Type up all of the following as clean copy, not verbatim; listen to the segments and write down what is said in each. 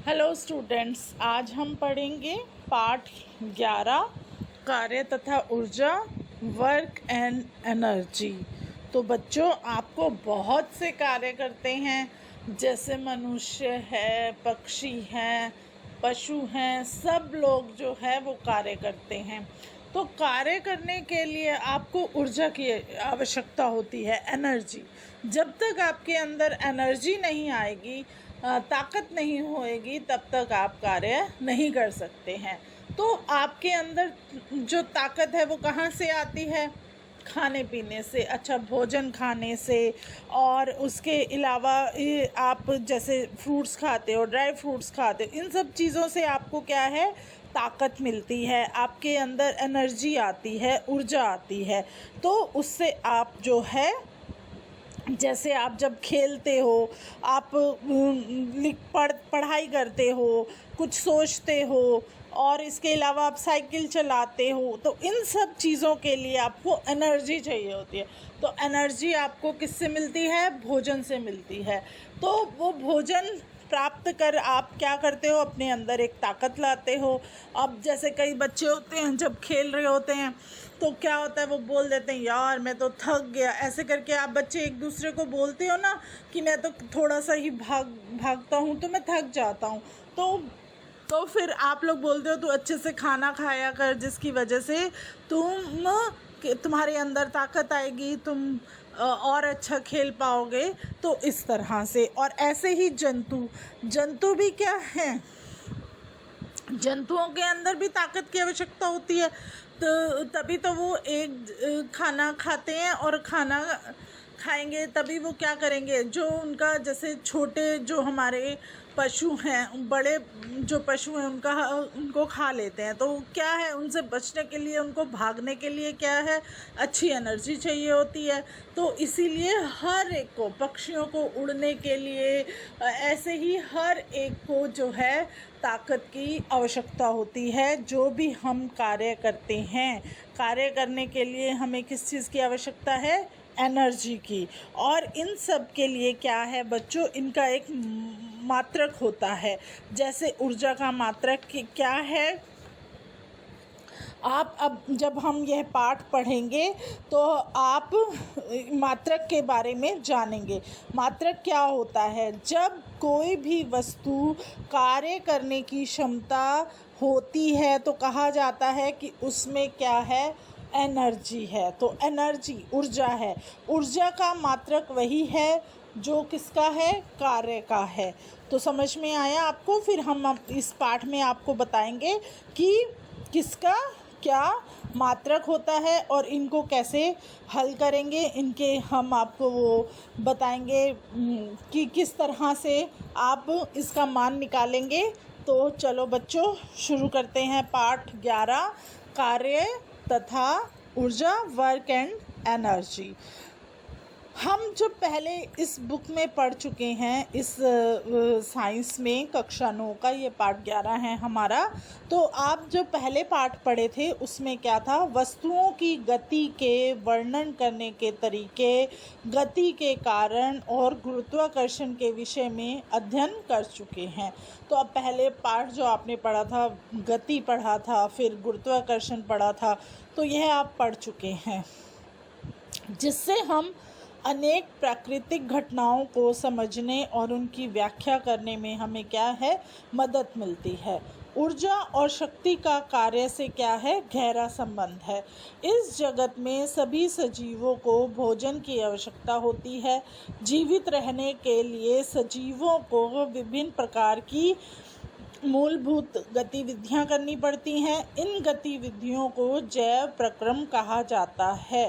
Hello students, आज हम पढ़ेंगे पाठ 11 कार्य तथा ऊर्जा, वर्क एंड एनर्जी। तो बच्चों, आपको बहुत से कार्य करते हैं, जैसे मनुष्य है, पक्षी हैं, पशु हैं, सब लोग जो है वो कार्य करते हैं। तो कार्य करने के लिए आपको ऊर्जा की आवश्यकता होती है, एनर्जी। जब तक आपके अंदर एनर्जी नहीं आएगी, ताकत नहीं होएगी, तब तक आप कार्य नहीं कर सकते हैं। तो आपके अंदर जो ताकत है वो कहाँ से आती है? खाने पीने से, अच्छा भोजन खाने से, और उसके अलावा आप जैसे फ्रूट्स खाते हो, ड्राई फ्रूट्स खाते हो, इन सब चीज़ों से आपको क्या है? ताकत मिलती है, आपके अंदर एनर्जी आती है, ऊर्जा आती है। तो उससे आप जो है, जैसे आप जब खेलते हो, आप पढ़ाई करते हो, कुछ सोचते हो, और इसके अलावा आप साइकिल चलाते हो, तो इन सब चीज़ों के लिए आपको एनर्जी चाहिए होती है। तो एनर्जी आपको किससे मिलती है? भोजन से मिलती है। तो वो भोजन प्राप्त कर आप क्या करते हो? अपने अंदर एक ताकत लाते हो। अब जैसे कई बच्चे होते हैं, जब खेल रहे होते हैं तो क्या होता है, वो बोल देते हैं यार मैं तो थक गया, ऐसे करके आप बच्चे एक दूसरे को बोलते हो ना कि मैं तो थोड़ा सा ही भागता हूँ तो मैं थक जाता हूँ। तो फिर आप लोग बोलते हो तू अच्छे से खाना खाया कर, जिसकी वजह से तुम्हारे अंदर ताकत आएगी, तुम और अच्छा खेल पाओगे। तो इस तरह से, और ऐसे ही जंतु भी क्या हैं, जंतुओं के अंदर भी ताकत की आवश्यकता होती है। तो तभी तो वो एक खाना खाते हैं, और खाना खाएंगे तभी वो क्या करेंगे, जो उनका जैसे छोटे जो हमारे पशु हैं, बड़े जो पशु हैं उनको खा लेते हैं। तो क्या है, उनसे बचने के लिए, उनको भागने के लिए क्या है, अच्छी एनर्जी चाहिए होती है। तो इसीलिए हर एक को, पक्षियों को उड़ने के लिए, ऐसे ही हर एक को जो है ताकत की आवश्यकता होती है। जो भी हम कार्य करते हैं, कार्य करने के लिए हमें किस चीज़ की आवश्यकता है? एनर्जी की। और इन सब के लिए क्या है बच्चों, इनका एक मात्रक होता है। जैसे ऊर्जा का मात्रक क्या है, आप अब जब हम यह पाठ पढ़ेंगे तो आप मात्रक के बारे में जानेंगे। मात्रक क्या होता है? जब कोई भी वस्तु कार्य करने की क्षमता होती है तो कहा जाता है कि उसमें क्या है? एनर्जी है। तो एनर्जी ऊर्जा है। ऊर्जा का मात्रक वही है जो किसका है? कार्य का है। तो समझ में आया आपको? फिर हम इस पाठ में आपको बताएंगे कि किसका क्या मात्रक होता है और इनको कैसे हल करेंगे। इनके हम आपको वो बताएंगे कि किस तरह से आप इसका मान निकालेंगे। तो चलो बच्चों, शुरू करते हैं पाठ 11 कार्य तथा ऊर्जा, वर्क एंड एनर्जी। हम जो पहले इस बुक में पढ़ चुके हैं, इस साइंस में कक्षा 9 का ये पाठ 11 है हमारा। तो आप जो पहले पाठ पढ़े थे उसमें क्या था? वस्तुओं की गति के वर्णन करने के तरीके, गति के कारण और गुरुत्वाकर्षण के विषय में अध्ययन कर चुके हैं। तो अब पहले पाठ जो आपने पढ़ा था, गति पढ़ा था, फिर गुरुत्वाकर्षण पढ़ा था, तो यह आप पढ़ चुके हैं, जिससे हम अनेक प्राकृतिक घटनाओं को समझने और उनकी व्याख्या करने में हमें क्या है? मदद मिलती है। ऊर्जा और शक्ति का कार्य से क्या है? गहरा संबंध है। इस जगत में सभी सजीवों को भोजन की आवश्यकता होती है। जीवित रहने के लिए सजीवों को विभिन्न प्रकार की मूलभूत गतिविधियां करनी पड़ती हैं। इन गतिविधियों को जैव प्रक्रम कहा जाता है।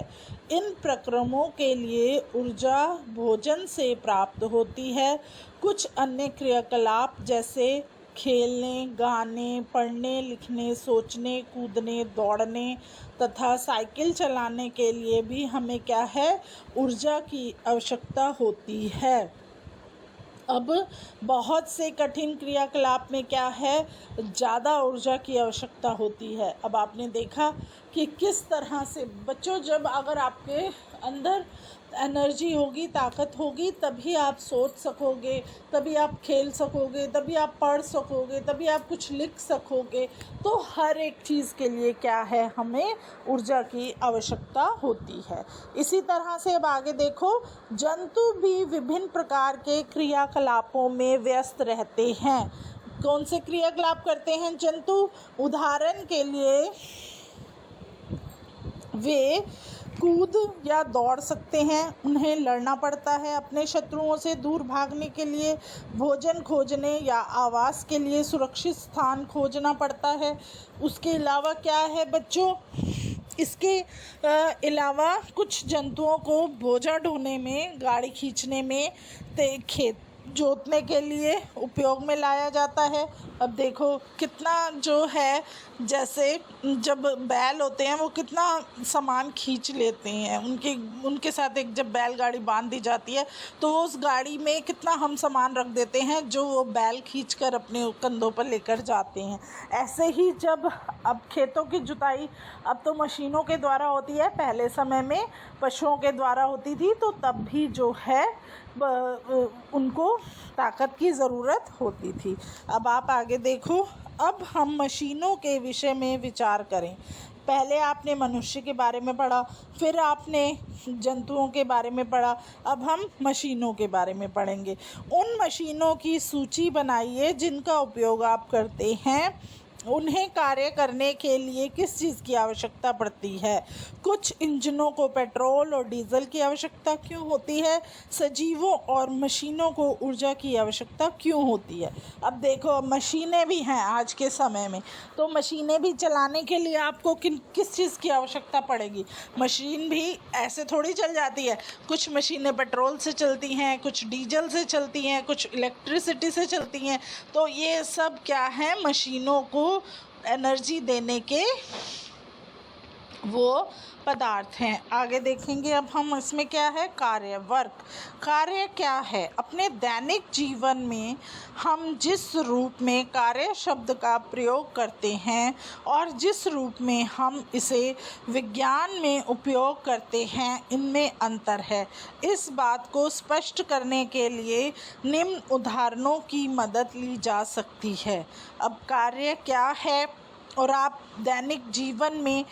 इन प्रक्रमों के लिए ऊर्जा भोजन से प्राप्त होती है। कुछ अन्य क्रियाकलाप जैसे खेलने, गाने, पढ़ने, लिखने, सोचने, कूदने, दौड़ने तथा साइकिल चलाने के लिए भी हमें क्या है? ऊर्जा की आवश्यकता होती है। अब बहुत से कठिन क्रियाकलाप में क्या है? ज़्यादा ऊर्जा की आवश्यकता होती है। अब आपने देखा कि किस तरह से बच्चों, जब अगर आपके अंदर एनर्जी होगी, ताकत होगी, तभी आप सोच सकोगे, तभी आप खेल सकोगे, तभी आप पढ़ सकोगे, तभी आप कुछ लिख सकोगे। तो हर एक चीज़ के लिए क्या है, हमें ऊर्जा की आवश्यकता होती है। इसी तरह से अब आगे देखो, जंतु भी विभिन्न प्रकार के क्रियाकलापों में व्यस्त रहते हैं। कौन से क्रियाकलाप करते हैं जंतु? उदाहरण के लिए वे कूद या दौड़ सकते हैं, उन्हें लड़ना पड़ता है अपने शत्रुओं से दूर भागने के लिए, भोजन खोजने या आवास के लिए सुरक्षित स्थान खोजना पड़ता है। उसके अलावा क्या है बच्चों, इसके अलावा कुछ जंतुओं को बोझा ढोने में, गाड़ी खींचने में, खेत जोतने के लिए उपयोग में लाया जाता है। अब देखो कितना जो है, जैसे जब बैल होते हैं वो कितना सामान खींच लेते हैं, उनके साथ एक जब बैलगाड़ी बांध दी जाती है तो उस गाड़ी में कितना हम सामान रख देते हैं जो वो बैल खींचकर अपने कंधों पर लेकर जाते हैं। ऐसे ही जब अब खेतों की जुताई अब तो मशीनों के द्वारा होती है, पहले समय में पशुओं के द्वारा होती थी, तो तब भी जो है उनको ताकत की ज़रूरत होती थी। अब आप आगे देखो, अब हम मशीनों के विषय में विचार करें। पहले आपने मनुष्य के बारे में पढ़ा, फिर आपने जंतुओं के बारे में पढ़ा, अब हम मशीनों के बारे में पढ़ेंगे। उन मशीनों की सूची बनाइए जिनका उपयोग आप करते हैं। उन्हें कार्य करने के लिए किस चीज़ की आवश्यकता पड़ती है? कुछ इंजनों को पेट्रोल और डीजल की आवश्यकता क्यों होती है? सजीवों और मशीनों को ऊर्जा की आवश्यकता क्यों होती है? अब देखो, मशीनें भी हैं आज के समय में, तो मशीनें भी चलाने के लिए आपको किस चीज़ की आवश्यकता पड़ेगी? मशीन भी ऐसे थोड़ी चल जाती है। कुछ मशीनें पेट्रोल से चलती हैं, कुछ डीजल से चलती हैं, कुछ इलेक्ट्रिसिटी से चलती हैं। तो ये सब क्या है, मशीनों को एनर्जी देने के वो पदार्थ हैं। आगे देखेंगे अब हम इसमें क्या है, कार्य, वर्क। कार्य क्या है? अपने दैनिक जीवन में हम जिस रूप में कार्य शब्द का प्रयोग करते हैं और जिस रूप में हम इसे विज्ञान में उपयोग करते हैं, इनमें अंतर है। इस बात को स्पष्ट करने के लिए निम्न उदाहरणों की मदद ली जा सकती है। अब कार्य क्या है और आप दैनिक जीवन में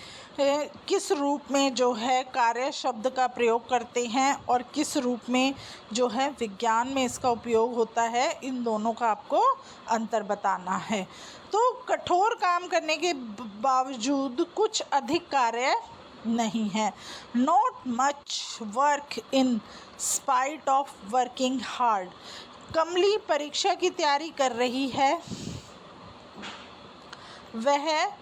किस रूप में जो है कार्य शब्द का प्रयोग करते हैं और किस रूप में जो है विज्ञान में इसका उपयोग होता है, इन दोनों का आपको अंतर बताना है। तो कठोर काम करने के बावजूद कुछ अधिक कार्य नहीं है। Not much work in spite of working hard. कमली परीक्षा की तैयारी कर रही है। वह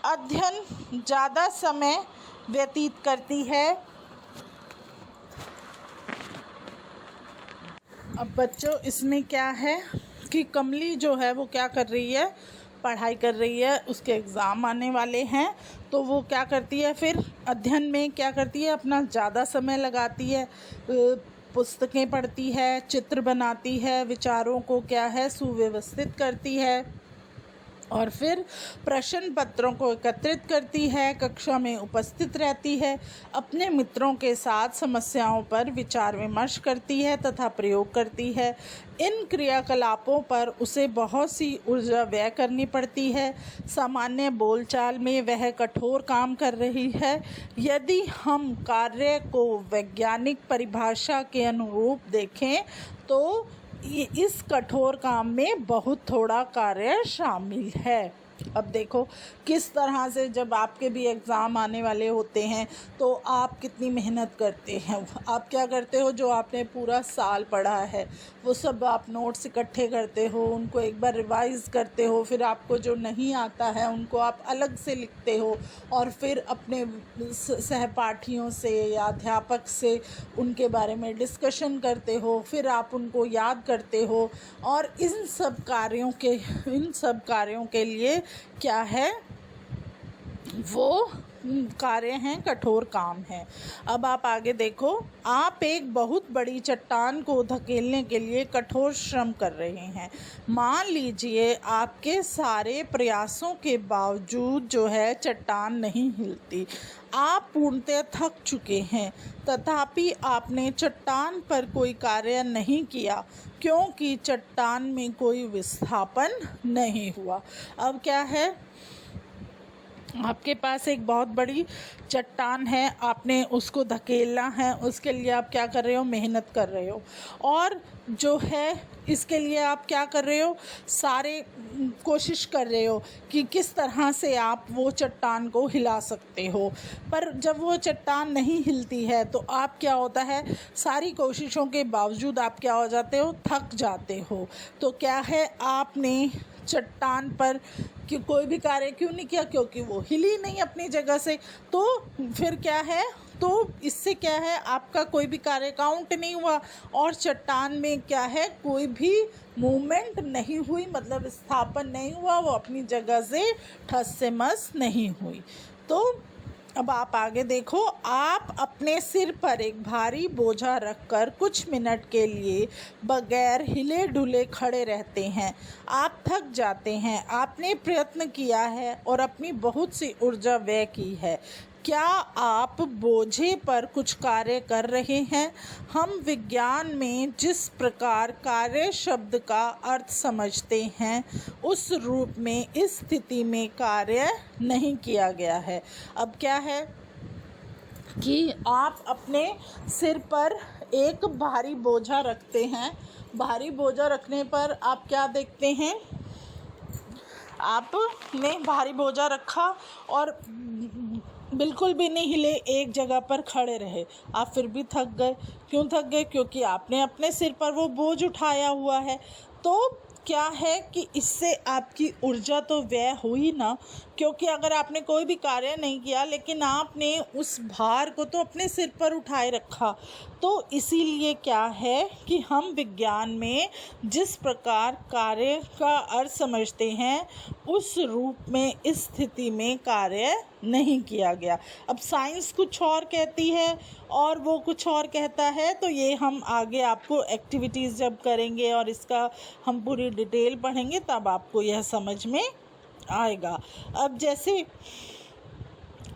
अध्ययन ज़्यादा समय व्यतीत करती है। अब बच्चों इसमें क्या है कि कमली जो है वो क्या कर रही है, पढ़ाई कर रही है, उसके एग्ज़ाम आने वाले हैं, तो वो क्या करती है, फिर अध्ययन में क्या करती है, अपना ज़्यादा समय लगाती है, पुस्तकें पढ़ती है, चित्र बनाती है, विचारों को क्या है सुव्यवस्थित करती है और फिर प्रश्न पत्रों को एकत्रित करती है, कक्षा में उपस्थित रहती है, अपने मित्रों के साथ समस्याओं पर विचार विमर्श करती है तथा प्रयोग करती है। इन क्रियाकलापों पर उसे बहुत सी ऊर्जा व्यय करनी पड़ती है। सामान्य बोलचाल में वह कठोर काम कर रही है। यदि हम कार्य को वैज्ञानिक परिभाषा के अनुरूप देखें तो इस कठोर काम में बहुत थोड़ा कार्य शामिल है। अब देखो किस तरह से जब आपके भी एग्ज़ाम आने वाले होते हैं तो आप कितनी मेहनत करते हैं। आप क्या करते हो, जो आपने पूरा साल पढ़ा है वो सब आप नोट्स इकट्ठे करते हो, उनको एक बार रिवाइज़ करते हो, फिर आपको जो नहीं आता है उनको आप अलग से लिखते हो और फिर अपने सहपाठियों से या अध्यापक से उनके बारे में डिस्कशन करते हो, फिर आप उनको याद करते हो। और इन सब कार्यों के लिए क्या है, वो कार्य हैं, कठोर काम है। अब आप आगे देखो, आप एक बहुत बड़ी चट्टान को धकेलने के लिए कठोर श्रम कर रहे हैं। मान लीजिए आपके सारे प्रयासों के बावजूद जो है चट्टान नहीं हिलती। आप पूर्णतः थक चुके हैं, तथापि आपने चट्टान पर कोई कार्य नहीं किया क्योंकि चट्टान में कोई विस्थापन नहीं हुआ। अब क्या है, आपके पास एक बहुत बड़ी चट्टान है, आपने उसको धकेलना है, उसके लिए आप क्या कर रहे हो, मेहनत कर रहे हो। और जो है इसके लिए आप क्या कर रहे हो, सारे कोशिश कर रहे हो कि किस तरह से आप वो चट्टान को हिला सकते हो। पर जब वो चट्टान नहीं हिलती है तो आप क्या होता है, सारी कोशिशों के बावजूद आप क्या हो जाते हो, थक जाते हो। तो क्या है, आपने चट्टान पर कि कोई भी कार्य क्यों नहीं किया, क्योंकि वो हिली नहीं अपनी जगह से। तो फिर क्या है, तो इससे क्या है, आपका कोई भी कार्य काउंट नहीं हुआ और चट्टान में क्या है, कोई भी मूवमेंट नहीं हुई, मतलब स्थापन नहीं हुआ, वो अपनी जगह से ठस से मस नहीं हुई। तो अब आप आगे देखो, आप अपने सिर पर एक भारी बोझा रखकर कुछ मिनट के लिए बगैर हिले डुले खड़े रहते हैं। आप थक जाते हैं, आपने प्रयत्न किया है और अपनी बहुत सी ऊर्जा व्यय की है। क्या आप बोझे पर कुछ कार्य कर रहे हैं? हम विज्ञान में जिस प्रकार कार्य शब्द का अर्थ समझते हैं उस रूप में इस स्थिति में कार्य नहीं किया गया है। अब क्या है कि आप अपने सिर पर एक भारी बोझा रखते हैं। भारी बोझा रखने पर आप क्या देखते हैं, आपने भारी बोझा रखा और बिल्कुल भी नहीं हिले, एक जगह पर खड़े रहे, आप फिर भी थक गए। क्यों थक गए, क्योंकि आपने अपने सिर पर वो बोझ उठाया हुआ है। तो क्या है कि इससे आपकी ऊर्जा तो व्यय हुई ना, क्योंकि अगर आपने कोई भी कार्य नहीं किया लेकिन आपने उस भार को तो अपने सिर पर उठाए रखा। तो इसीलिए क्या है कि हम विज्ञान में जिस प्रकार कार्य का अर्थ समझते हैं उस रूप में इस स्थिति में कार्य नहीं किया गया। अब साइंस कुछ और कहती है और वो कुछ और कहता है, तो ये हम आगे आपको एक्टिविटीज़ जब करेंगे और इसका हम पूरी डिटेल पढ़ेंगे तब आपको यह समझ में आएगा। अब जैसे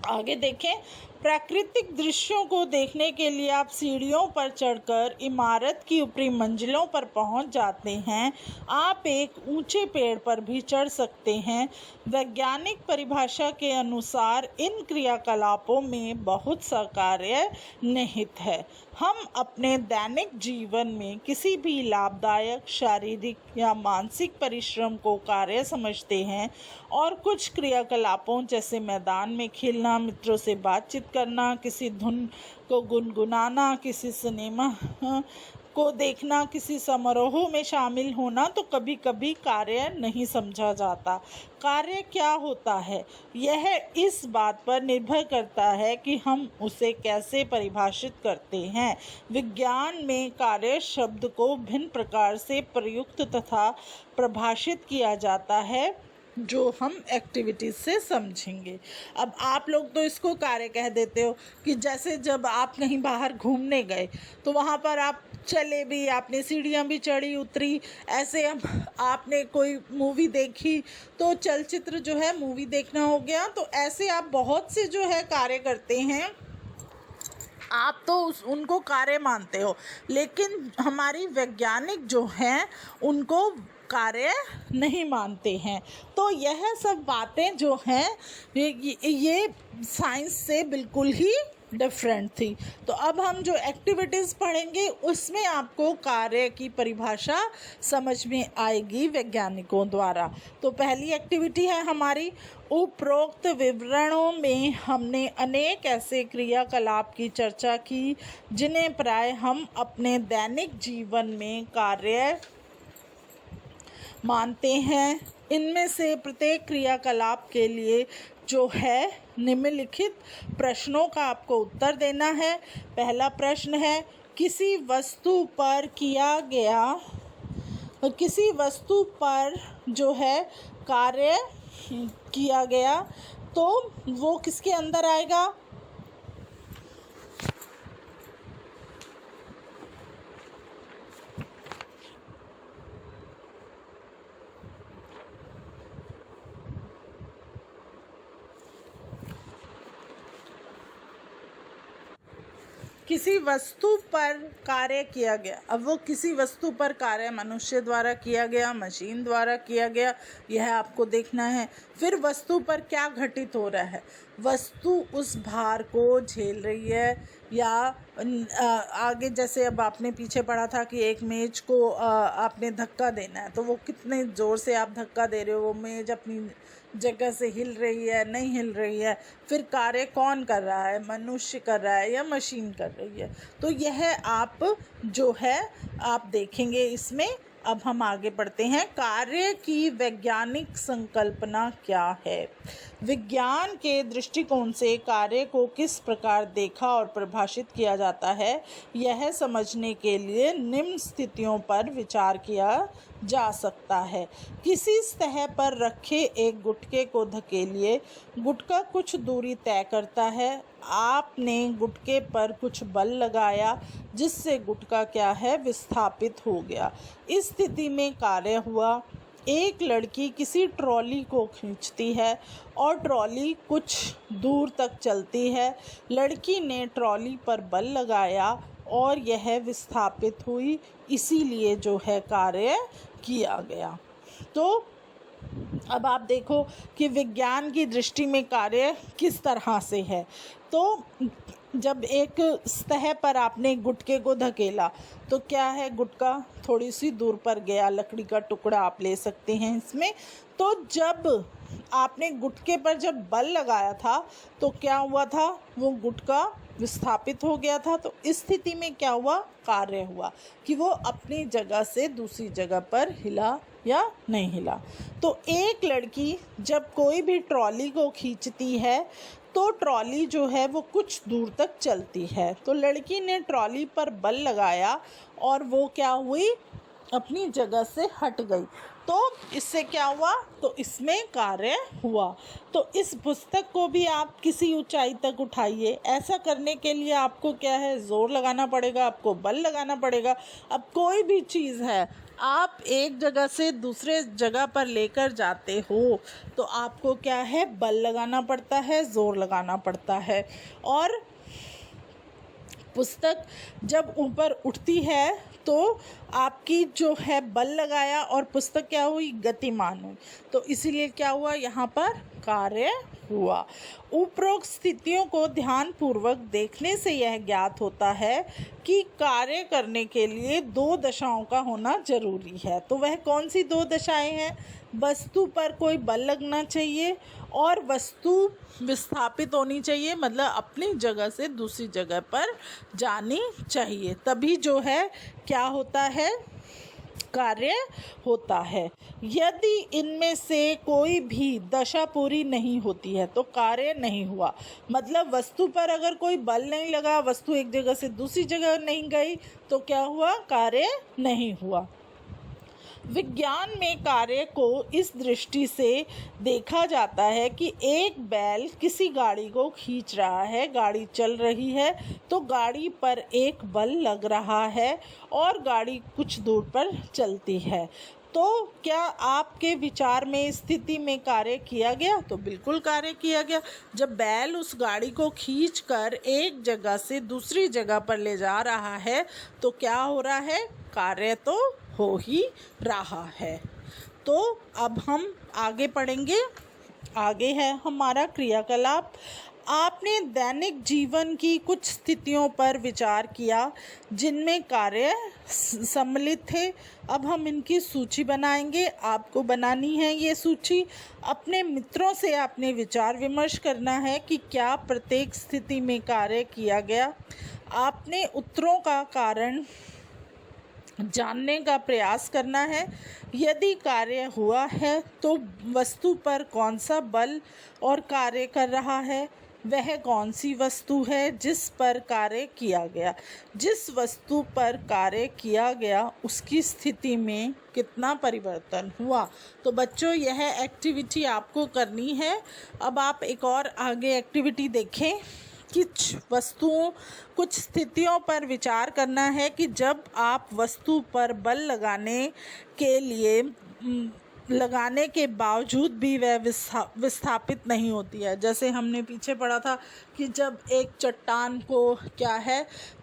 आगे देखें, प्राकृतिक दृश्यों को देखने के लिए आप सीढ़ियों पर चढ़कर इमारत की ऊपरी मंजिलों पर पहुंच जाते हैं। आप एक ऊंचे पेड़ पर भी चढ़ सकते हैं। वैज्ञानिक परिभाषा के अनुसार इन क्रियाकलापों में बहुत सा कार्य निहित है। हम अपने दैनिक जीवन में किसी भी लाभदायक शारीरिक या मानसिक परिश्रम को कार्य समझते हैं और कुछ क्रियाकलापों जैसे मैदान में खेलना, मित्रों से बातचीत करना, किसी धुन को गुनगुनाना, किसी सिनेमा को देखना, किसी समारोह में शामिल होना तो कभी कभी कार्य नहीं समझा जाता। कार्य क्या होता है, यह इस बात पर निर्भर करता है कि हम उसे कैसे परिभाषित करते हैं। विज्ञान में कार्य शब्द को भिन्न प्रकार से प्रयुक्त तथा परिभाषित किया जाता है जो हम एक्टिविटीज़ से समझेंगे। अब आप लोग तो इसको कार्य कह देते हो कि जैसे जब आप कहीं बाहर घूमने गए तो वहाँ पर आप चले भी, आपने सीढ़ियाँ भी चढ़ी उतरी, ऐसे अब आपने कोई मूवी देखी तो चलचित्र जो है मूवी देखना हो गया। तो ऐसे आप बहुत से जो है कार्य करते हैं, आप तो उनको कार्य मानते हो, लेकिन हमारी वैज्ञानिक जो हैं उनको कार्य नहीं मानते हैं। तो यह सब बातें जो हैं ये साइंस से बिल्कुल ही डिफरेंट थी। तो अब हम जो एक्टिविटीज़ पढ़ेंगे उसमें आपको कार्य की परिभाषा समझ में आएगी वैज्ञानिकों द्वारा। तो पहली एक्टिविटी है हमारी, उपरोक्त विवरणों में हमने अनेक ऐसे क्रियाकलाप की चर्चा की जिन्हें प्राय हम अपने दैनिक जीवन में कार्य मानते हैं। इनमें से प्रत्येक क्रियाकलाप के लिए जो है निम्नलिखित प्रश्नों का आपको उत्तर देना है। पहला प्रश्न है, किसी वस्तु पर जो है कार्य किया गया तो वो किसके अंदर आएगा? किसी वस्तु पर कार्य किया गया। अब वो किसी वस्तु पर कार्य मनुष्य द्वारा किया गया, मशीन द्वारा किया गया, यह आपको देखना है। फिर वस्तु पर क्या घटित हो रहा है, वस्तु उस भार को झेल रही है या आगे जैसे अब आपने पीछे पढ़ा था कि एक मेज को आपने धक्का देना है, तो वो कितने ज़ोर से आप धक्का दे रहे हो, वो मेज अपनी जगह से हिल रही है, नहीं हिल रही है। फिर कार्य कौन कर रहा है, मनुष्य कर रहा है या मशीन कर रही है। तो यह आप जो है आप देखेंगे इसमें। अब हम आगे बढ़ते हैं। कार्य की वैज्ञानिक संकल्पना क्या है? विज्ञान के दृष्टिकोण से कार्य को किस प्रकार देखा और परिभाषित किया जाता है, यह समझने के लिए निम्न स्थितियों पर विचार किया जा सकता है। किसी सतह पर रखे एक गुटके को धकेलिए, गुटका कुछ दूरी तय करता है। आपने गुटके पर कुछ बल लगाया जिससे गुटका क्या है, विस्थापित हो गया। इस स्थिति में कार्य हुआ। एक लड़की किसी ट्रॉली को खींचती है और ट्रॉली कुछ दूर तक चलती है। लड़की ने ट्रॉली पर बल लगाया और यह विस्थापित हुई, इसीलिए जो है कार्य किया गया। तो अब आप देखो कि विज्ञान की दृष्टि में कार्य किस तरह से है। तो जब एक सतह पर आपने गुटके को धकेला तो क्या है, गुटका थोड़ी सी दूर पर गया, लकड़ी का टुकड़ा आप ले सकते हैं इसमें। तो जब आपने गुटके पर जब बल लगाया था तो क्या हुआ था, वो गुटका विस्थापित हो गया था। तो इस स्थिति में क्या हुआ, कार्य हुआ कि वो अपनी जगह से दूसरी जगह पर हिला या नहीं हिला। तो एक लड़की जब कोई भी ट्रॉली को खींचती है तो ट्रॉली जो है वो कुछ दूर तक चलती है। तो लड़की ने ट्रॉली पर बल लगाया और वो क्या हुई, अपनी जगह से हट गई। तो इससे क्या हुआ, तो इसमें कार्य हुआ। तो इस पुस्तक को भी आप किसी ऊंचाई तक उठाइए। ऐसा करने के लिए आपको क्या है, जोर लगाना पड़ेगा, आपको बल लगाना पड़ेगा। अब कोई भी चीज़ है, आप एक जगह से दूसरे जगह पर लेकर जाते हो तो आपको क्या है, बल लगाना पड़ता है, जोर लगाना पड़ता है। और पुस्तक जब ऊपर उठती है तो आपकी जो है बल लगाया और पुस्तक क्या हुई, गतिमान हुई। तो इसीलिए क्या हुआ, यहाँ पर कार्य हुआ। उपरोक्त स्थितियों को ध्यानपूर्वक देखने से यह ज्ञात होता है कि कार्य करने के लिए दो दशाओं का होना जरूरी है। तो वह कौन सी दो दशाएं हैं, वस्तु पर कोई बल लगना चाहिए और वस्तु विस्थापित होनी चाहिए, मतलब अपनी जगह से दूसरी जगह पर जानी चाहिए, तभी जो है क्या होता है, कार्य होता है। यदि इनमें से कोई भी दशा पूरी नहीं होती है तो कार्य नहीं हुआ। मतलब वस्तु पर अगर कोई बल नहीं लगा, वस्तु एक जगह से दूसरी जगह नहीं गई, तो क्या हुआ, कार्य नहीं हुआ। विज्ञान में कार्य को इस दृष्टि से देखा जाता है कि एक बैल किसी गाड़ी को खींच रहा है, गाड़ी चल रही है, तो गाड़ी पर एक बल लग रहा है और गाड़ी कुछ दूर पर चलती है। तो क्या आपके विचार में स्थिति में कार्य किया गया, तो बिल्कुल कार्य किया गया। जब बैल उस गाड़ी को खींचकर एक जगह से दूसरी जगह पर ले जा रहा है तो क्या हो रहा है, कार्य तो हो ही रहा है। तो अब हम आगे पढ़ेंगे। आगे है हमारा क्रियाकलाप। आपने दैनिक जीवन की कुछ स्थितियों पर विचार किया जिनमें कार्य सम्मिलित थे। अब हम इनकी सूची बनाएंगे। आपको बनानी है ये सूची। अपने मित्रों से आपने विचार विमर्श करना है कि क्या प्रत्येक स्थिति में कार्य किया गया। आपने उत्तरों का कारण जानने का प्रयास करना है। यदि कार्य हुआ है तो वस्तु पर कौन सा बल और कार्य कर रहा है। वह कौन सी वस्तु है जिस पर कार्य किया गया। जिस वस्तु पर कार्य किया गया उसकी स्थिति में कितना परिवर्तन हुआ। तो बच्चों यह एक्टिविटी आपको करनी है। अब आप एक और आगे एक्टिविटी देखें। कुछ स्थितियों पर विचार करना है कि जब आप वस्तु पर बल लगाने के बावजूद भी वह विस्थापित नहीं होती है। जैसे हमने पीछे पढ़ा था कि जब एक चट्टान को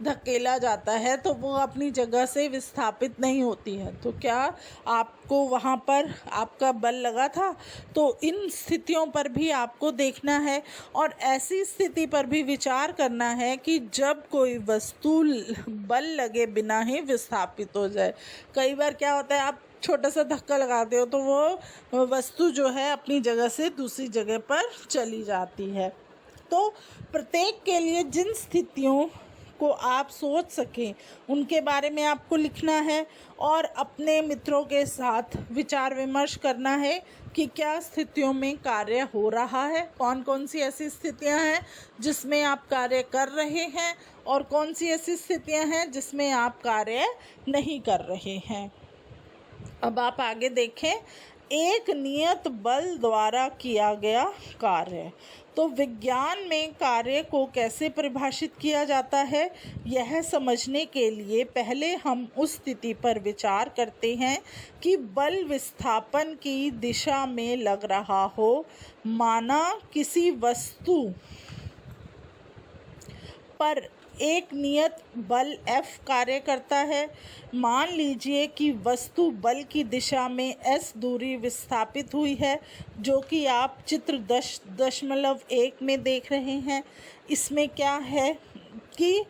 धकेला जाता है तो वो अपनी जगह से विस्थापित नहीं होती है। तो क्या आपको वहाँ पर आपका बल लगा था? तो इन स्थितियों पर भी आपको देखना है और ऐसी स्थिति पर भी विचार करना है कि जब कोई वस्तु बल लगे बिना ही विस्थापित हो जाए। कई बार क्या होता है, आप छोटा सा धक्का लगाते हो तो वो वस्तु जो है अपनी जगह से दूसरी जगह पर चली जाती है। तो प्रत्येक के लिए जिन स्थितियों को आप सोच सकें उनके बारे में आपको लिखना है और अपने मित्रों के साथ विचार विमर्श करना है कि क्या स्थितियों में कार्य हो रहा है, कौन कौन सी ऐसी स्थितियां हैं जिसमें आप कार्य कर रहे हैं और कौन सी ऐसी स्थितियां हैं जिसमें आप कार्य नहीं कर रहे हैं। अब आप आगे देखें, एक नियत बल द्वारा किया गया कार्य। तो विज्ञान में कार्य को कैसे परिभाषित किया जाता है, यह समझने के लिए पहले हम उस स्थिति पर विचार करते हैं कि बल विस्थापन की दिशा में लग रहा हो। माना किसी वस्तु पर एक नियत बल F कार्य करता है। मान लीजिए कि वस्तु बल की दिशा में s दूरी विस्थापित हुई है, जो कि आप चित्र 10.1 में देख रहे हैं। इसमें क्या है कि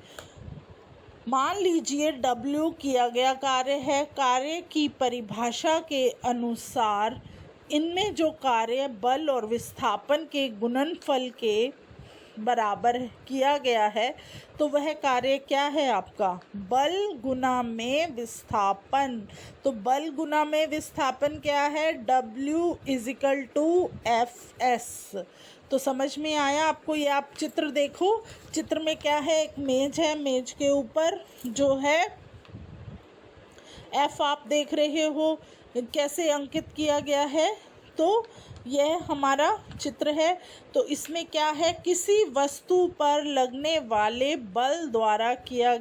मान लीजिए W किया गया कार्य है। कार्य की परिभाषा के अनुसार इनमें जो कार्य बल और विस्थापन के गुणनफल के बराबर किया गया है, तो वह कार्य क्या है आपका? बल गुना में विस्थापन। तो बल गुना में विस्थापन क्या है? W = Fs। तो समझ में आया आपको? ये आप चित्र देखो, चित्र में क्या है, एक मेज है, मेज के ऊपर जो है F आप देख रहे हो कैसे अंकित किया गया है। तो यह हमारा चित्र है। तो इसमें क्या है, किसी वस्तु पर लगने वाले बल द्वारा किया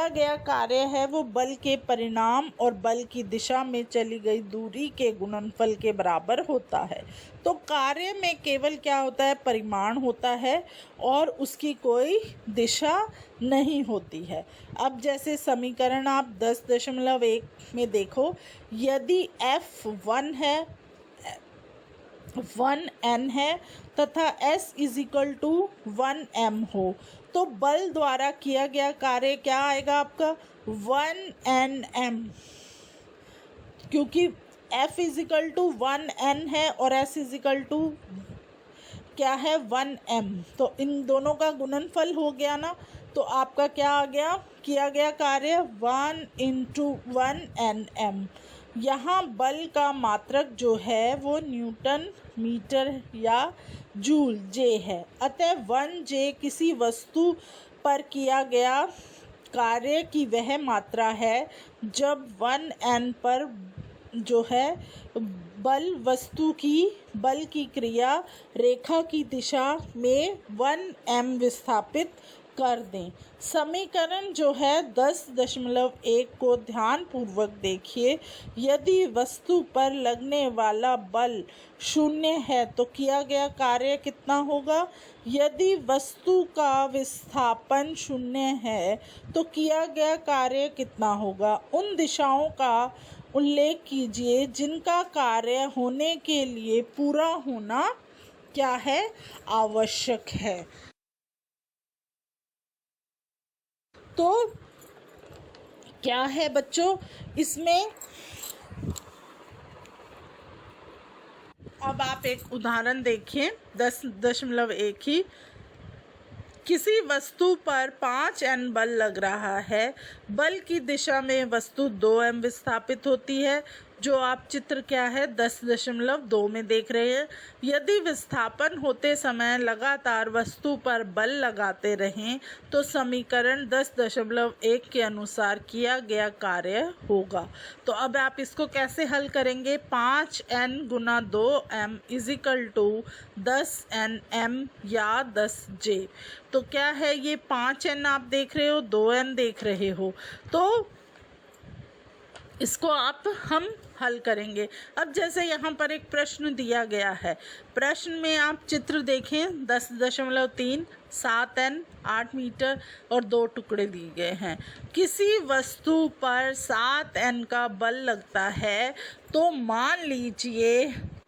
गया कार्य है वो बल के परिणाम और बल की दिशा में चली गई दूरी के गुणनफल के बराबर होता है। तो कार्य में केवल क्या होता है, परिमाण होता है और उसकी कोई दिशा नहीं होती है। अब जैसे समीकरण आप 10.1 में देखो, यदि F 1N है तथा S = 1M हो, तो बल द्वारा किया गया कार्य क्या आएगा आपका? 1NM, क्योंकि F = 1N है और S = क्या है? 1M। तो इन दोनों का गुणनफल हो गया ना। तो आपका क्या आ गया? किया गया कार्य 1 × 1NM। यहाँ बल का मात्रक जो है वो न्यूटन मीटर या जूल J है। अतः 1J किसी वस्तु पर किया गया कार्य की वह मात्रा है जब 1N पर जो है बल की क्रिया रेखा की दिशा में 1M विस्थापित कर दें। समीकरण जो है 10.1 को ध्यानपूर्वक देखिए। यदि वस्तु पर लगने वाला बल 0 है तो किया गया कार्य कितना होगा? यदि वस्तु का विस्थापन 0 है तो किया गया कार्य कितना होगा? उन दिशाओं का उल्लेख कीजिए जिनका कार्य होने के लिए पूरा होना क्या है? आवश्यक है। तो क्या है बच्चों इसमें? अब आप एक उदाहरण देखिए 10.1 ही। किसी वस्तु पर 5N बल लग रहा है। बल की दिशा में वस्तु 2M विस्थापित होती है। जो आप चित्र क्या है 10.2 में देख रहे हैं, यदि विस्थापन होते समय लगातार वस्तु पर बल लगाते रहें तो समीकरण 10.1 के अनुसार किया गया कार्य होगा। तो अब आप इसको कैसे हल करेंगे? 5n Guna 2m is equal to 10nm या 10j। तो क्या है ये 5n आप देख रहे हो, 2n देख रहे हो, तो इसको हम हल करेंगे। अब जैसे यहाँ पर एक प्रश्न दिया गया है, प्रश्न में आप चित्र देखें 10.3, 7n, 8 मीटर और 2 टुकड़े दिए गए हैं। किसी वस्तु पर 7n का बल लगता है तो मान लीजिए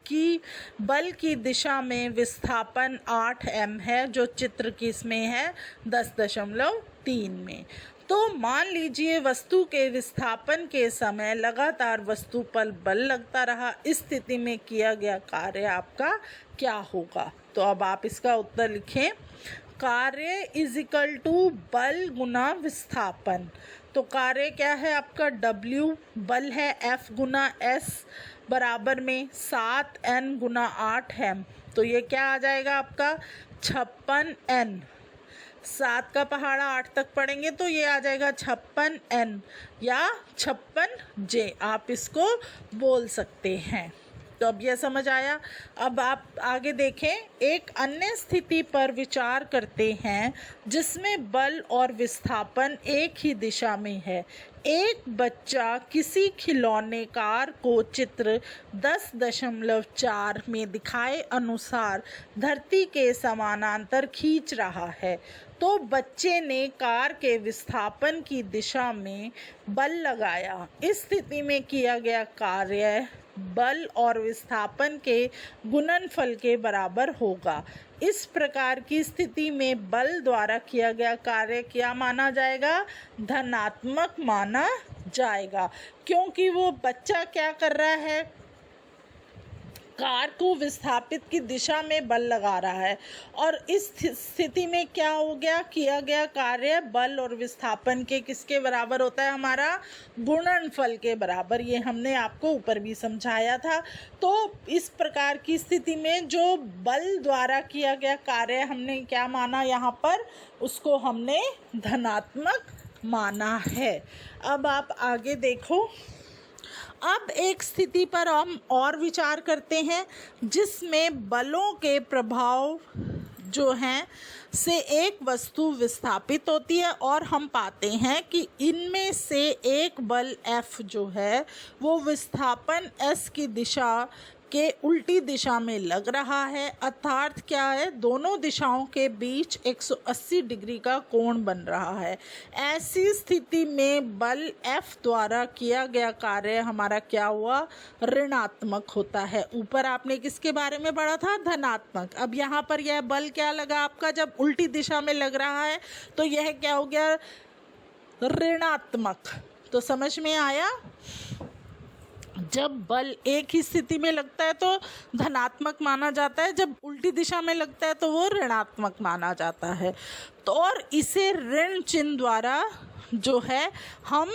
कि बल की दिशा में विस्थापन 8m है, जो चित्र किसमें है 10.3 में। तो मान लीजिए वस्तु के विस्थापन के समय लगातार वस्तु पर बल लगता रहा, इस स्थिति में किया गया कार्य आपका क्या होगा? तो अब आप इसका उत्तर लिखें, कार्य इजिकल टू बल गुना विस्थापन। तो कार्य क्या है आपका W, बल है F गुना S बराबर में 7n गुना 8m। तो ये क्या आ जाएगा आपका 56n। 7 का पहाड़ा 8 तक पढ़ेंगे तो ये आ जाएगा 56n या 56j, आप इसको बोल सकते हैं। तो अब यह समझ आया। अब आप आगे देखें, एक अन्य स्थिति पर विचार करते हैं जिसमें बल और विस्थापन एक ही दिशा में है। एक बच्चा किसी खिलौने कार को चित्र 10.4 में दिखाए अनुसार धरती के समानांतर खींच रहा है। तो बच्चे ने कार के विस्थापन की दिशा में बल लगाया। इस स्थिति में किया गया कार्य बल और विस्थापन के गुणनफल के बराबर होगा। इस प्रकार की स्थिति में बल द्वारा किया गया कार्य क्या माना जाएगा? धनात्मक माना जाएगा, क्योंकि वो बच्चा क्या कर रहा है? कार को विस्थापित की दिशा में बल लगा रहा है। और इस स्थिति में क्या हो गया? किया गया कार्य बल और विस्थापन के किसके बराबर होता है? हमारा गुणनफल के बराबर। ये हमने आपको ऊपर भी समझाया था। तो इस प्रकार की स्थिति में जो बल द्वारा किया गया कार्य हमने क्या माना यहाँ पर? उसको हमने धनात्मक माना है। अब आप आगे देखो, अब एक स्थिति पर हम और विचार करते हैं जिसमें बलों के प्रभाव जो हैं से एक वस्तु विस्थापित होती है और हम पाते हैं कि इनमें से एक बल F जो है वो विस्थापन S की दिशा के उल्टी दिशा में लग रहा है। अर्थात क्या है? दोनों दिशाओं के बीच 180 डिग्री का कोण बन रहा है। ऐसी स्थिति में बल F द्वारा किया गया कार्य हमारा क्या हुआ? ऋणात्मक होता है। ऊपर आपने किसके बारे में पढ़ा था? धनात्मक। अब यहाँ पर यह बल क्या लगा आपका? जब उल्टी दिशा में लग रहा है तो यह क्या हो गया? ऋणात्मक। तो समझ में आया? जब बल एक ही स्थिति में लगता है तो धनात्मक माना जाता है, जब उल्टी दिशा में लगता है तो वो ऋणात्मक माना जाता है। तो और इसे ऋण चिन्ह द्वारा जो है हम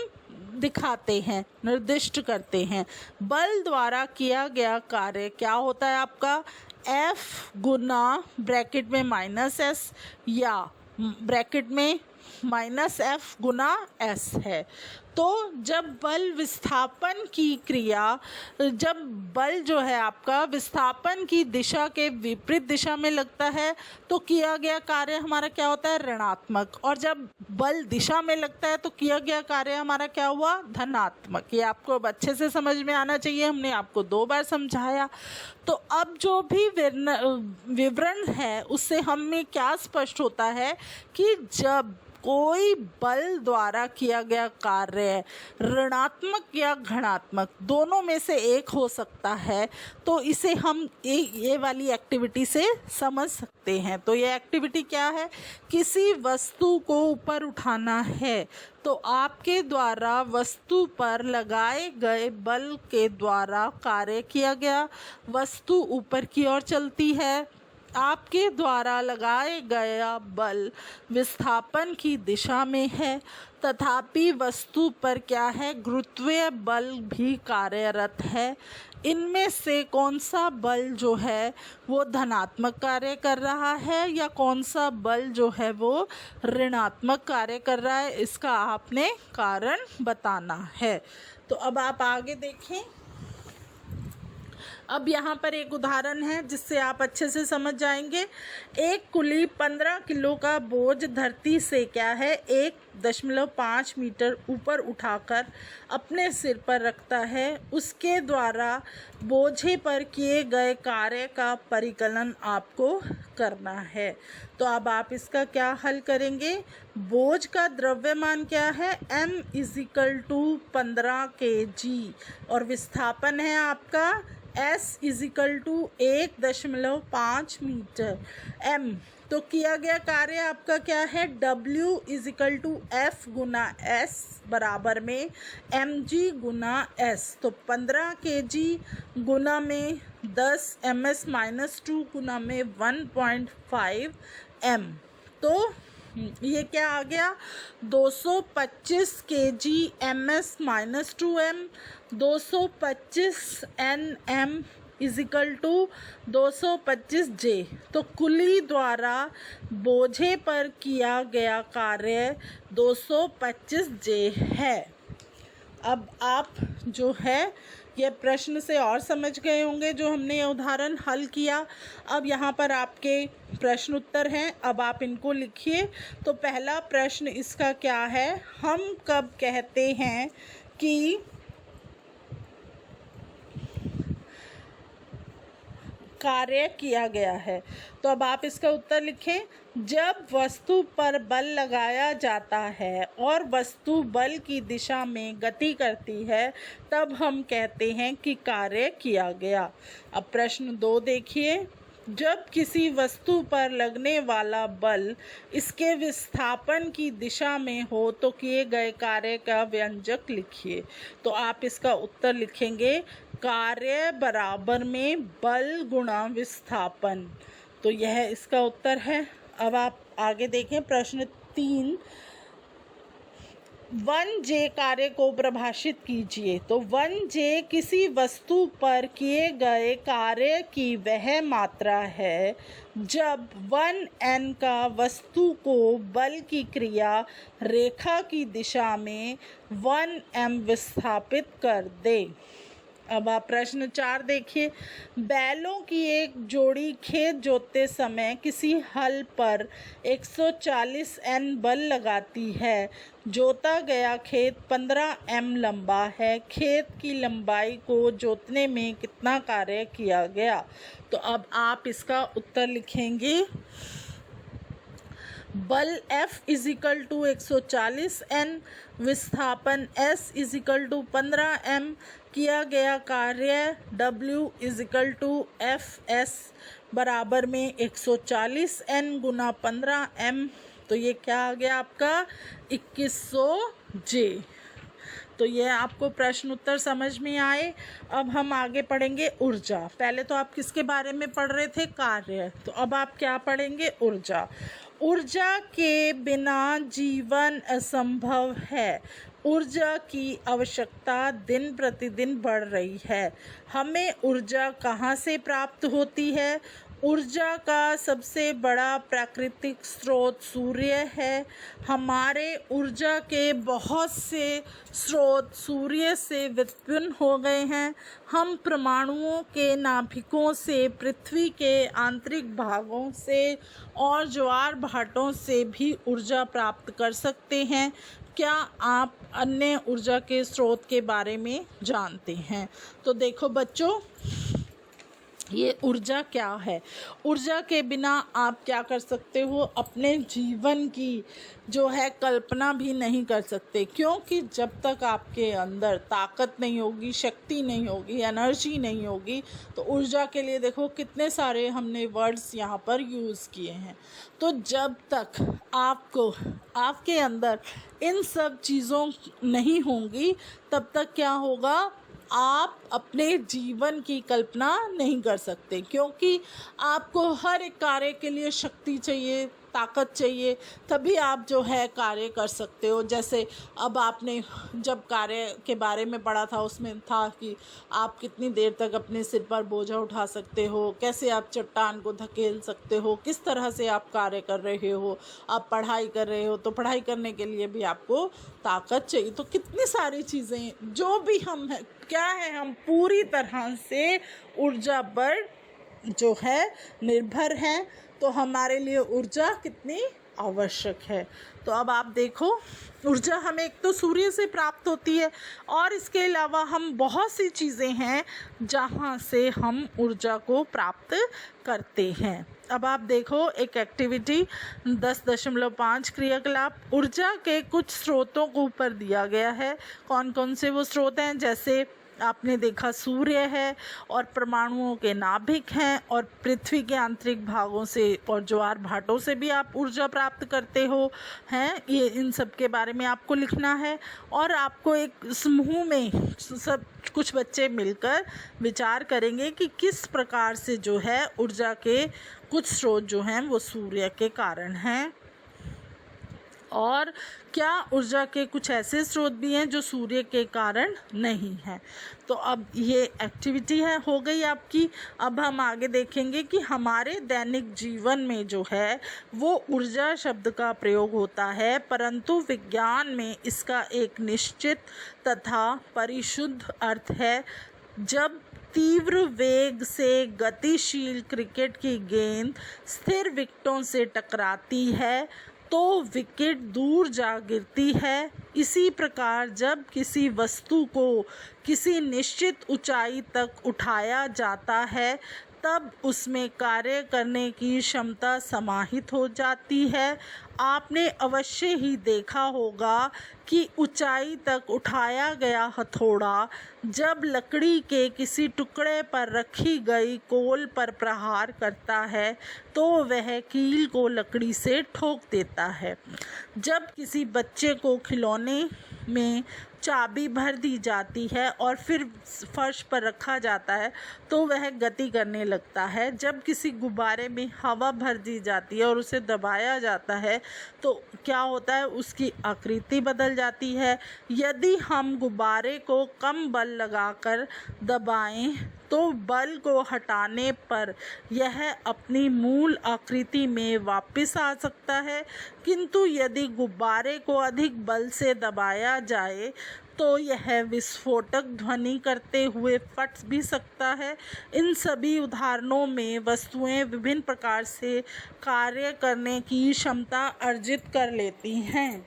दिखाते हैं, निर्दिष्ट करते हैं। बल द्वारा किया गया कार्य क्या होता है आपका? F गुना ब्रैकेट में -S या ब्रैकेट में -F गुना S है। तो जब बल विस्थापन की क्रिया, जब बल जो है आपका विस्थापन की दिशा के विपरीत दिशा में लगता है तो किया गया कार्य हमारा क्या होता है? ऋणात्मक। और जब बल दिशा में लगता है तो किया गया कार्य हमारा क्या हुआ? धनात्मक। ये आपको अब अच्छे से समझ में आना चाहिए, हमने आपको 2 बार समझाया। तो अब जो भी विवरण है उससे हमें क्या स्पष्ट होता है कि जब कोई बल द्वारा किया गया कार्य ऋणात्मक या धनात्मक दोनों में से एक हो सकता है तो इसे हम ये वाली एक्टिविटी से समझ सकते हैं। तो ये एक्टिविटी क्या है? किसी वस्तु को ऊपर उठाना है तो आपके द्वारा वस्तु पर लगाए गए बल के द्वारा कार्य किया गया। वस्तु ऊपर की ओर चलती है, आपके द्वारा लगाए गया बल विस्थापन की दिशा में है, तथापि वस्तु पर क्या है, गुरुत्वीय बल भी कार्यरत है। इनमें से कौन सा बल जो है वो धनात्मक कार्य कर रहा है या कौन सा बल जो है वो ऋणात्मक कार्य कर रहा है, इसका आपने कारण बताना है। तो अब आप आगे देखें। अब यहाँ पर एक उदाहरण है जिससे आप अच्छे से समझ जाएंगे। एक कुली 15 किलो का बोझ धरती से क्या है 1.5 मीटर ऊपर उठाकर अपने सिर पर रखता है। उसके द्वारा बोझे पर किए गए कार्य का परिकलन आपको करना है। तो अब आप इसका क्या हल करेंगे। बोझ का द्रव्यमान क्या है, m = 15 kg और विस्थापन है आपका S = 1.5 मीटर m। तो किया गया कार्य आपका क्या है, W = F गुना S बराबर में mg गुना S। तो 15 kg गुना में 10 ms-2 गुना में 1.5 m। तो ये क्या आ गया, 225 kg ms-2 m, 225 Nm = 225 J। तो कुली द्वारा बोझे पर किया गया कार्य 225 J है। अब आप जो है ये प्रश्न से और समझ गए होंगे जो हमने ये उदाहरण हल किया। अब यहाँ पर आपके प्रश्न उत्तर हैं, अब आप इनको लिखिए। तो पहला प्रश्न इसका क्या है, हम कब कहते हैं कि कार्य किया गया है। तो अब आप इसका उत्तर लिखें। जब वस्तु पर बल लगाया जाता है और वस्तु बल की दिशा में गति करती है तब हम कहते हैं कि कार्य किया गया। अब प्रश्न 2 देखिए। जब किसी वस्तु पर लगने वाला बल इसके विस्थापन की दिशा में हो तो किए गए कार्य का व्यंजक लिखिए। तो आप इसका उत्तर लिखेंगे कार्य बराबर में बल गुणा विस्थापन। तो यह इसका उत्तर है। अब आप आगे देखें प्रश्न 3। 1J कार्य को परिभाषित कीजिए। तो 1J किसी वस्तु पर किए गए कार्य की वह मात्रा है जब 1N का वस्तु को बल की क्रिया रेखा की दिशा में 1M विस्थापित कर दे। अब आप प्रश्न 4 देखिए। बैलों की एक जोड़ी खेत जोतते समय किसी हल पर 140 N बल लगाती है। जोता गया खेत 15 M लंबा है। खेत की लंबाई को जोतने में कितना कार्य किया गया। तो अब आप इसका उत्तर लिखेंगे। बल F = 140 N, विस्थापन S = 15 M, किया गया कार्य W = Fs बराबर में 140 N गुना 15 M। तो ये क्या आ गया आपका 2100 J। तो ये आपको प्रश्न उत्तर समझ में आए। अब हम आगे पढ़ेंगे ऊर्जा। पहले तो आप किसके बारे में पढ़ रहे थे, कार्य। तो अब आप क्या पढ़ेंगे, ऊर्जा। ऊर्जा के बिना जीवन असंभव है। ऊर्जा की आवश्यकता दिन प्रतिदिन बढ़ रही है। हमें ऊर्जा कहाँ से प्राप्त होती है। ऊर्जा का सबसे बड़ा प्राकृतिक स्रोत सूर्य है। हमारे ऊर्जा के बहुत से स्रोत सूर्य से व्युत्पन्न हो गए हैं। हम परमाणुओं के नाभिकों से, पृथ्वी के आंतरिक भागों से और ज्वार भाटों से भी ऊर्जा प्राप्त कर सकते हैं। क्या आप अन्य ऊर्जा के स्रोत के बारे में जानते हैं। तो देखो बच्चों, ये ऊर्जा क्या है। ऊर्जा के बिना आप क्या कर सकते हो, अपने जीवन की जो है कल्पना भी नहीं कर सकते, क्योंकि जब तक आपके अंदर ताकत नहीं होगी, शक्ति नहीं होगी, एनर्जी नहीं होगी, तो ऊर्जा के लिए देखो कितने सारे हमने वर्ड्स यहाँ पर यूज़ किए हैं। तो जब तक आपको आपके अंदर इन सब चीज़ों नहीं होंगी तब तक क्या होगा, आप अपने जीवन की कल्पना नहीं कर सकते, क्योंकि आपको हर एक कार्य के लिए शक्ति चाहिए, ताकत चाहिए, तभी आप जो है कार्य कर सकते हो। जैसे अब आपने जब कार्य के बारे में पढ़ा था, उसमें था कि आप कितनी देर तक अपने सिर पर बोझा उठा सकते हो, कैसे आप चट्टान को धकेल सकते हो, किस तरह से आप कार्य कर रहे हो। आप पढ़ाई कर रहे हो तो पढ़ाई करने के लिए भी आपको ताकत चाहिए। तो कितनी सारी चीज़ें जो भी हम है, क्या है, हम पूरी तरह से ऊर्जा पर जो है निर्भर हैं। तो हमारे लिए ऊर्जा कितनी आवश्यक है। तो अब आप देखो, ऊर्जा हमें एक तो सूर्य से प्राप्त होती है, और इसके अलावा हम बहुत सी चीज़ें हैं जहाँ से हम ऊर्जा को प्राप्त करते हैं। अब आप देखो, एक एक्टिविटी 10.5 क्रियाकलाप ऊर्जा के कुछ स्रोतों को ऊपर दिया गया है। कौन कौन से वो स्रोत हैं? जैसे आपने देखा सूर्य है, और परमाणुओं के नाभिक हैं, और पृथ्वी के आंतरिक भागों से और ज्वार भाटों से भी आप ऊर्जा प्राप्त करते हो हैं। ये इन सब के बारे में आपको लिखना है, और आपको एक समूह में सब कुछ बच्चे मिलकर विचार करेंगे कि किस प्रकार से जो है ऊर्जा के कुछ स्रोत जो हैं वो सूर्य के कारण हैं, और क्या ऊर्जा के कुछ ऐसे स्रोत भी हैं जो सूर्य के कारण नहीं हैं। तो अब ये एक्टिविटी हो गई आपकी। अब हम आगे देखेंगे कि हमारे दैनिक जीवन में जो है वो ऊर्जा शब्द का प्रयोग होता है, परंतु विज्ञान में इसका एक निश्चित तथा परिशुद्ध अर्थ है। जब तीव्र वेग से गतिशील क्रिकेट की गेंद स्थिर विकेटों से टकराती है तो विकेट दूर जा गिरती है। इसी प्रकार जब किसी वस्तु को किसी निश्चित ऊंचाई तक उठाया जाता है तब उसमें कार्य करने की क्षमता समाहित हो जाती है। आपने अवश्य ही देखा होगा कि ऊंचाई तक उठाया गया हथौड़ा जब लकड़ी के किसी टुकड़े पर रखी गई कोल पर प्रहार करता है तो वह कील को लकड़ी से ठोक देता है। जब किसी बच्चे को खिलौने में चाबी भर दी जाती है और फिर फर्श पर रखा जाता है तो वह गति करने लगता है। जब किसी गुब्बारे में हवा भर दी जाती है और उसे दबाया जाता है तो क्या होता है, उसकी आकृति बदल जाती है। यदि हम गुब्बारे को कम बल लगाकर दबाएं तो बल को हटाने पर यह अपनी मूल आकृति में वापस आ सकता है, किंतु यदि गुब्बारे को अधिक बल से दबाया जाए तो यह विस्फोटक ध्वनि करते हुए फट भी सकता है। इन सभी उदाहरणों में वस्तुएं विभिन्न प्रकार से कार्य करने की क्षमता अर्जित कर लेती हैं।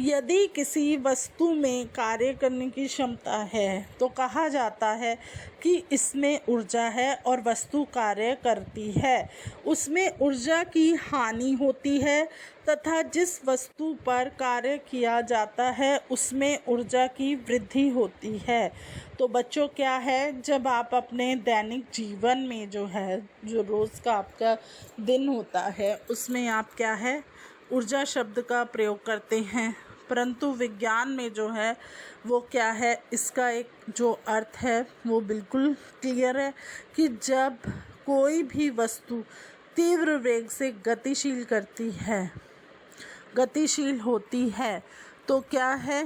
यदि किसी वस्तु में कार्य करने की क्षमता है तो कहा जाता है कि इसमें ऊर्जा है और वस्तु कार्य करती है। उसमें ऊर्जा की हानि होती है तथा जिस वस्तु पर कार्य किया जाता है उसमें ऊर्जा की वृद्धि होती है। तो बच्चों, क्या है, जब आप अपने दैनिक जीवन में जो है, जो रोज़ का आपका दिन होता है, उसमें आप क्या है, ऊर्जा शब्द का प्रयोग करते हैं, परंतु विज्ञान में जो है वो क्या है, इसका एक जो अर्थ है वो बिल्कुल क्लियर है कि जब कोई भी वस्तु तीव्र वेग से गतिशील होती है तो क्या है,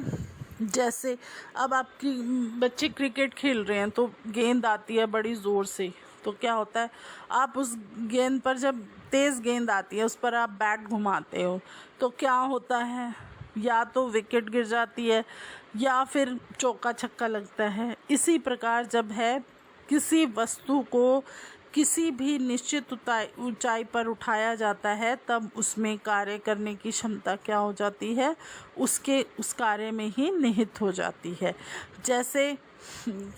जैसे अब आपकी बच्चे क्रिकेट खेल रहे हैं तो गेंद आती है बड़ी ज़ोर से, तो क्या होता है, आप उस गेंद पर, जब तेज़ गेंद आती है उस पर आप बैट घुमाते हो तो क्या होता है, या तो विकेट गिर जाती है या फिर चौका छक्का लगता है। इसी प्रकार जब है किसी वस्तु को किसी भी निश्चित ऊंचाई पर उठाया जाता है तब उसमें कार्य करने की क्षमता क्या हो जाती है, उस कार्य में ही निहित हो जाती है। जैसे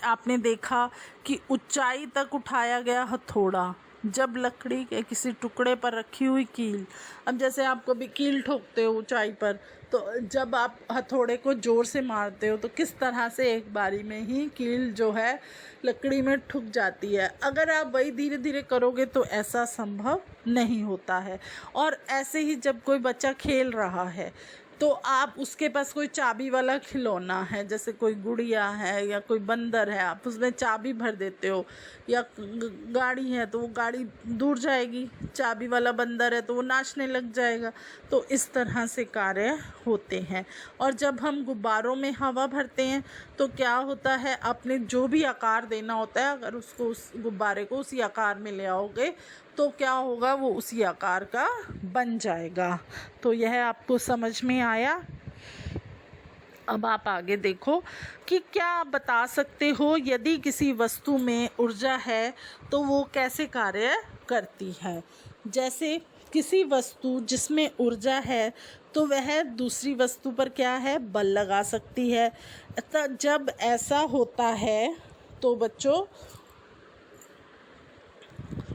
आपने देखा कि ऊंचाई तक उठाया गया हथौड़ा जब लकड़ी के किसी टुकड़े पर रखी हुई कील, अब जैसे आप कभी कील ठोकते हो ऊंचाई पर, तो जब आप हथौड़े को ज़ोर से मारते हो तो किस तरह से एक बारी में ही कील जो है लकड़ी में ठुक जाती है। अगर आप वही धीरे धीरे करोगे तो ऐसा संभव नहीं होता है। और ऐसे ही जब कोई बच्चा खेल रहा है तो आप उसके पास कोई चाबी वाला खिलौना है, जैसे कोई गुड़िया है या कोई बंदर है, आप उसमें चाबी भर देते हो, या गाड़ी है तो वो गाड़ी दूर जाएगी, चाबी वाला बंदर है तो वो नाचने लग जाएगा। तो इस तरह से कार्य होते हैं। और जब हम गुब्बारों में हवा भरते हैं तो क्या होता है, आपने जो भी आकार देना होता है, अगर उसको उस गुब्बारे को उसी आकार में ले आओगे तो क्या होगा, वो उसी आकार का बन जाएगा। तो यह आपको समझ में आया। अब आप आगे देखो कि क्या आप बता सकते हो यदि किसी वस्तु में ऊर्जा है तो वो कैसे कार्य करती है। जैसे किसी वस्तु जिसमें ऊर्जा है तो वह दूसरी वस्तु पर क्या है, बल लगा सकती है। जब ऐसा होता है तो बच्चों,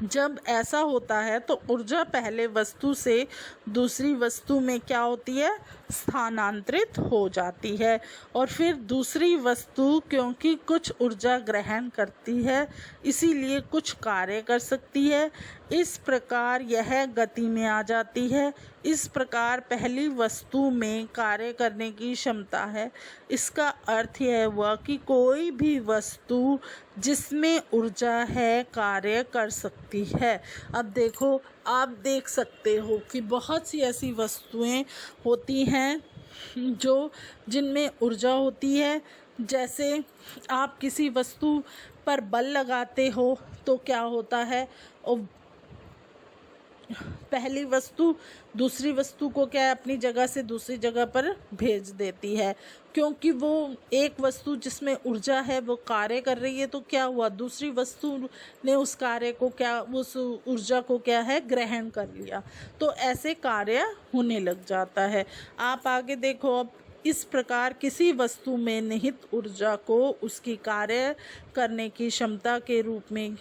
जब ऐसा होता है तो ऊर्जा पहले वस्तु से दूसरी वस्तु में क्या होती है, स्थानांतरित हो जाती है। और फिर दूसरी वस्तु क्योंकि कुछ ऊर्जा ग्रहण करती है इसीलिए कुछ कार्य कर सकती है, इस प्रकार यह गति में आ जाती है। इस प्रकार पहली वस्तु में कार्य करने की क्षमता है। इसका अर्थ यह हुआ कि कोई भी वस्तु जिसमें ऊर्जा है कार्य कर सकती है। अब देखो, आप देख सकते हो कि बहुत सी ऐसी वस्तुएं होती हैं जो जिनमें ऊर्जा होती है। जैसे आप किसी वस्तु पर बल लगाते हो तो क्या होता है, और पहली वस्तु दूसरी वस्तु को क्या है, अपनी जगह से दूसरी जगह पर भेज देती है। क्योंकि वो एक वस्तु जिसमें ऊर्जा है वो कार्य कर रही है तो क्या हुआ, दूसरी वस्तु ने उस कार्य को क्या, उस ऊर्जा को क्या है, ग्रहण कर लिया। तो ऐसे कार्य होने लग जाता है। आप आगे देखो। अब इस प्रकार किसी वस्तु में निहित ऊर्जा को उसकी कार्य करने की क्षमता के रूप में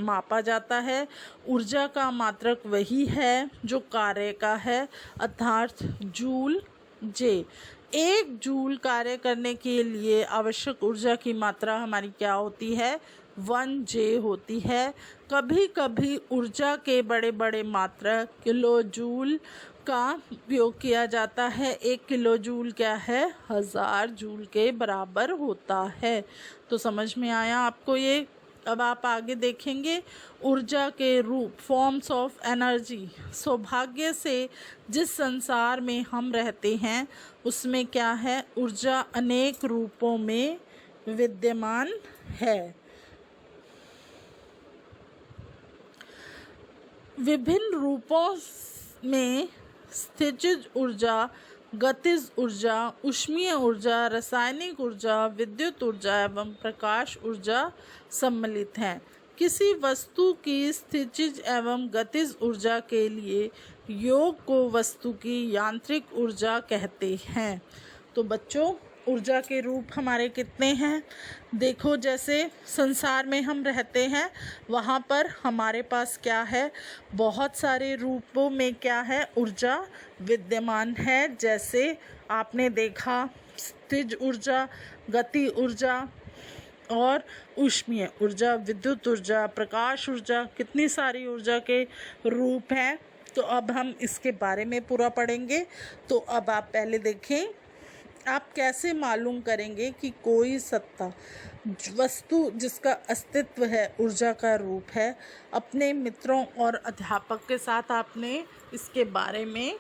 मापा जाता है। ऊर्जा का मात्रक वही है जो कार्य का है, अर्थात जूल जे। एक जूल कार्य करने के लिए आवश्यक ऊर्जा की मात्रा हमारी क्या होती है, 1 जे होती है। कभी कभी ऊर्जा के बड़े बड़े मात्रक किलो जूल का उपयोग किया जाता है। 1 किलो जूल क्या है, 1000 जूल के बराबर होता है। तो समझ में आया आपको ये। अब आप आगे देखेंगे, ऊर्जा के रूप, फॉर्म्स ऑफ एनर्जी। सौभाग्य से जिस संसार में हम रहते हैं उसमें क्या है, ऊर्जा अनेक रूपों में विद्यमान है। विभिन्न रूपों में स्थितिज ऊर्जा, गतिज ऊर्जा, ऊष्मीय ऊर्जा, रासायनिक ऊर्जा, विद्युत ऊर्जा एवं प्रकाश ऊर्जा सम्मिलित हैं। किसी वस्तु की स्थितिज एवं गतिज ऊर्जा के लिए योग को वस्तु की यांत्रिक ऊर्जा कहते हैं। तो बच्चों, ऊर्जा के रूप हमारे कितने हैं, देखो। जैसे संसार में हम रहते हैं वहाँ पर हमारे पास क्या है, बहुत सारे रूपों में क्या है, ऊर्जा विद्यमान है। जैसे आपने देखा, स्थितिज ऊर्जा, गति ऊर्जा और ऊष्मीय ऊर्जा, विद्युत ऊर्जा, प्रकाश ऊर्जा, कितनी सारी ऊर्जा के रूप हैं। तो अब हम इसके बारे में पूरा पढ़ेंगे। तो अब आप पहले देखें, आप कैसे मालूम करेंगे कि कोई सत्ता, वस्तु जिसका अस्तित्व है, ऊर्जा का रूप है। अपने मित्रों और अध्यापक के साथ आपने इसके बारे में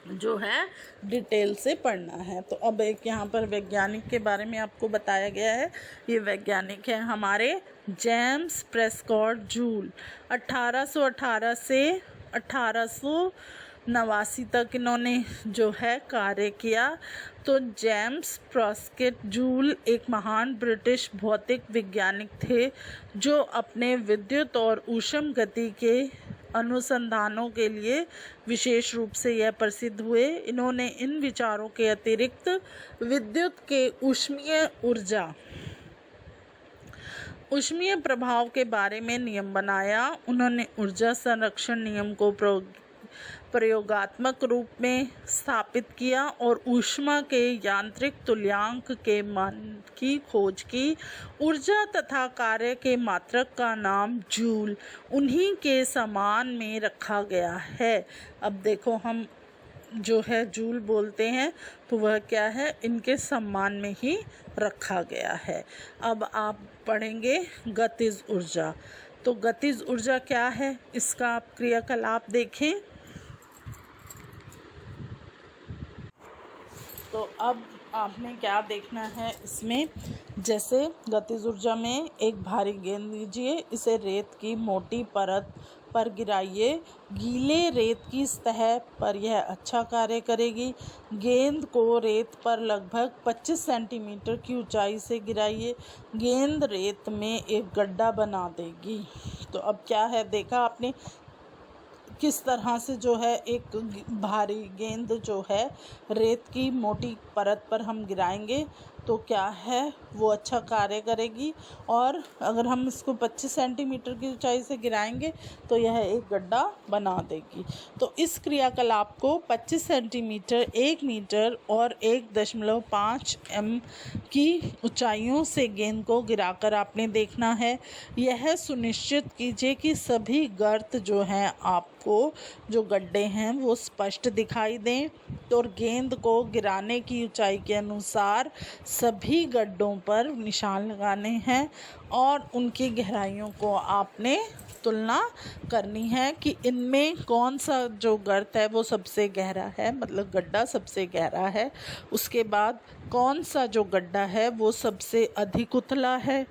जो है डिटेल से पढ़ना है। तो अब एक यहाँ पर वैज्ञानिक के बारे में आपको बताया गया है। ये वैज्ञानिक है हमारे जेम्स प्रेस्कॉट जूल। 1818 से 1889 तक इन्होंने जो है कार्य किया। तो जेम्स प्रेस्कॉट जूल एक महान ब्रिटिश भौतिक वैज्ञानिक थे जो अपने विद्युत और ऊष्म गति के अनुसंधानों के लिए विशेष रूप से यह प्रसिद्ध हुए। इन्होंने इन विचारों के अतिरिक्त विद्युत के ऊष्मीय प्रभाव के बारे में नियम बनाया। उन्होंने ऊर्जा संरक्षण नियम को प्रयोगात्मक रूप में स्थापित किया और ऊष्मा के यांत्रिक तुल्यांक के मान की खोज की। ऊर्जा तथा कार्य के मात्रक का नाम जूल उन्हीं के समान में रखा गया है। अब देखो, हम जो है जूल बोलते हैं, तो वह क्या है, इनके सम्मान में ही रखा गया है। अब आप पढ़ेंगे गतिज ऊर्जा। तो गतिज ऊर्जा क्या है, इसका आप क्रियाकलाप देखें। तो अब आपने क्या देखना है इसमें, जैसे गतिज ऊर्जा में एक भारी गेंद लीजिए, इसे रेत की मोटी परत पर गिराइए। गीले रेत की सतह पर यह अच्छा कार्य करेगी। गेंद को रेत पर लगभग 25 सेंटीमीटर की ऊंचाई से गिराइए। गेंद रेत में एक गड्ढा बना देगी। तो अब क्या है, देखा आपने किस तरह से जो है एक भारी गेंद जो है रेत की मोटी परत पर हम गिराएंगे तो क्या है, वो अच्छा कार्य करेगी। और अगर हम इसको 25 सेंटीमीटर की ऊंचाई से गिराएंगे तो यह एक गड्ढा बना देगी। तो इस क्रियाकलाप को 25 सेंटीमीटर, 1 मीटर और 1.5 की ऊंचाइयों से गेंद को गिराकर आपने देखना है। यह सुनिश्चित कीजिए कि सभी गर्त जो हैं, आपको जो गड्ढे हैं वो स्पष्ट दिखाई दें। तो गेंद को गिराने की ऊंचाई के अनुसार सभी गड्ढों पर निशान लगाने हैं और उनकी गहराइयों को आपने तुलना करनी है कि इनमें कौन सा जो गर्त है वो सबसे गहरा है, मतलब गड्ढा सबसे गहरा है। उसके बाद कौन सा जो गड्ढा है वो सबसे अधिक उथला है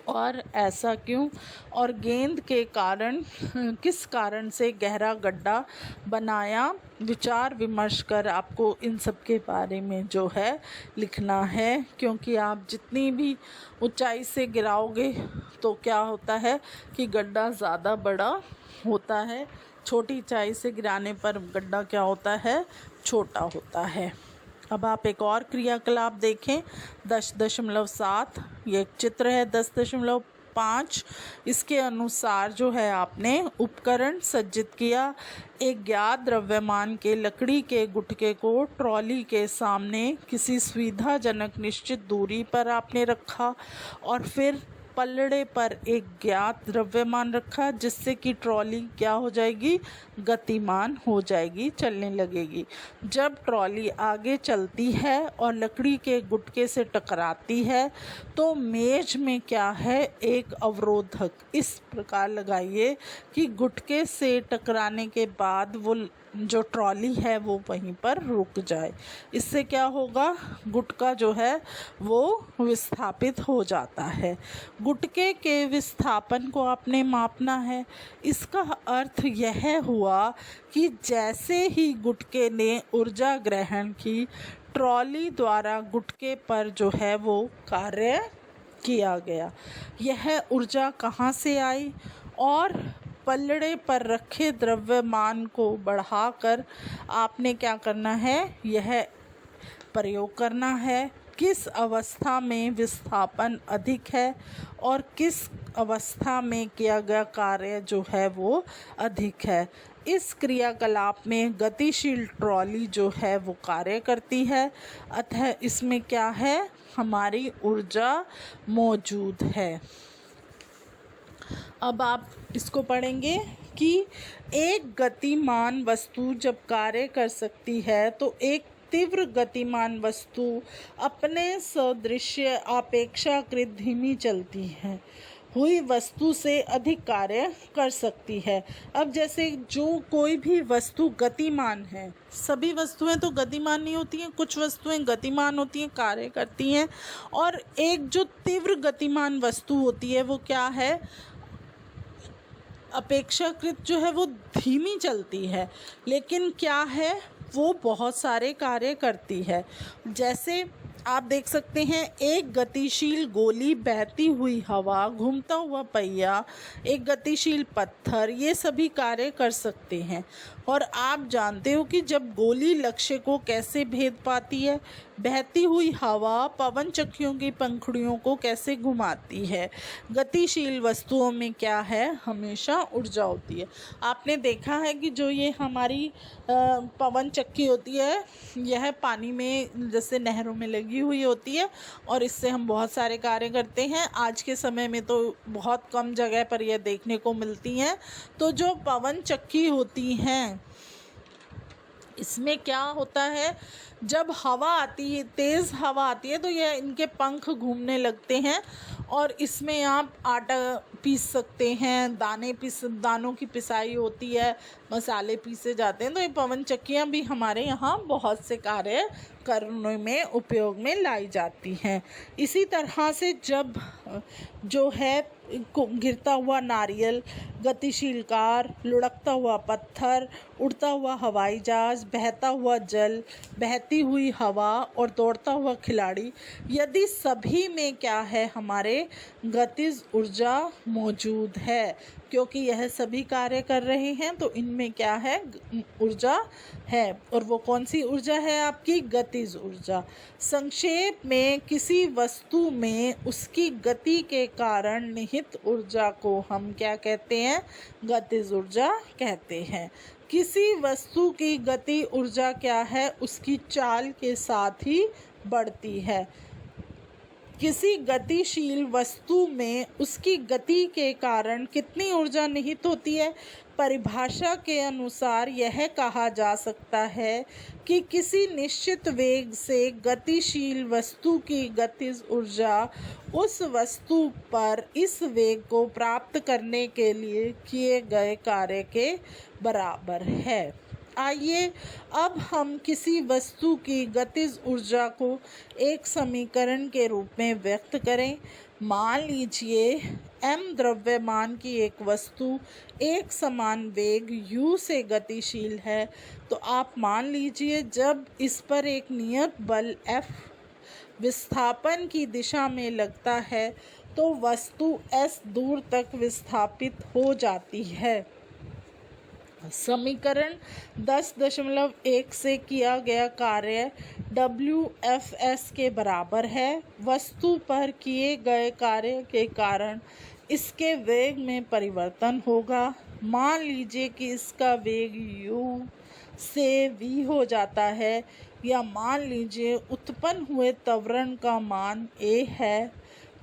और ऐसा क्यों, और गेंद के कारण किस कारण से गहरा गड्ढा बनाया। विचार विमर्श कर आपको इन सब के बारे में जो है लिखना है, क्योंकि आप जितनी भी ऊंचाई से गिराओगे तो क्या होता है कि गड्ढा ज़्यादा बड़ा होता है, छोटी ऊंचाई से गिराने पर गड्ढा क्या होता है, छोटा होता है। अब आप एक और क्रियाकलाप देखें, 10.7, ये एक चित्र है 10.5। इसके अनुसार जो है आपने उपकरण सज्जित किया। एक ज्ञात द्रव्यमान के लकड़ी के गुटके को ट्रॉली के सामने किसी सुविधाजनक निश्चित दूरी पर आपने रखा और फिर पल्लड़े पर एक ज्ञात द्रव्यमान रखा, जिससे कि ट्रॉली क्या हो जाएगी, गतिमान हो जाएगी, चलने लगेगी। जब ट्रॉली आगे चलती है और लकड़ी के गुटके से टकराती है तो मेज में क्या है, एक अवरोधक इस प्रकार लगाइए कि गुटके से टकराने के बाद वो जो ट्रॉली है वो वहीं पर रुक जाए। इससे क्या होगा, गुटका जो है वो विस्थापित हो जाता है। गुटके के विस्थापन को आपने मापना है। इसका अर्थ यह हुआ कि जैसे ही गुटके ने ऊर्जा ग्रहण की, ट्रॉली द्वारा गुटके पर जो है वो कार्य किया गया। यह ऊर्जा कहाँ से आई, और पल्लड़े पर रखे द्रव्यमान को बढ़ाकर आपने क्या करना है, यह प्रयोग करना है। किस अवस्था में विस्थापन अधिक है और किस अवस्था में किया गया कार्य जो है वो अधिक है। इस क्रियाकलाप में गतिशील ट्रॉली जो है वो कार्य करती है, अतः इसमें क्या है, हमारी ऊर्जा मौजूद है। अब आप इसको पढ़ेंगे कि एक गतिमान वस्तु जब कार्य कर सकती है तो एक तीव्र गतिमान वस्तु अपने सदृश्य अपेक्षाकृत धीमी चलती है हुई वस्तु से अधिक कार्य कर सकती है। अब जैसे जो कोई भी वस्तु गतिमान है, सभी वस्तुएं तो गतिमान नहीं होती हैं, कुछ वस्तुएं गतिमान होती हैं, कार्य करती हैं, और एक जो तीव्र गतिमान वस्तु होती है वो क्या है, अपेक्षाकृत जो है वो धीमी चलती है, लेकिन क्या है, वो बहुत सारे कार्य करती है। जैसे आप देख सकते हैं, एक गतिशील गोली, बहती हुई हवा, घूमता हुआ पहिया, एक गतिशील पत्थर, ये सभी कार्य कर सकते हैं। और आप जानते हो कि जब गोली लक्ष्य को कैसे भेद पाती है, बहती हुई हवा पवन चक्कियों की पंखुड़ियों को कैसे घुमाती है। गतिशील वस्तुओं में क्या है, हमेशा ऊर्जा होती है। आपने देखा है कि जो ये हमारी पवन चक्की होती है, यह पानी में जैसे नहरों में लगी हुई होती है और इससे हम बहुत सारे कार्य करते हैं। आज के समय में तो बहुत कम जगह पर यह देखने को मिलती हैं। तो जो पवन चक्की होती हैं इसमें क्या होता है, जब हवा आती है, तेज़ हवा आती है, तो यह इनके पंख घूमने लगते हैं और इसमें आप आटा पीस सकते हैं, दानों की पिसाई होती है, मसाले पीसे जाते हैं। तो ये पवन चक्कियाँ भी हमारे यहाँ बहुत से कार्य करने में उपयोग में लाई जाती हैं। इसी तरह से जब जो है गिरता हुआ नारियल, गतिशील कार, लुढ़कता हुआ पत्थर, उड़ता हुआ हवाई जहाज, बहता हुआ जल, बहती हुई हवा और दौड़ता हुआ खिलाड़ी, यदि सभी में क्या है, हमारे गतिज ऊर्जा मौजूद है, क्योंकि यह सभी कार्य कर रहे हैं तो इनमें क्या है, ऊर्जा है। और वो कौन सी ऊर्जा है, आपकी गतिज ऊर्जा। संक्षेप में किसी वस्तु में उसकी गति के कारण निहित ऊर्जा को हम क्या कहते हैं, गतिज ऊर्जा कहते हैं। किसी वस्तु की गति ऊर्जा क्या है, उसकी चाल के साथ ही बढ़ती है। किसी गतिशील वस्तु में उसकी गति के कारण कितनी ऊर्जा निहित होती है, परिभाषा के अनुसार यह कहा जा सकता है कि किसी निश्चित वेग से गतिशील वस्तु की गतिज ऊर्जा उस वस्तु पर इस वेग को प्राप्त करने के लिए किए गए कार्य के बराबर है। आइए अब हम किसी वस्तु की गतिज ऊर्जा को एक समीकरण के रूप में व्यक्त करें। मान लीजिए m द्रव्यमान की एक वस्तु एक समान वेग u से गतिशील है, तो आप मान लीजिए जब इस पर एक नियत बल F विस्थापन की दिशा में लगता है तो वस्तु s दूर तक विस्थापित हो जाती है। समीकरण 10.1 से किया गया कार्य WFS के बराबर है। वस्तु पर किए गए कार्य के कारण इसके वेग में परिवर्तन होगा। मान लीजिए कि इसका वेग u से v हो जाता है, या मान लीजिए उत्पन्न हुए त्वरण का मान a है।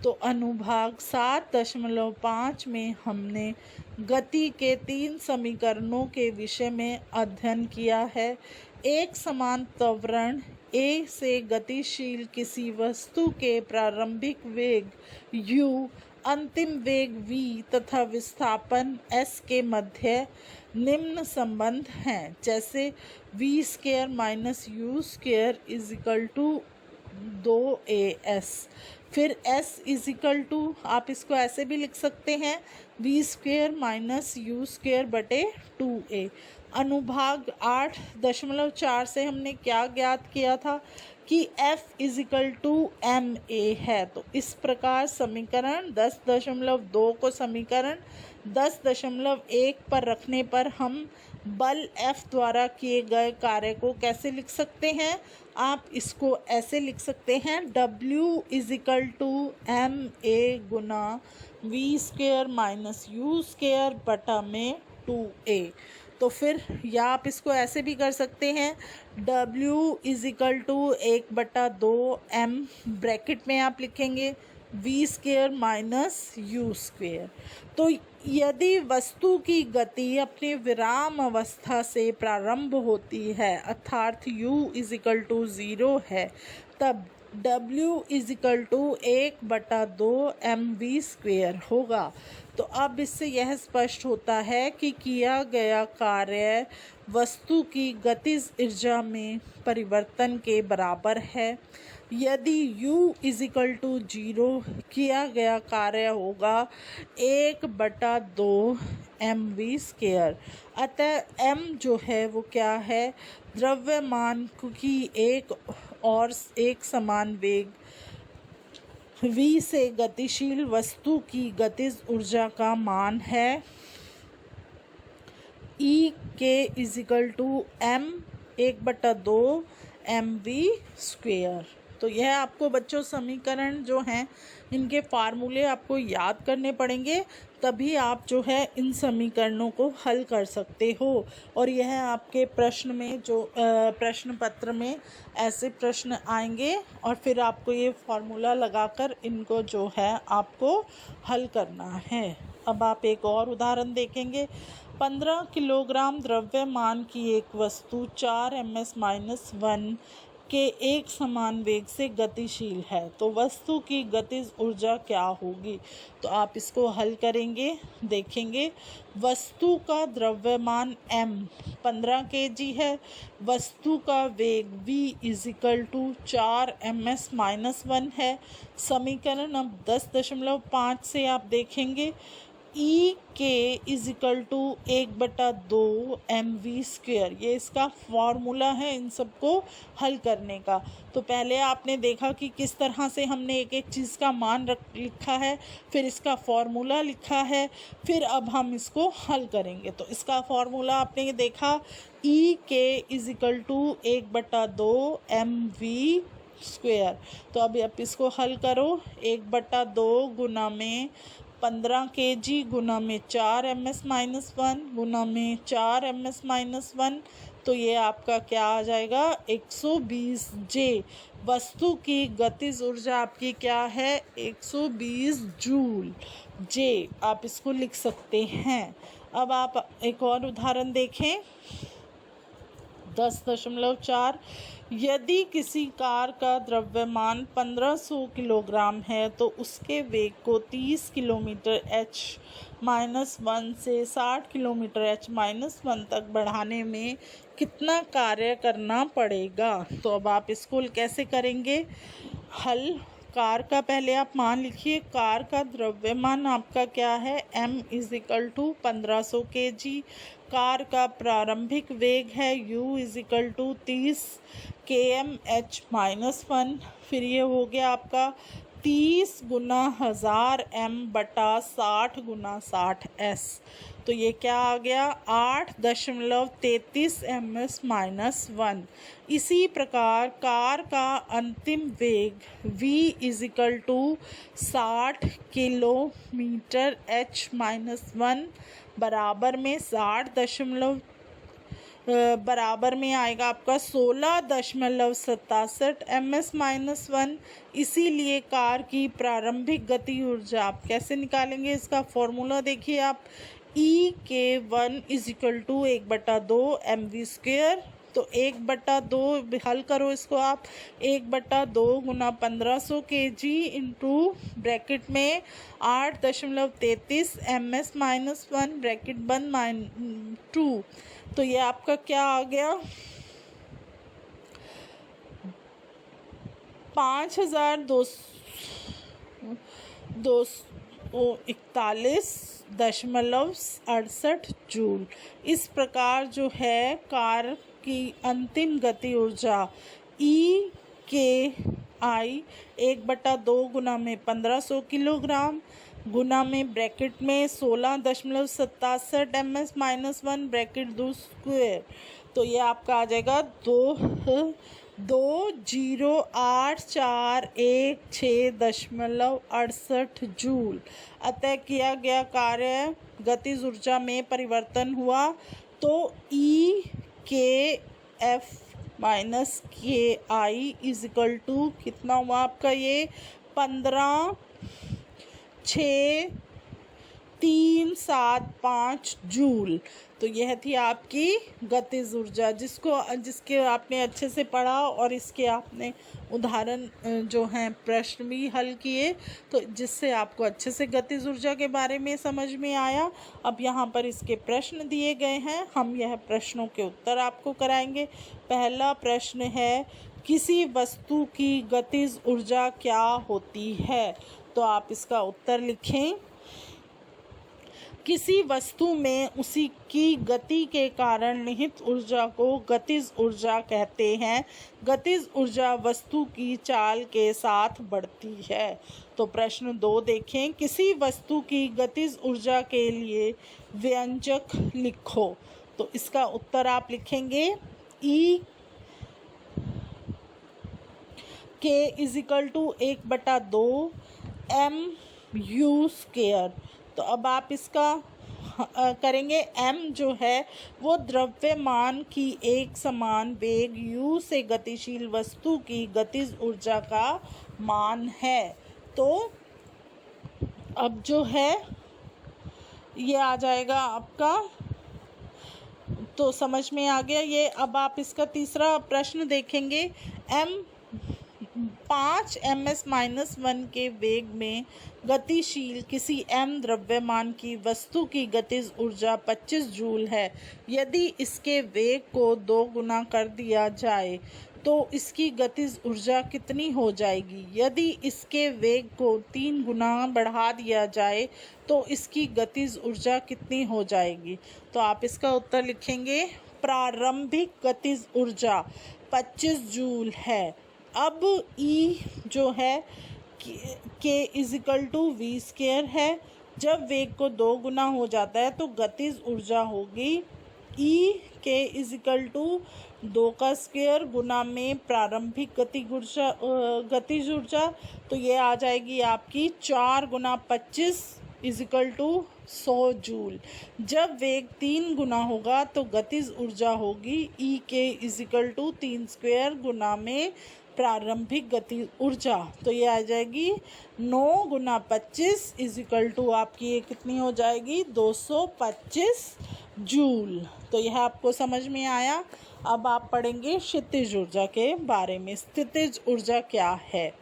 तो अनुभाग 7.5 में हमने गति के 3 समीकरणों के विषय में अध्ययन किया है। एक समान त्वरण a से गतिशील किसी वस्तु के प्रारंभिक वेग u, अंतिम वेग v तथा विस्थापन s के मध्य निम्न संबंध हैं, जैसे v² - u² = 2as। फिर s आप इसको ऐसे भी लिख सकते हैं, v² - u² / 2a। अनुभाग 8.4 से हमने क्या ज्ञात किया था कि F ma है। तो इस प्रकार समीकरण 10.2 को समीकरण 10.1 पर रखने पर हम बल F द्वारा किए गए कार्य को कैसे लिख सकते हैं, आप इसको ऐसे लिख सकते हैं, W ma गुना v² - u² बटा में 2a। तो फिर या आप इसको ऐसे भी कर सकते हैं, W = 1/2 m, ब्रैकेट में आप लिखेंगे v² - u²। तो यदि वस्तु की गति अपनी विराम अवस्था से प्रारंभ होती है, अर्थात u = 0 है, तब W = 1/2 mv² होगा। तो अब इससे यह स्पष्ट होता है कि किया गया कार्य वस्तु की गतिज ऊर्जा में परिवर्तन के बराबर है। यदि u = 0, किया गया कार्य होगा 1/2 mv²। अतः m जो है वो क्या है, द्रव्यमान की एक समान वेग v से गतिशील वस्तु की गतिज ऊर्जा का मान है। E = m 1/2 mv²। तो यह आपको बच्चों समीकरण जो हैं इनके फार्मूले आपको याद करने पड़ेंगे, तभी आप जो है इन समीकरणों को हल कर सकते हो। और यह आपके प्रश्न में जो प्रश्न पत्र में ऐसे प्रश्न आएंगे और फिर आपको ये फार्मूला लगाकर इनको जो है आपको हल करना है। अब आप एक और उदाहरण देखेंगे। 15 किलोग्राम द्रव्यमान की एक वस्तु 4 ms-1 के एक समान वेग से गतिशील है, तो वस्तु की गतिज ऊर्जा क्या होगी। तो आप इसको हल करेंगे, देखेंगे। वस्तु का द्रव्यमान m 15 kg है, वस्तु का वेग v = 4 ms-1 है। समीकरण अब 10.5 से आप देखेंगे। E के = 1/2 mv², ये इसका फॉर्मूला है इन सबको हल करने का। तो पहले आपने देखा कि किस तरह से हमने एक एक चीज़ का मान लिखा है, फिर इसका फॉर्मूला लिखा है, फिर अब हम इसको हल करेंगे। तो इसका फॉर्मूला आपने देखा, E के = 1/2 mv²। तो अब आप इसको हल करो। 1/2 गुना में 15 kg गुना में 4 ms-1 गुना में 4 ms-1, तो ये आपका क्या आ जाएगा, 120 J। वस्तु की गतिज ऊर्जा आपकी क्या है, 120 जूल J। आप इसको लिख सकते हैं। अब आप एक और उदाहरण देखें। 10.4 यदि किसी कार का द्रव्यमान 1500 किलोग्राम है तो उसके वेग को 30 किलोमीटर h-1 से 60 किलोमीटर h-1 तक बढ़ाने में कितना कार्य करना पड़ेगा। तो अब आप इसको कैसे करेंगे हल। कार का पहले आप मान लिखिए। कार का द्रव्यमान आपका क्या है, m = 1500 kg। कार का प्रारंभिक वेग है u = 30 km/h-1। फिर ये हो गया आपका 30 गुना 1000 m/60 गुना 60s। तो ये क्या आ गया, 8.33 ms-1। इसी प्रकार कार का अंतिम वेग v = 60 किलोमीटर h-1 बराबर में 60 बराबर में आएगा आपका 16.67 ms-1। इसीलिए कार की प्रारंभिक गति ऊर्जा आप कैसे निकालेंगे, इसका फॉर्मूला देखिए आप। E के 1 = 1/2 mv²। तो 1/2 हल करो इसको आप। 1/2 गुना 1500 kg इंटू ब्रैकेट में 8.33 ms-1 ब्रैकेट बंद 2। तो ये आपका क्या आ गया, 5241.68 जूल। इस प्रकार जो है कार की अंतिम गति ऊर्जा E के I 1/2 गुना में 1500 किलोग्राम गुना में ब्रैकेट में 16.67 ms-1 ब्रैकेट 2 स्क्वायर। तो ये आपका आ जाएगा 20841.68 जूल। अतः किया गया कार्य गतिज ऊर्जा में परिवर्तन हुआ तो E के F माइनस के आई इजिकल टू कितना हुआ आपका, ये 15,6,375 जूल। तो यह थी आपकी गतिज ऊर्जा जिसके आपने अच्छे से पढ़ा और इसके आपने उदाहरण जो हैं प्रश्न भी हल किए, तो जिससे आपको अच्छे से गतिज ऊर्जा के बारे में समझ में आया। अब यहाँ पर इसके प्रश्न दिए गए हैं, हम यह प्रश्नों के उत्तर आपको कराएंगे। पहला प्रश्न है, किसी वस्तु की गतिज ऊर्जा क्या होती है। तो आप इसका उत्तर लिखें। किसी वस्तु में उसी की गति के कारण निहित ऊर्जा को गतिज ऊर्जा कहते हैं। गतिज ऊर्जा वस्तु की चाल के साथ बढ़ती है। तो प्रश्न 2 देखें, किसी वस्तु की गतिज ऊर्जा के लिए व्यंजक लिखो। तो इसका उत्तर आप लिखेंगे E के इजिकल टू 1/2 mu²। तो अब आप इसका करेंगे। m जो है वो द्रव्यमान की एक समान वेग u से गतिशील वस्तु की गतिज ऊर्जा का मान है। तो अब जो है ये आ जाएगा आपका। तो समझ में आ गया ये। अब आप इसका तीसरा प्रश्न देखेंगे। m5 ms-1 के वेग में गतिशील किसी m द्रव्यमान की वस्तु की गतिज ऊर्जा 25 जूल है। यदि इसके वेग को 2 गुना कर दिया जाए तो इसकी गतिज ऊर्जा कितनी हो जाएगी? यदि इसके वेग को 3 गुना बढ़ा दिया जाए तो इसकी गतिज ऊर्जा कितनी हो जाएगी? तो आप इसका उत्तर लिखेंगे प्रारंभिक गतिज ऊर्जा 25 जूल है। अब E जो है के इजिकल टू वी स्क्वायर है। जब वेग को 2 गुना हो जाता है तो गतिज ऊर्जा होगी E के इजिकल टू 2 का स्क्वायर गुना में प्रारंभिक गतिज ऊर्जा। तो ये आ जाएगी आपकी 4 गुना 25 इजिकल टू 100 जूल। जब वेग 3 गुना होगा तो गतिज ऊर्जा होगी E के इजिकल टू 3 स्क्वायर गुना में प्रारंभिक गति ऊर्जा। तो ये आ जाएगी 9 गुना 25 इजिकल टू आपकी ये कितनी हो जाएगी? 225 जूल। तो यह आपको समझ में आया। अब आप पढ़ेंगे क्षितिज ऊर्जा के बारे में। स्थितिज ऊर्जा क्या है?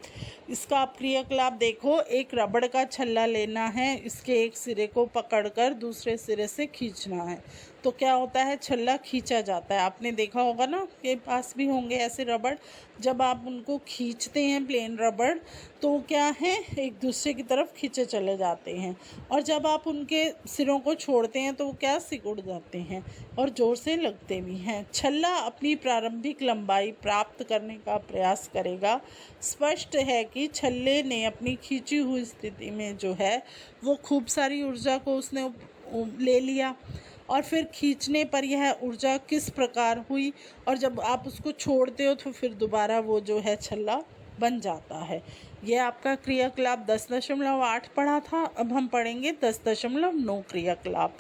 इसका आप क्रियाकलाप देखो। एक रबड़ का छल्ला लेना है, इसके एक सिरे को पकड़कर दूसरे सिरे से खींचना है। तो क्या होता है? छल्ला खींचा जाता है। आपने देखा होगा ना, के पास भी होंगे ऐसे रबड़। जब आप उनको खींचते हैं प्लेन रबड़ तो क्या है, एक दूसरे की तरफ खींचे चले जाते हैं, और जब आप उनके सिरों को छोड़ते हैं तो वो क्या सिकुड़ जाते हैं और ज़ोर से लगते भी हैं। छल्ला अपनी प्रारंभिक लंबाई प्राप्त करने का प्रयास करेगा। स्पष्ट है कि छल्ले ने अपनी खींची हुई स्थिति में जो है वो खूब सारी ऊर्जा को उसने ले लिया, और फिर खींचने पर यह ऊर्जा किस प्रकार हुई, और जब आप उसको छोड़ते हो तो फिर दोबारा वो जो है छल्ला बन जाता है। यह आपका क्रियाकलाप 10.8 पढ़ा था। अब हम पढ़ेंगे 10.9 क्रियाकलाप।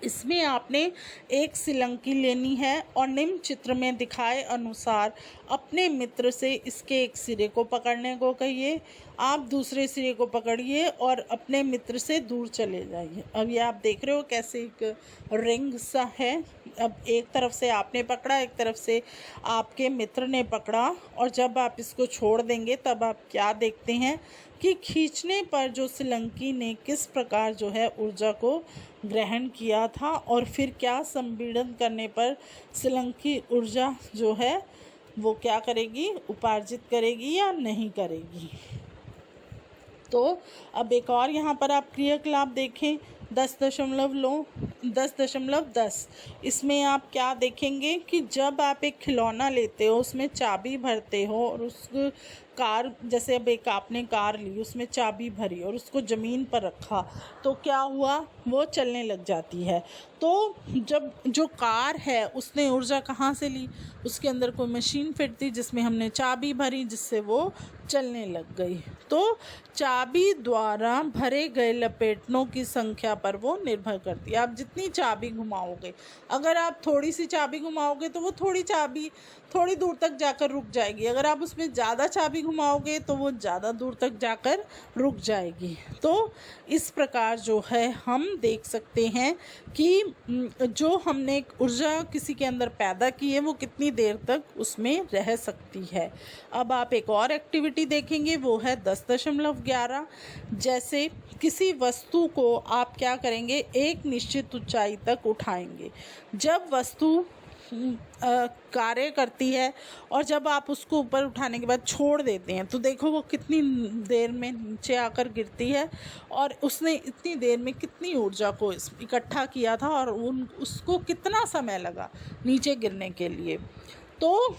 इसमें आपने एक सिलंकी लेनी है और निम्न चित्र में दिखाए अनुसार अपने मित्र से इसके एक सिरे को पकड़ने को कहिए। आप दूसरे सिरे को पकड़िए और अपने मित्र से दूर चले जाइए। अब ये आप देख रहे हो कैसे एक रिंग सा है। अब एक तरफ से आपने पकड़ा, एक तरफ से आपके मित्र ने पकड़ा, और जब आप इसको छोड़ देंगे तब आप क्या देखते हैं कि खींचने पर जो सिलंकी ने किस प्रकार जो है ऊर्जा को ग्रहण किया था, और फिर क्या संपीड़न करने पर सिलंकी ऊर्जा जो है वो क्या करेगी, उपार्जित करेगी या नहीं करेगी। तो अब एक और यहाँ पर आप क्रियाकलाप देखें 10.10। इसमें आप क्या देखेंगे कि जब आप एक खिलौना लेते हो, उसमें चाबी भरते हो, और उस कार, जैसे अब एक आपने कार ली, उसमें चाबी भरी और उसको ज़मीन पर रखा, तो क्या हुआ, वो चलने लग जाती है। तो जब जो कार है उसने ऊर्जा कहाँ से ली? उसके अंदर कोई मशीन फिट थी जिसमें हमने चाबी भरी, जिससे वो चलने लग गई। तो चाबी द्वारा भरे गए लपेटों की संख्या पर वो निर्भर करती है। आप जितनी चाबी घुमाओगे, अगर आप थोड़ी सी चाबी घुमाओगे तो वो चाबी थोड़ी दूर तक जाकर रुक जाएगी। अगर आप उसमें ज़्यादा चाबी घुमाओगे तो वो ज़्यादा दूर तक जाकर रुक जाएगी। तो इस प्रकार जो है हम देख सकते हैं कि जो हमने एक ऊर्जा किसी के अंदर पैदा की है वो कितनी देर तक उसमें रह सकती है। अब आप एक और एक्टिविटी देखेंगे, वो है 10.11। जैसे किसी वस्तु को आप क्या करेंगे, एक निश्चित ऊंचाई तक उठाएंगे। जब वस्तु कार्य करती है और जब आप उसको ऊपर उठाने के बाद छोड़ देते हैं तो देखो वो कितनी देर में नीचे आकर गिरती है, और उसने इतनी देर में कितनी ऊर्जा को इकट्ठा किया था और उसको कितना समय लगा नीचे गिरने के लिए। तो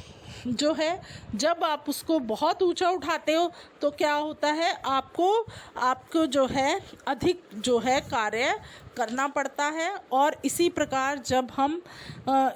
जो है जब आप उसको बहुत ऊंचा उठाते हो तो क्या होता है, आपको जो है अधिक जो है कार्य करना पड़ता है। और इसी प्रकार जब हम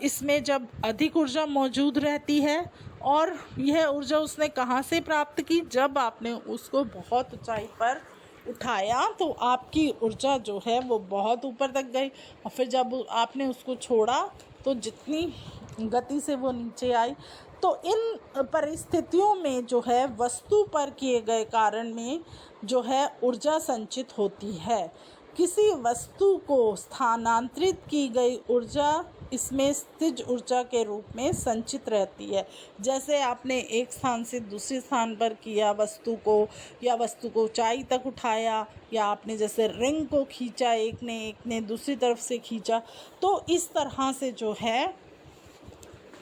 इसमें जब अधिक ऊर्जा मौजूद रहती है, और यह ऊर्जा उसने कहाँ से प्राप्त की, जब आपने उसको बहुत ऊंचाई पर उठाया तो आपकी ऊर्जा जो है वो बहुत ऊपर तक गई, और फिर जब आपने उसको छोड़ा तो जितनी गति से वो नीचे आई तो इन परिस्थितियों में जो है वस्तु पर किए गए कार्य में जो है ऊर्जा संचित होती है। किसी वस्तु को स्थानांतरित की गई ऊर्जा इसमें स्थिज ऊर्जा के रूप में संचित रहती है। जैसे आपने एक स्थान से दूसरे स्थान पर किया वस्तु को, या वस्तु को ऊंचाई तक उठाया, या आपने जैसे रिंग को खींचा, एक ने दूसरी तरफ से खींचा, तो इस तरह से जो है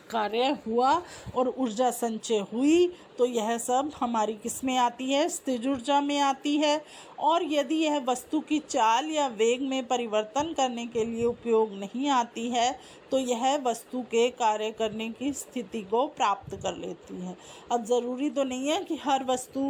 कार्य हुआ और ऊर्जा संचय हुई। तो यह सब हमारी किस में आती है? स्थिज ऊर्जा में आती है। और यदि यह वस्तु की चाल या वेग में परिवर्तन करने के लिए उपयोग नहीं आती है तो यह वस्तु के कार्य करने की स्थिति को प्राप्त कर लेती है। अब ज़रूरी तो नहीं है कि हर वस्तु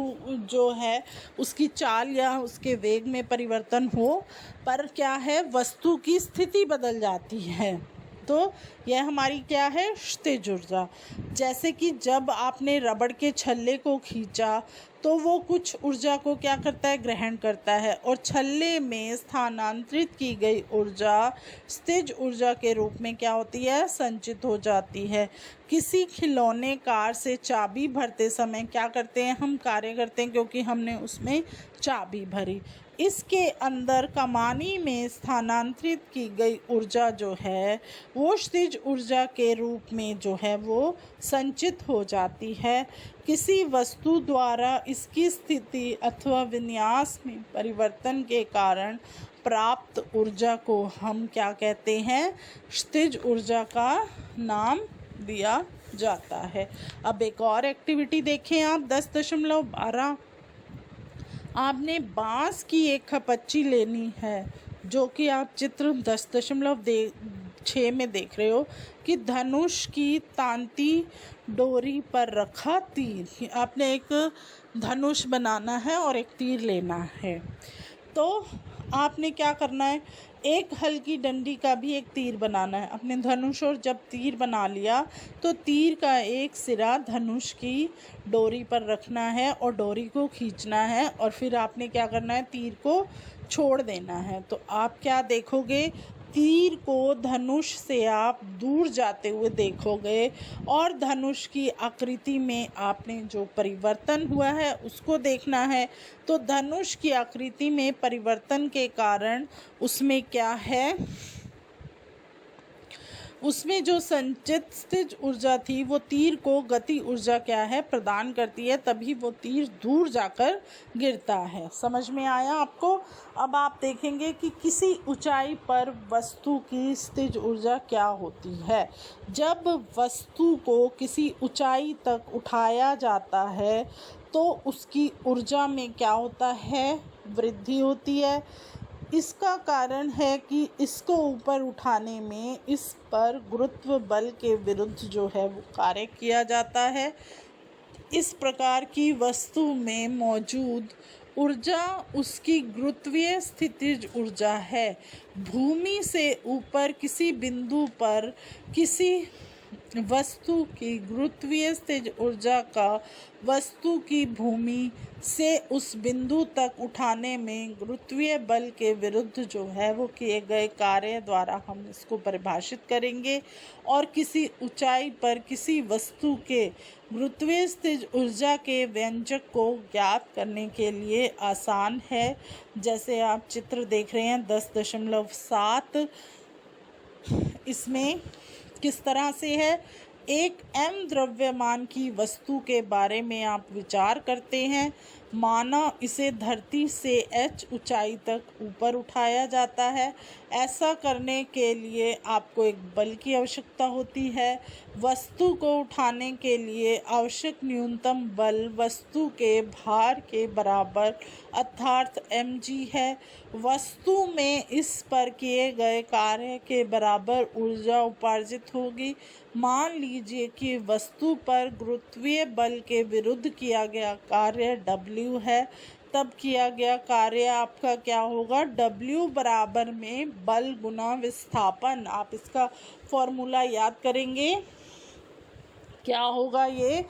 जो है उसकी चाल या उसके वेग में परिवर्तन हो, पर क्या है, वस्तु की स्थिति बदल जाती है। तो यह हमारी क्या है? स्थिज ऊर्जा। जैसे कि जब आपने रबड़ के छल्ले को खींचा तो वो कुछ ऊर्जा को क्या करता है? ग्रहण करता है, और छल्ले में स्थानांतरित की गई ऊर्जा स्थिज ऊर्जा के रूप में क्या होती है? संचित हो जाती है। किसी खिलौने कार से चाबी भरते समय क्या करते हैं? हम कार्य करते हैं क्योंकि हमने उसमें चाबी भरी। इसके अंदर कमानी में स्थानांतरित की गई ऊर्जा जो है वो स्थिज ऊर्जा के रूप में जो है वो संचित हो जाती है। किसी वस्तु द्वारा इसकी स्थिति अथवा विन्यास में परिवर्तन के कारण प्राप्त ऊर्जा को हम क्या कहते हैं? स्थिज ऊर्जा का नाम दिया जाता है। अब एक और एक्टिविटी देखें आप। 10.12 आपने बांस की एक खपच्ची लेनी है, जो कि आप चित्र 10.6 में देख रहे हो कि धनुष की तांती डोरी पर रखा तीर। आपने एक धनुष बनाना है और एक तीर लेना है। तो आपने क्या करना है? एक हल्की डंडी का भी एक तीर बनाना है। अपने धनुष और जब तीर बना लिया तो तीर का एक सिरा धनुष की डोरी पर रखना है और डोरी को खींचना है, और फिर आपने क्या करना है? तीर को छोड़ देना है। तो आप क्या देखोगे? तीर को धनुष से आप दूर जाते हुए देखोगे, और धनुष की आकृति में आपने जो परिवर्तन हुआ है उसको देखना है। तो धनुष की आकृति में परिवर्तन के कारण उसमें क्या है? उसमें जो संचित स्थिज ऊर्जा थी वो तीर को गति ऊर्जा क्या है? प्रदान करती है, तभी वो तीर दूर जाकर गिरता है। समझ में आया आपको? अब आप देखेंगे कि किसी ऊंचाई पर वस्तु की स्थिज ऊर्जा क्या होती है। जब वस्तु को किसी ऊंचाई तक उठाया जाता है तो उसकी ऊर्जा में क्या होता है? वृद्धि होती है। इसका कारण है कि इसको ऊपर उठाने में इस पर गुरुत्व बल के विरुद्ध जो है वो कार्य किया जाता है। इस प्रकार की वस्तु में मौजूद ऊर्जा उसकी गुरुत्वीय स्थितिज ऊर्जा है। भूमि से ऊपर किसी बिंदु पर किसी वस्तु की गुरुत्वीय स्थितिज ऊर्जा का वस्तु की भूमि से उस बिंदु तक उठाने में गुरुत्वीय बल के विरुद्ध जो है वो किए गए कार्य द्वारा हम इसको परिभाषित करेंगे। और किसी ऊंचाई पर किसी वस्तु के गुरुत्वीय स्थितिज ऊर्जा के व्यंजक को ज्ञात करने के लिए आसान है। जैसे आप चित्र देख रहे हैं 10.7, इसमें किस तरह से है? एक m द्रव्यमान की वस्तु के बारे में आप विचार करते हैं। माना इसे धरती से h ऊंचाई तक ऊपर उठाया जाता है। ऐसा करने के लिए आपको एक बल की आवश्यकता होती है। वस्तु को उठाने के लिए आवश्यक न्यूनतम बल वस्तु के भार के बराबर अर्थात mg है। वस्तु में इस पर किए गए कार्य के बराबर ऊर्जा उपार्जित होगी। मान लीजिए कि वस्तु पर गुरुत्वीय बल के विरुद्ध किया गया कार्य W है, तब किया गया कार्य आपका क्या होगा? W बराबर में बल गुना विस्थापन। आप इसका फॉर्मूला याद करेंगे, क्या होगा ये?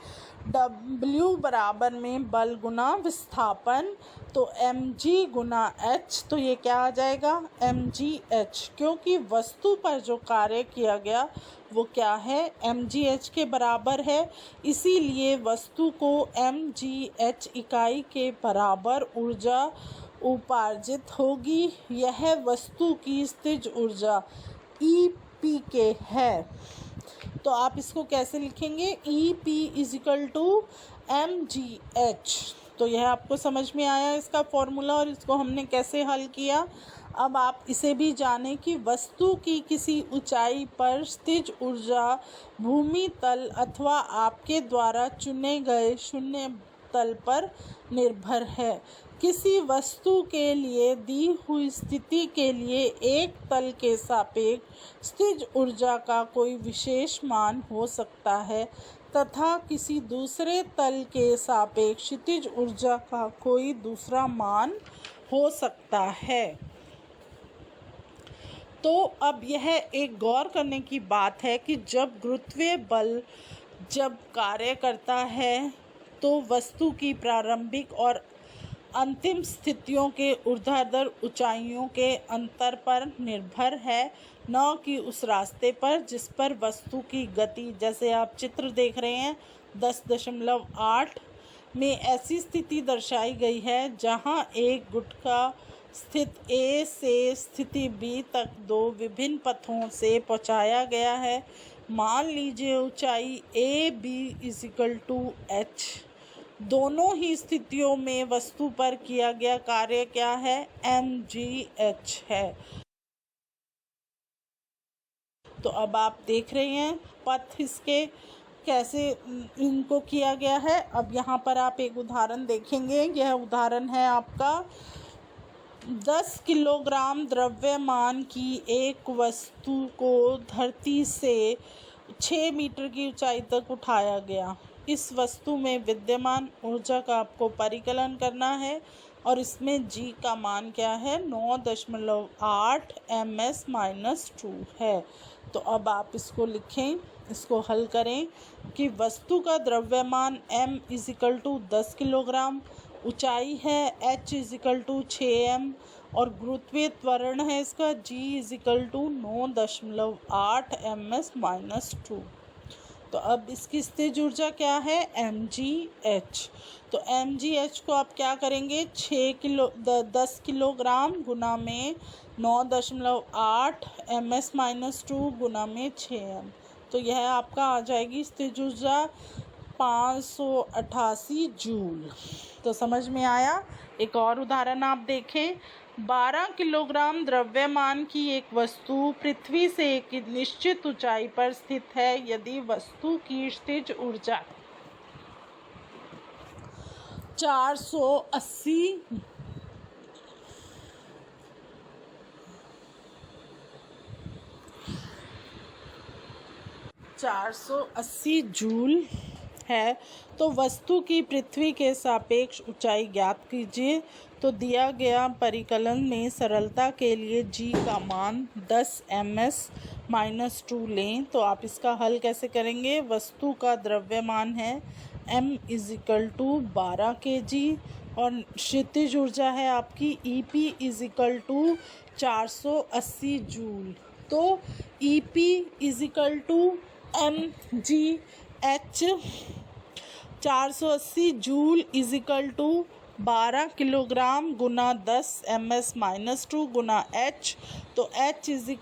W बराबर में बल गुना विस्थापन, तो mg गुना h, तो ये क्या आ जाएगा mgh, क्योंकि वस्तु पर जो कार्य किया गया वो क्या है mgh के बराबर है, इसीलिए वस्तु को mgh इकाई के बराबर ऊर्जा उपार्जित होगी। यह वस्तु की स्थिर ऊर्जा EPK है। तो आप इसको कैसे लिखेंगे, EP इजिकल टू mgh। तो यह आपको समझ में आया इसका फॉर्मूला और इसको हमने कैसे हल किया। अब आप इसे भी जानें कि वस्तु की किसी ऊंचाई पर स्थिर ऊर्जा भूमि तल अथवा आपके द्वारा चुने गए शून्य तल पर निर्भर है। किसी वस्तु के लिए दी हुई स्थिति के लिए एक तल के सापेक्ष स्थिर ऊर्जा का कोई विशेष मान हो सकता है तथा किसी दूसरे तल के सापेक्ष स्थिर ऊर्जा का कोई दूसरा मान हो सकता है। तो अब यह एक गौर करने की बात है कि जब गुरुत्वीय बल जब कार्य करता है तो वस्तु की प्रारंभिक और अंतिम स्थितियों के ऊर्ध्वाधर ऊंचाइयों के अंतर पर निर्भर है, न कि उस रास्ते पर जिस पर वस्तु की गति, जैसे आप चित्र देख रहे हैं 10.8 में ऐसी स्थिति दर्शाई गई है जहां एक गुटका स्थित A से स्थिति B तक दो विभिन्न पथों से पहुंचाया गया है। मान लीजिए ऊंचाई AB = h। दोनों ही स्थितियों में वस्तु पर किया गया कार्य क्या है mgh है। तो अब आप देख रहे हैं पथ इसके कैसे इनको किया गया है। अब यहाँ पर आप एक उदाहरण देखेंगे। यह उदाहरण है आपका 10 किलोग्राम द्रव्यमान की एक वस्तु को धरती से 6 मीटर की ऊंचाई तक उठाया गया। इस वस्तु में विद्यमान ऊर्जा का आपको परिकलन करना है और इसमें g का मान क्या है 9.8 ms-2 है। तो अब आप इसको लिखें, इसको हल करें कि वस्तु का द्रव्यमान m = 10 किलोग्राम, ऊंचाई है h = 6m और गुरुत्वीय त्वरण है इसका g = 9.8 ms-2। तो अब इसकी स्थिर ऊर्जा क्या है mgh। तो mgh को आप क्या करेंगे 10 किलोग्राम गुना में 9.8 ms-2 गुना में 6m। तो यह आपका आ जाएगी स्थिर ऊर्जा 588 जूल। तो समझ में आया। एक और उदाहरण आप देखें। 12 किलोग्राम द्रव्यमान की एक वस्तु पृथ्वी से एक निश्चित ऊंचाई पर स्थित है। यदि वस्तु की स्थिर ऊर्जा 480 जूल है तो वस्तु की पृथ्वी के सापेक्ष ऊंचाई ज्ञात कीजिए। तो दिया गया परिकलन में सरलता के लिए g का मान 10 ms-2 लें। तो आप इसका हल कैसे करेंगे। वस्तु का द्रव्यमान है m = 12 kg और स्थितिज ऊर्जा है आपकी EP = 480 जूल। तो EP = mgh 480 जूल = 12 किलोग्राम गुना 10 ms-2 गुना h। तो h =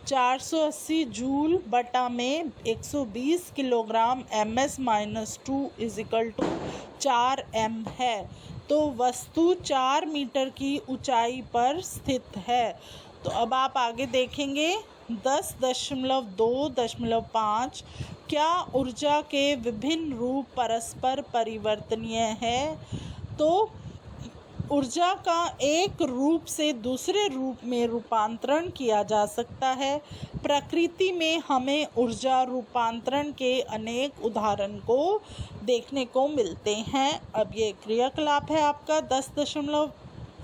480 जूल बटा में 120 किलोग्राम ms-2 = 4m है। तो वस्तु 4 मीटर की ऊंचाई पर स्थित है। तो अब आप आगे देखेंगे 10.2.5 क्या ऊर्जा के विभिन्न रूप परस्पर परिवर्तनीय है। तो ऊर्जा का एक रूप से दूसरे रूप में रूपांतरण किया जा सकता है। प्रकृति में हमें ऊर्जा रूपांतरण के अनेक उदाहरण को देखने को मिलते हैं। अब ये क्रियाकलाप है आपका 10.3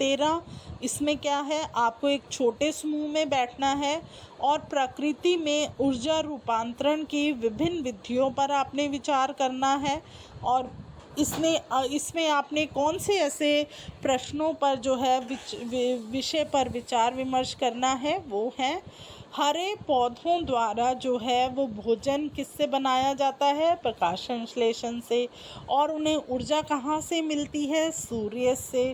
13। इसमें क्या है, आपको एक छोटे समूह में बैठना है और प्रकृति में ऊर्जा रूपांतरण की विभिन्न विधियों पर आपने विचार करना है। और इसमें आपने कौन से ऐसे प्रश्नों पर जो है विषय पर विचार विमर्श करना है, वो है हरे पौधों द्वारा जो है वो भोजन किससे बनाया जाता है, प्रकाश संश्लेषण से। और उन्हें ऊर्जा कहाँ से मिलती है, सूर्य से।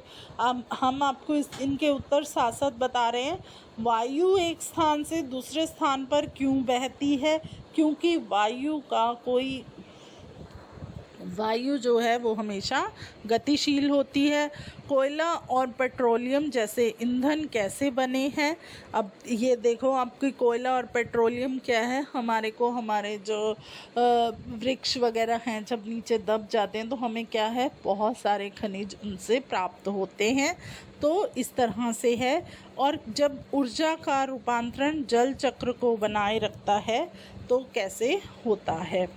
हम आपको इनके उत्तर साथ साथ बता रहे हैं। वायु एक स्थान से दूसरे स्थान पर क्यों बहती है, क्योंकि वायु जो है वो हमेशा गतिशील होती है। कोयला और पेट्रोलियम जैसे ईंधन कैसे बने हैं, अब ये देखो आपकी कोयला और पेट्रोलियम क्या है, हमारे जो वृक्ष वगैरह हैं जब नीचे दब जाते हैं तो हमें क्या है, बहुत सारे खनिज उनसे प्राप्त होते हैं। तो इस तरह से है। और जब ऊर्जा का रूपांतरण जल चक्र को बनाए रखता है तो कैसे होता है।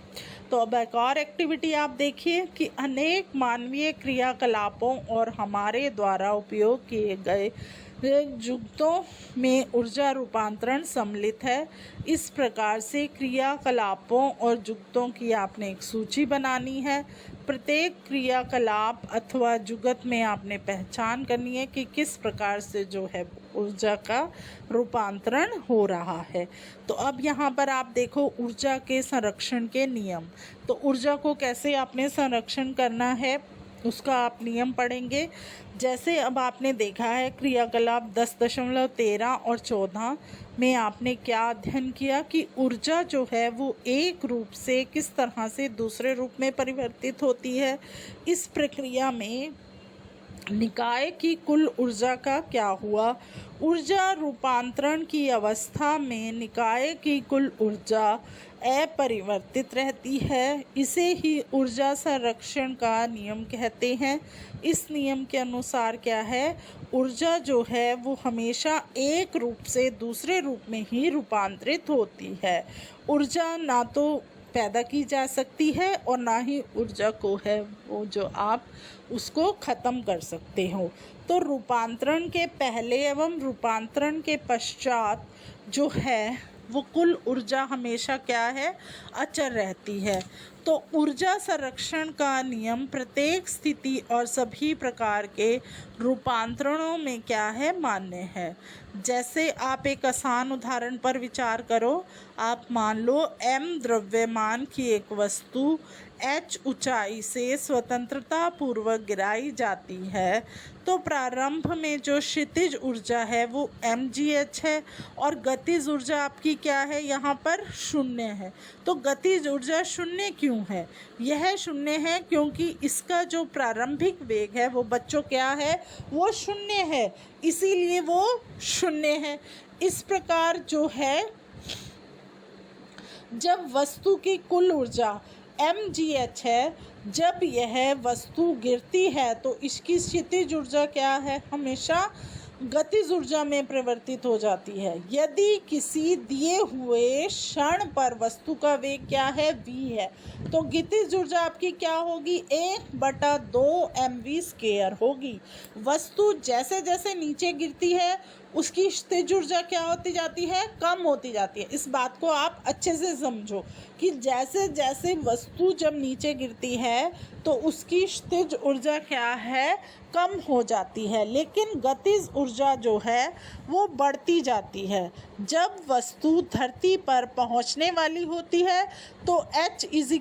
तो अब एक और एक्टिविटी आप देखिए कि अनेक मानवीय क्रियाकलापों और हमारे द्वारा उपयोग किए गए जुगतों में ऊर्जा रूपांतरण सम्मिलित है। इस प्रकार से क्रियाकलापों और जुगतों की आपने एक सूची बनानी है। प्रत्येक क्रियाकलाप अथवा जुगत में आपने पहचान करनी है कि किस प्रकार से जो है ऊर्जा का रूपांतरण हो रहा है। तो अब यहाँ पर आप देखो ऊर्जा के संरक्षण के नियम। तो ऊर्जा को कैसे आपने संरक्षण करना है उसका आप नियम पढ़ेंगे। जैसे अब आपने देखा है क्रियाकलाप 10.13 और 14 में आपने क्या अध्ययन किया कि ऊर्जा जो है वो एक रूप से किस तरह से दूसरे रूप में परिवर्तित होती है। इस प्रक्रिया में निकाय की कुल ऊर्जा का क्या हुआ। ऊर्जा रूपांतरण की अवस्था में निकाय की कुल ऊर्जा अपरिवर्तित रहती है। इसे ही ऊर्जा संरक्षण का नियम कहते हैं। इस नियम के अनुसार क्या है, ऊर्जा जो है वो हमेशा एक रूप से दूसरे रूप में ही रूपांतरित होती है। ऊर्जा ना तो पैदा की जा सकती है और ना ही ऊर्जा को है वो जो आप उसको ख़त्म कर सकते हो। तो रूपांतरण के पहले एवं रूपांतरण के पश्चात जो है वो कुल ऊर्जा हमेशा क्या है, अचर रहती है। तो ऊर्जा संरक्षण का नियम प्रत्येक स्थिति और सभी प्रकार के रूपांतरणों में क्या है, मान्य है। जैसे आप एक आसान उदाहरण पर विचार करो। आप मान लो m द्रव्यमान की एक वस्तु h ऊंचाई से स्वतंत्रता पूर्वक गिराई जाती है तो प्रारंभ में जो क्षितिज ऊर्जा है वो mgh है और गतिज ऊर्जा आपकी क्या है, यहाँ पर शून्य है। तो गतिज ऊर्जा शून्य क्यों है, यह शून्य है क्योंकि इसका जो प्रारंभिक वेग है वो बच्चों क्या है, वो शून्य है, इसीलिए वो शून्य है। इस प्रकार जो है जब वस्तु की कुल ऊर्जा mgh है, जब यह वस्तु गिरती है तो इसकी क्षितिज ऊर्जा क्या है, हमेशा गतिज ऊर्जा में परिवर्तित हो जाती है। यदि किसी दिए हुए क्षण पर वस्तु का वेग क्या है, v है, तो गतिज ऊर्जा आपकी क्या होगी, 1/2 mv² होगी। वस्तु जैसे जैसे नीचे गिरती है उसकी क्षितिज ऊर्जा क्या होती जाती है, कम होती जाती है। इस बात को आप अच्छे से समझो कि जैसे जैसे वस्तु जब नीचे गिरती है तो उसकी क्षितिज ऊर्जा क्या है, कम हो जाती है, लेकिन गतिज ऊर्जा जो है वो बढ़ती जाती है। जब वस्तु धरती पर पहुंचने वाली होती है तो h =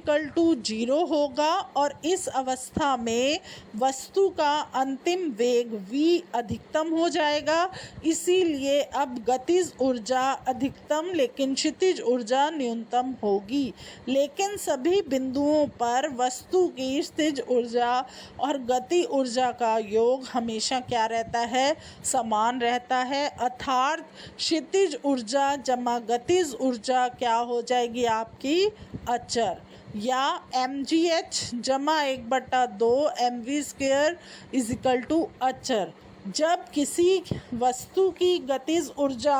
0 होगा और इस अवस्था में वस्तु का अंतिम वेग v अधिकतम हो जाएगा। इसीलिए अब गतिज ऊर्जा अधिकतम लेकिन क्षितिज ऊर्जा न्यूनतम होगी। लेकिन सभी बिंदुओं पर वस्तु की क्षितिज ऊर्जा और गति ऊर्जा का योग हमेशा क्या रहता है, समान रहता है। अर्थात क्षितिज ऊर्जा जमा गतिज ऊर्जा क्या हो जाएगी आपकी, अचर, या mgh जमा 1/2 mv² = अचर। जब किसी वस्तु की गतिज ऊर्जा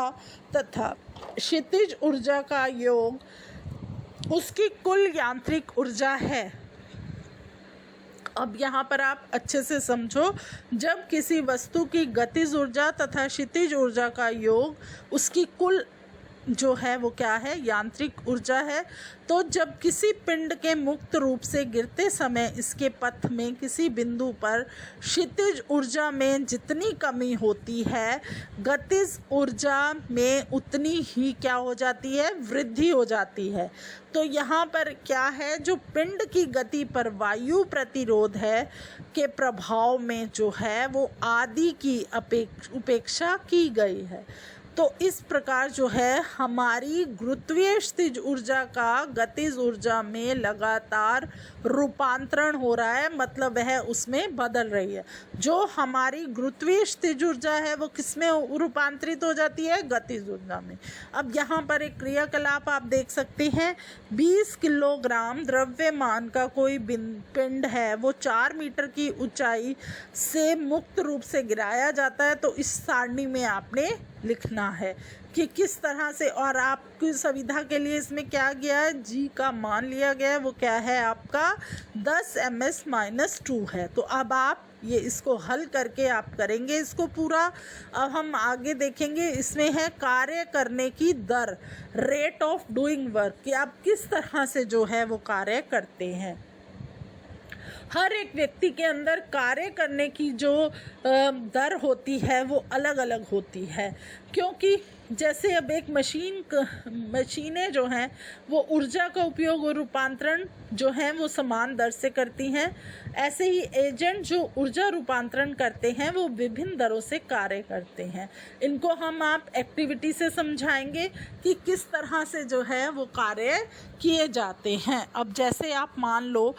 तथा क्षितिज ऊर्जा का योग उसकी कुल यांत्रिक ऊर्जा है अब यहाँ पर आप अच्छे से समझो, जब किसी वस्तु की गतिज ऊर्जा तथा क्षितिज ऊर्जा का योग उसकी कुल जो है वो क्या है, यांत्रिक ऊर्जा है। तो जब किसी पिंड के मुक्त रूप से गिरते समय इसके पथ में किसी बिंदु पर क्षितिज ऊर्जा में जितनी कमी होती है, गतिज ऊर्जा में उतनी ही क्या हो जाती है, वृद्धि हो जाती है। तो यहाँ पर क्या है, जो पिंड की गति पर वायु प्रतिरोध है के प्रभाव में जो है वो आदि की उपेक्षा की गई है। तो इस प्रकार जो है हमारी गुरुत्वीय क्षितिज ऊर्जा का गतिज ऊर्जा में लगातार रूपांतरण हो रहा है, मतलब वह उसमें बदल रही है। जो हमारी गुरुत्वीय क्षितिज ऊर्जा है वो किस में रूपांतरित हो जाती है, गतिज ऊर्जा में। अब यहाँ पर एक क्रियाकलाप आप देख सकते हैं, 20 किलोग्राम द्रव्यमान का कोई पिंड है, वो 4 मीटर की ऊंचाई से मुक्त रूप से गिराया जाता है। तो इस सारणी में आपने लिखना है कि किस तरह से, और आपकी सुविधा के लिए इसमें क्या गया है, जी का मान लिया गया है, वो क्या है आपका 10 ms-2 है। तो अब आप ये इसको हल करके आप करेंगे इसको पूरा। अब हम आगे देखेंगे, इसमें है कार्य करने की दर, रेट ऑफ डूइंग वर्क, कि आप किस तरह से जो है वो कार्य करते हैं। हर एक व्यक्ति के अंदर कार्य करने की जो दर होती है वो अलग अलग होती है, क्योंकि जैसे अब एक मशीनें जो हैं वो ऊर्जा का उपयोग और रूपांतरण जो है वो समान दर से करती हैं, ऐसे ही एजेंट जो ऊर्जा रूपांतरण करते हैं वो विभिन्न दरों से कार्य करते हैं। इनको हम आप एक्टिविटी से समझाएंगे कि किस तरह से जो है वो कार्य किए जाते हैं। अब जैसे आप मान लो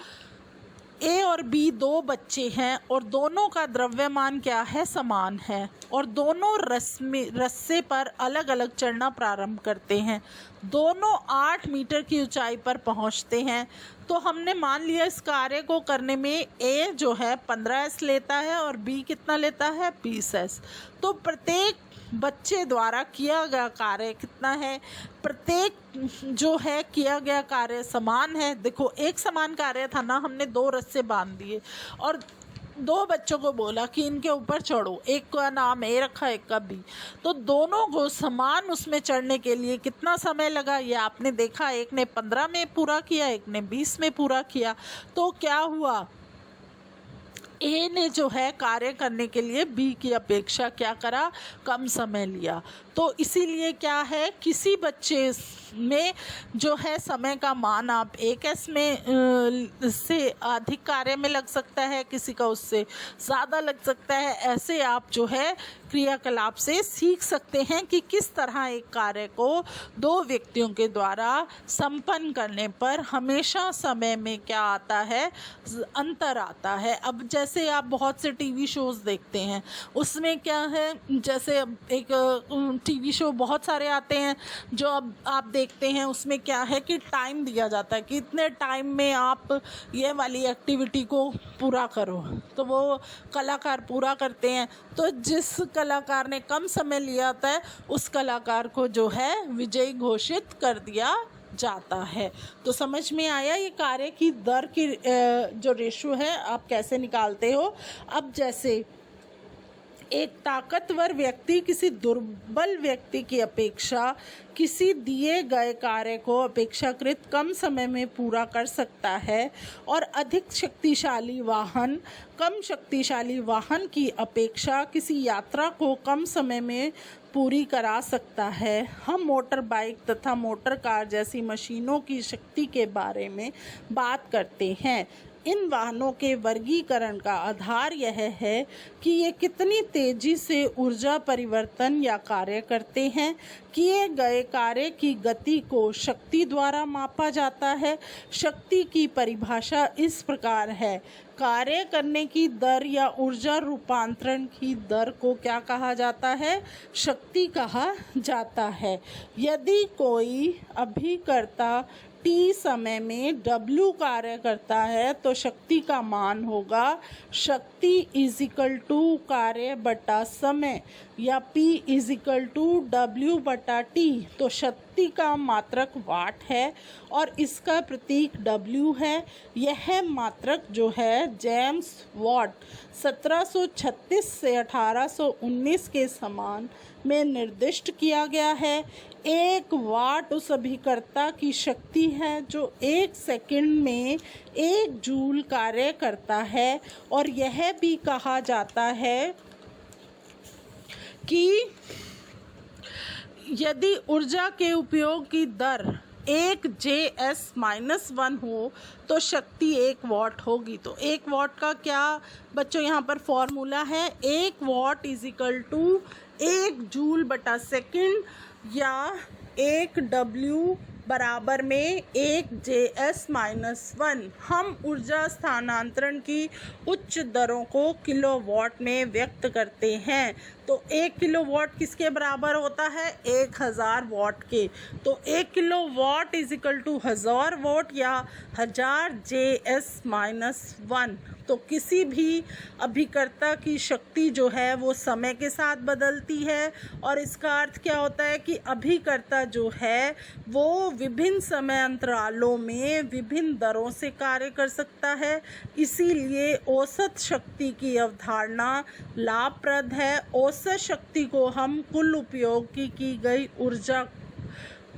ए और बी दो बच्चे हैं और दोनों का द्रव्यमान क्या है, समान है, और दोनों रस्से पर अलग अलग चढ़ना प्रारंभ करते हैं। दोनों 8 मीटर की ऊंचाई पर पहुंचते हैं। तो हमने मान लिया इस कार्य को करने में ए जो है 15s लेता है और बी कितना लेता है, 20s। तो प्रत्येक बच्चे द्वारा किया गया कार्य कितना है, प्रत्येक जो है किया गया कार्य समान है। देखो एक समान कार्य था ना, हमने 2 रस्से बांध दिए और 2 बच्चों को बोला कि इनके ऊपर चढ़ो, एक का नाम ए रखा एक का बी, तो दोनों को समान उसमें चढ़ने के लिए कितना समय लगा ये आपने देखा, एक ने 15 में पूरा किया, एक ने 20 में पूरा किया। तो क्या हुआ, ए ने जो है कार्य करने के लिए बी की अपेक्षा क्या करा, कम समय लिया। तो इसीलिए क्या है, किसी बच्चे में जो है समय का मान आप 1s में से अधिक कार्य में लग सकता है, किसी का उससे ज़्यादा लग सकता है। ऐसे आप जो है क्रियाकलाप से सीख सकते हैं कि किस तरह एक कार्य को 2 व्यक्तियों के द्वारा संपन्न करने पर हमेशा समय में क्या आता है, अंतर आता है। अब जैसे आप बहुत से टीवी शोज़ देखते हैं, उसमें क्या है, जैसे एक टीवी शो बहुत सारे आते हैं जो अब आप देखते हैं, उसमें क्या है कि टाइम दिया जाता है कि इतने टाइम में आप ये वाली एक्टिविटी को पूरा करो, तो वो कलाकार पूरा करते हैं। तो जिस कलाकार ने कम समय लिया होता है उस कलाकार को जो है विजयी घोषित कर दिया जाता है। तो समझ में आया ये कार्य की दर की जो रेशो है आप कैसे निकालते हो। अब जैसे एक ताकतवर व्यक्ति किसी दुर्बल व्यक्ति की अपेक्षा किसी दिए गए कार्य को अपेक्षाकृत कम समय में पूरा कर सकता है, और अधिक शक्तिशाली वाहन कम शक्तिशाली वाहन की अपेक्षा किसी यात्रा को कम समय में पूरी करा सकता है। हम मोटर बाइक तथा मोटर कार जैसी मशीनों की शक्ति के बारे में बात करते हैं। इन वाहनों के वर्गीकरण का आधार यह है कि ये कितनी तेजी से ऊर्जा परिवर्तन या कार्य करते हैं। किए गए कार्य की गति को शक्ति द्वारा मापा जाता है। शक्ति की परिभाषा इस प्रकार है, कार्य करने की दर या ऊर्जा रूपांतरण की दर को क्या कहा जाता है, शक्ति कहा जाता है। यदि कोई अभिकर्ता T समय में W कार्य करता है तो शक्ति का मान होगा शक्ति इजिकल टू कार्य बटा समय, या P इजिकल टू W बटा T। तो शक्ति का मात्रक वाट है और इसका प्रतीक W है। यह मात्रक जो है जेम्स वाट 1736 से 1819 के समान में निर्दिष्ट किया गया है। 1 वाट उस अभिकर्ता की शक्ति है जो 1 सेकंड में 1 जूल कार्य करता है। और यह भी कहा जाता है कि यदि ऊर्जा के उपयोग की दर 1 J/-1 हो तो शक्ति 1 वाट होगी। तो 1 वाट का क्या बच्चों यहाँ पर फॉर्मूला है? 1 वाट = 1 जूल बटा सेकंड या 1 W बराबर में 1 J/-1। हम ऊर्जा स्थानांतरण की उच्च दरों को किलोवाट में व्यक्त करते हैं। तो 1 किलोवाट किसके बराबर होता है? 1000 वाट के। तो 1 किलोवाट = 1000 वाट या 1000 J/-1। तो किसी भी अभिकर्ता की शक्ति जो है वो समय के साथ बदलती है और इसका अर्थ क्या होता है कि अभिकर्ता जो है वो विभिन्न समय अंतरालों में विभिन्न दरों से कार्य कर सकता है। इसीलिए औसत शक्ति की अवधारणा लाभप्रद है। औसत शक्ति को हम कुल उपयोग की गई ऊर्जा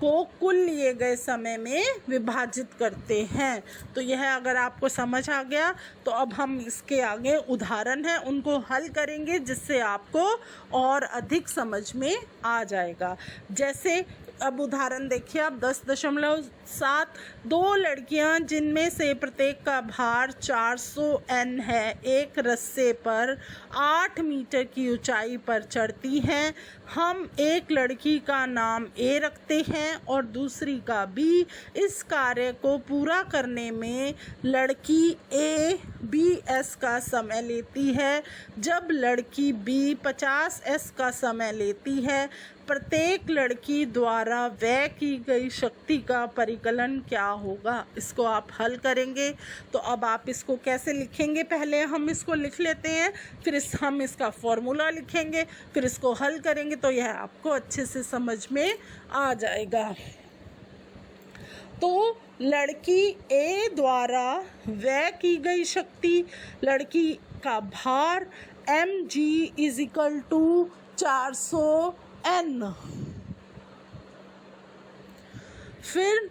को कुल लिए गए समय में विभाजित करते हैं। तो यह अगर आपको समझ आ गया तो अब हम इसके आगे उदाहरण हैं उनको हल करेंगे जिससे आपको और अधिक समझ में आ जाएगा। जैसे अब उदाहरण देखिए आप 10.7 2 लड़कियां जिनमें से प्रत्येक का भार 400 N है एक रस्से पर 8 मीटर की ऊंचाई पर चढ़ती हैं। हम एक लड़की का नाम A रखते हैं और दूसरी का B। इस कार्य को पूरा करने में लड़की A BS का समय लेती है जब लड़की B 50S का समय लेती है। प्रत्येक लड़की द्वारा व्यय की गई शक्ति का परिकलन क्या होगा? इसको आप हल करेंगे। तो अब आप इसको कैसे लिखेंगे? पहले हम इसको लिख लेते हैं, फिर हम इसका फॉर्मूला लिखेंगे, फिर इसको हल करेंगे तो यह आपको अच्छे से समझ में आ जाएगा। तो लड़की A द्वारा व्यय की गई शक्ति, लड़की का भार mg = 400 N। फिर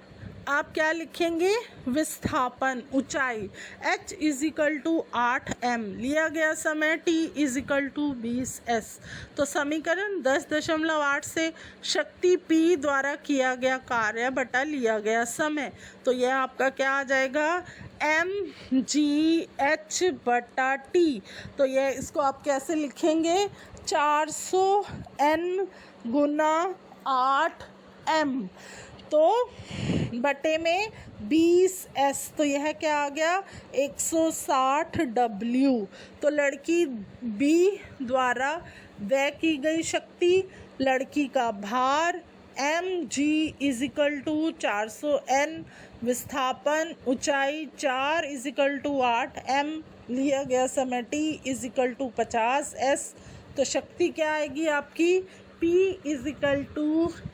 आप क्या लिखेंगे? विस्थापन ऊंचाई h = 8 m लिया गया समय t = 20s। तो समीकरण 10.8 से शक्ति P द्वारा किया गया कार्य बटा लिया गया समय। तो यह आपका क्या आ जाएगा? mgh बटा t। तो यह इसको आप कैसे लिखेंगे? 400 N गुना 8 M तो बटे में 20s। तो यह क्या आ गया? 160 W। तो लड़की B द्वारा व्यय की गई शक्ति, लड़की का भार mg = 400 N, विस्थापन ऊंचाई 4 = 8 M, लिया गया समय t = 50s। तो शक्ति क्या आएगी आपकी? P =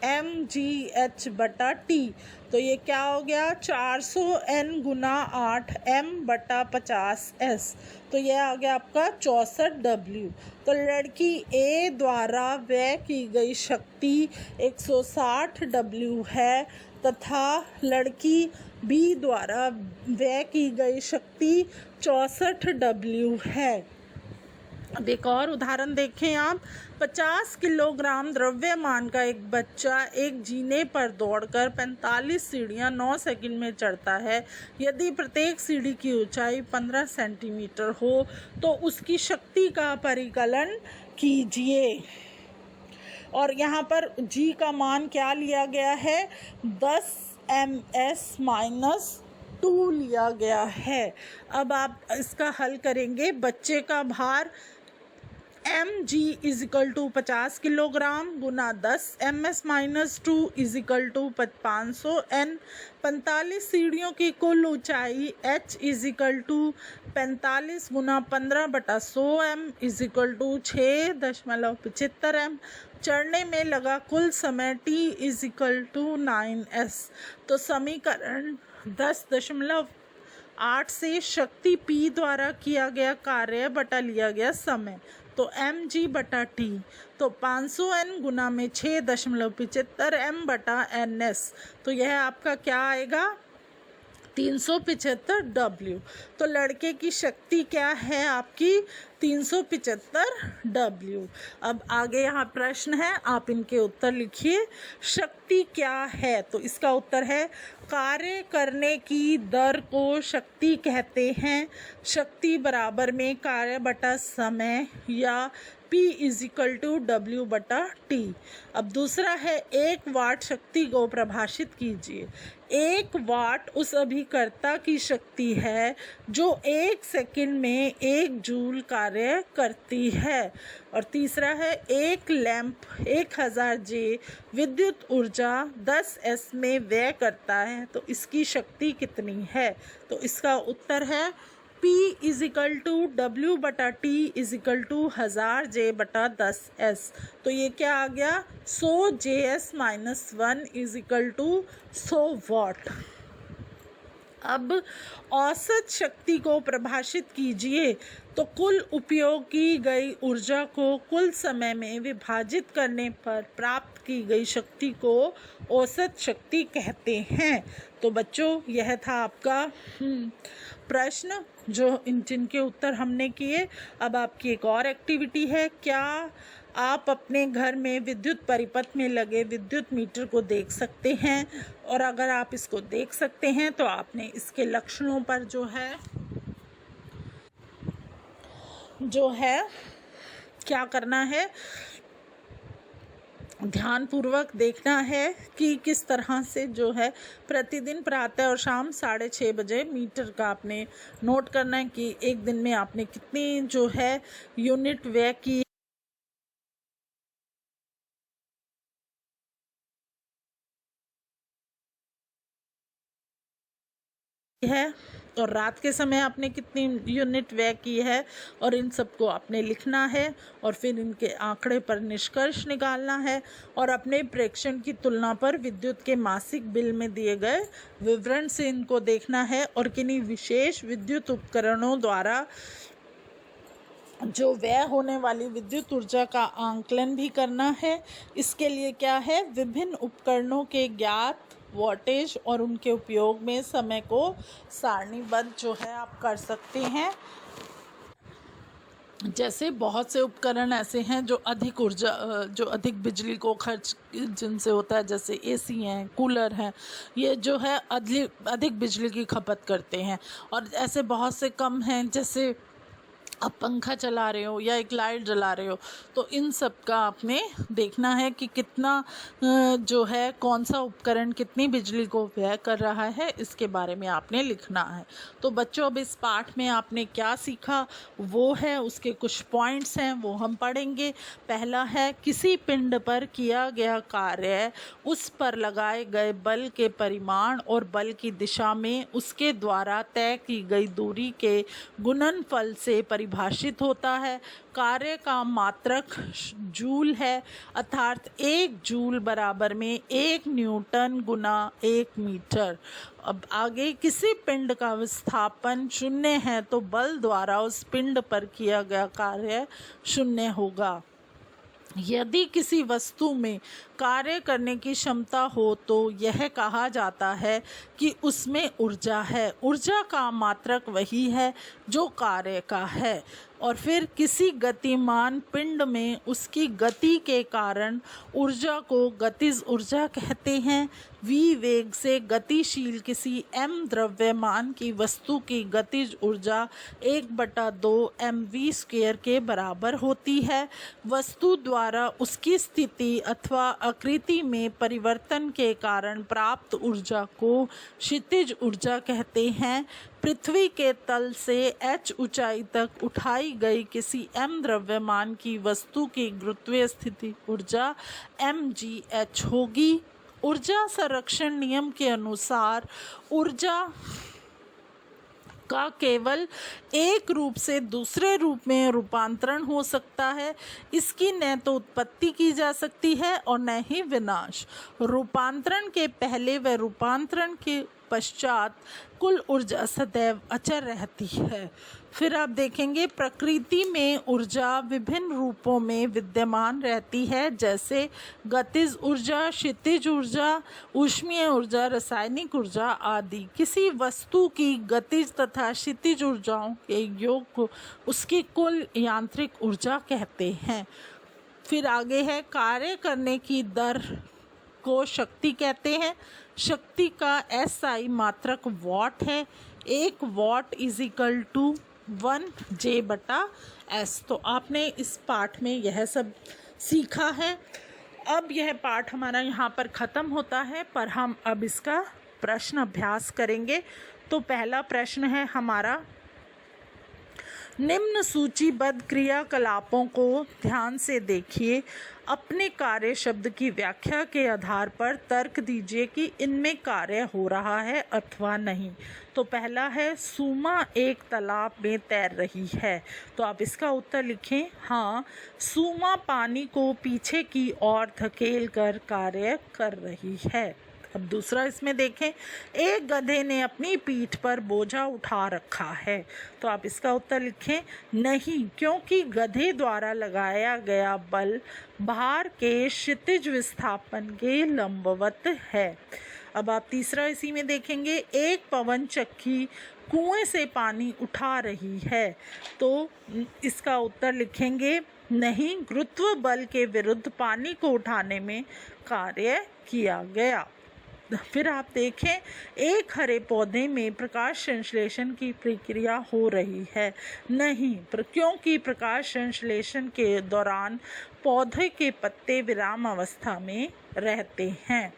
mgh बटा t। तो ये क्या हो गया? 400 N गुना 8 M बटा 50s। तो यह आ गया आपका 64 W। तो लड़की A द्वारा व्यय की गई शक्ति 160 W है तथा लड़की B द्वारा व्यय की गई शक्ति 64 W है। अब एक और उदाहरण देखें आप। 50 किलोग्राम द्रव्यमान का एक बच्चा एक जीने पर दौड़कर 45 सीढ़ियां 9 सेकंड में चढ़ता है। यदि प्रत्येक सीढ़ी की ऊंचाई 15 सेंटीमीटर हो तो उसकी शक्ति का परिकलन कीजिए। और यहाँ पर G का मान क्या लिया गया है? 10 ms - 2 लिया गया है। अब आप इसका हल करेंगे। बच्चे का भार mg is equal to 50 kilogram गुना 10 ms-2 is equal to 500 n। 45 सीढ़ियों की कुल ऊंचाई h इज इक्वल टू 45 गुना 15/100 m is equal to 6.75 m। चढ़ने में लगा कुल समय t is equal to 9s। तो समीकरण 10.8 से शक्ति P द्वारा किया गया कार्य बटा लिया गया समय, तो mg बटा t, तो 500 n गुना में 6.75 m बटा ns, तो यह आपका क्या आएगा 375 W। तो लड़के की शक्ति क्या है आपकी 375 W। अब आगे यहाँ प्रश्न है, आप इनके उत्तर लिखिए। शक्ति क्या है, तो इसका उत्तर है कार्य करने की दर को शक्ति कहते हैं। शक्ति बराबर में कार्य बटा समय या P is equal to W बटा T। अब दूसरा है 1 वाट शक्ति को परिभाषित कीजिए। 1 वाट उस अभिकर्ता की शक्ति है जो 1 सेकंड में 1 जूल कार्य करती है। और तीसरा है एक लैंप 1000 J विद्युत ऊर्जा 10 S में व्यय करता है, तो इसकी शक्ति कितनी है, तो इसका उत्तर है P is equal to W बटा T is equal to 1000 J बटा 10 S। तो ये क्या आ गया 100 JS-1 इज इक्वल टू 100 वाट। अब औसत शक्ति को परिभाषित कीजिए, तो कुल उपयोग की गई ऊर्जा को कुल समय में विभाजित करने पर प्राप्त की गई शक्ति को औसत शक्ति कहते हैं। तो बच्चों यह था आपका प्रश्न जो जिनके उत्तर हमने किए। अब आपकी एक और एक्टिविटी है, क्या आप अपने घर में विद्युत परिपथ में लगे विद्युत मीटर को देख सकते हैं, और अगर आप इसको देख सकते हैं तो आपने इसके लक्षणों पर जो है क्या करना है, ध्यानपूर्वक देखना है कि किस तरह से जो है प्रतिदिन प्रातः और शाम 6:30 बजे मीटर का आपने नोट करना है कि एक दिन में आपने कितनी जो है यूनिट व्यय की है, और रात के समय आपने कितनी यूनिट व्यय की है, और इन सबको आपने लिखना है और फिर इनके आंकड़े पर निष्कर्ष निकालना है और अपने प्रेक्षण की तुलना पर विद्युत के मासिक बिल में दिए गए विवरण से इनको देखना है और किन्हीं विशेष विद्युत उपकरणों द्वारा जो व्यय होने वाली विद्युत ऊर्जा का आंकलन भी करना है। इसके लिए क्या है, विभिन्न उपकरणों के ज्ञात वोल्टेज और उनके उपयोग में समय को सारणीबद्ध जो है आप कर सकते हैं। जैसे बहुत से उपकरण ऐसे हैं जो अधिक बिजली को खर्च जिनसे होता है, जैसे एसी हैं, कूलर हैं, ये जो है अधिक बिजली की खपत करते हैं, और ऐसे बहुत से कम हैं, जैसे आप पंखा चला रहे हो या एक लाइट जला रहे हो, तो इन सब का आपने देखना है कि कितना जो है कौन सा उपकरण कितनी बिजली को व्यय कर रहा है, इसके बारे में आपने लिखना है। तो बच्चों अब इस पाठ में आपने क्या सीखा वो है, उसके कुछ पॉइंट्स हैं वो हम पढ़ेंगे। पहला है किसी पिंड पर किया गया कार्य उस पर लगाए गए बल के परिमाण और बल की दिशा में उसके द्वारा तय की गई दूरी के गुणनफल से परिभाषित होता है। कार्य का मात्रक जूल है, अर्थात 1 जूल बराबर में 1 न्यूटन गुना 1 मीटर। अब आगे किसी पिंड का विस्थापन 0 है तो बल द्वारा उस पिंड पर किया गया कार्य 0 होगा। यदि किसी वस्तु में कार्य करने की क्षमता हो तो यह कहा जाता है कि उसमें ऊर्जा है। ऊर्जा का मात्रक वही है जो कार्य का है। और फिर किसी गतिमान पिंड में उसकी गति के कारण ऊर्जा को गतिज ऊर्जा कहते हैं। v वेग से गतिशील किसी m द्रव्यमान की वस्तु की गतिज ऊर्जा 1/2 mv² के बराबर होती है। वस्तु द्वारा उसकी स्थिति अथवा आकृति में परिवर्तन के कारण प्राप्त ऊर्जा को क्षितिज ऊर्जा कहते हैं। पृथ्वी के तल से h ऊंचाई तक उठाई गई किसी m द्रव्यमान की वस्तु की गुरुत्वीय स्थिति ऊर्जा mgh होगी। ऊर्जा संरक्षण नियम के अनुसार ऊर्जा का केवल एक रूप से दूसरे रूप में रूपांतरण हो सकता है। इसकी न तो उत्पत्ति की जा सकती है और न ही विनाश। रूपांतरण के पहले व रूपांतरण के पश्चात कुल ऊर्जा सदैव अचर रहती है। फिर आप देखेंगे प्रकृति में ऊर्जा विभिन्न रूपों में विद्यमान रहती है, जैसे गतिज ऊर्जा, क्षितिज ऊर्जा, ऊष्मीय ऊर्जा, रासायनिक ऊर्जा आदि। किसी वस्तु की गतिज तथा क्षितिज ऊर्जाओं के योग को उसकी कुल यांत्रिक ऊर्जा कहते हैं। फिर आगे है कार्य करने की दर को शक्ति कहते हैं। शक्ति का SI मात्रक वॉट है। 1 what is equal to 1 J/S। तो आपने इस पाठ में यह सब सीखा है। अब यह पाठ हमारा यहाँ पर ख़त्म होता है, पर हम अब इसका प्रश्न अभ्यास करेंगे। तो पहला प्रश्न है हमारा, निम्न सूचीबद्ध क्रियाकलापों को ध्यान से देखिए। अपने कार्य शब्द की व्याख्या के आधार पर तर्क दीजिए कि इनमें कार्य हो रहा है अथवा नहीं। तो पहला है, सुमा एक तालाब में तैर रही है। तो आप इसका उत्तर लिखें, हाँ, सुमा पानी को पीछे की ओर धकेल कर कार्य कर रही है। अब दूसरा इसमें देखें, एक गधे ने अपनी पीठ पर बोझा उठा रखा है। तो आप इसका उत्तर लिखें, नहीं, क्योंकि गधे द्वारा लगाया गया बल भार के क्षितिज विस्थापन के लंबवत है। अब आप तीसरा इसी में देखेंगे, एक पवन चक्की कुएं से पानी उठा रही है। तो इसका उत्तर लिखेंगे, नहीं, गुरुत्व बल के विरुद्ध पानी को उठाने में कार्य किया गया। फिर आप देखें, एक हरे पौधे में प्रकाश संश्लेषण की प्रक्रिया हो रही है। नहीं, क्योंकि प्रकाश संश्लेषण के दौरान पौधे के पत्ते विराम अवस्था में रहते हैं।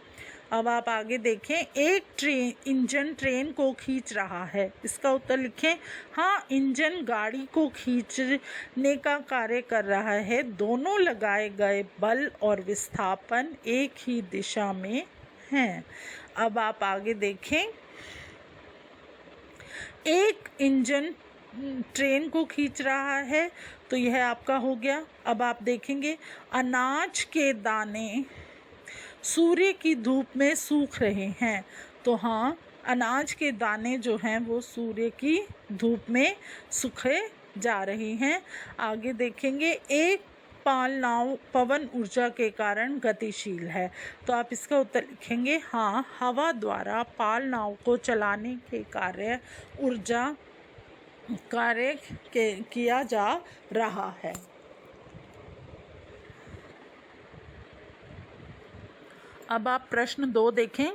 अब आप आगे देखें, एक इंजन ट्रेन को खींच रहा है। इसका उत्तर लिखें, हाँ, इंजन गाड़ी को खींचने का कार्य कर रहा है। दोनों लगाए गए बल और विस्थापन एक ही दिशा में हैं। अब आप आगे देखें, एक इंजन ट्रेन को खींच रहा है। तो यह आपका हो गया। अब आप देखेंगे, अनाज के दाने सूर्य की धूप में सूख रहे हैं। तो हाँ, अनाज के दाने जो हैं वो सूर्य की धूप में सूखे जा रहे हैं। आगे देखेंगे, एक पाल नाव पवन ऊर्जा के कारण गतिशील है। तो आप इसका उत्तर लिखेंगे, हाँ, हवा द्वारा पाल नाव को चलाने के कार्य किया जा रहा है। अब आप प्रश्न 2 देखें,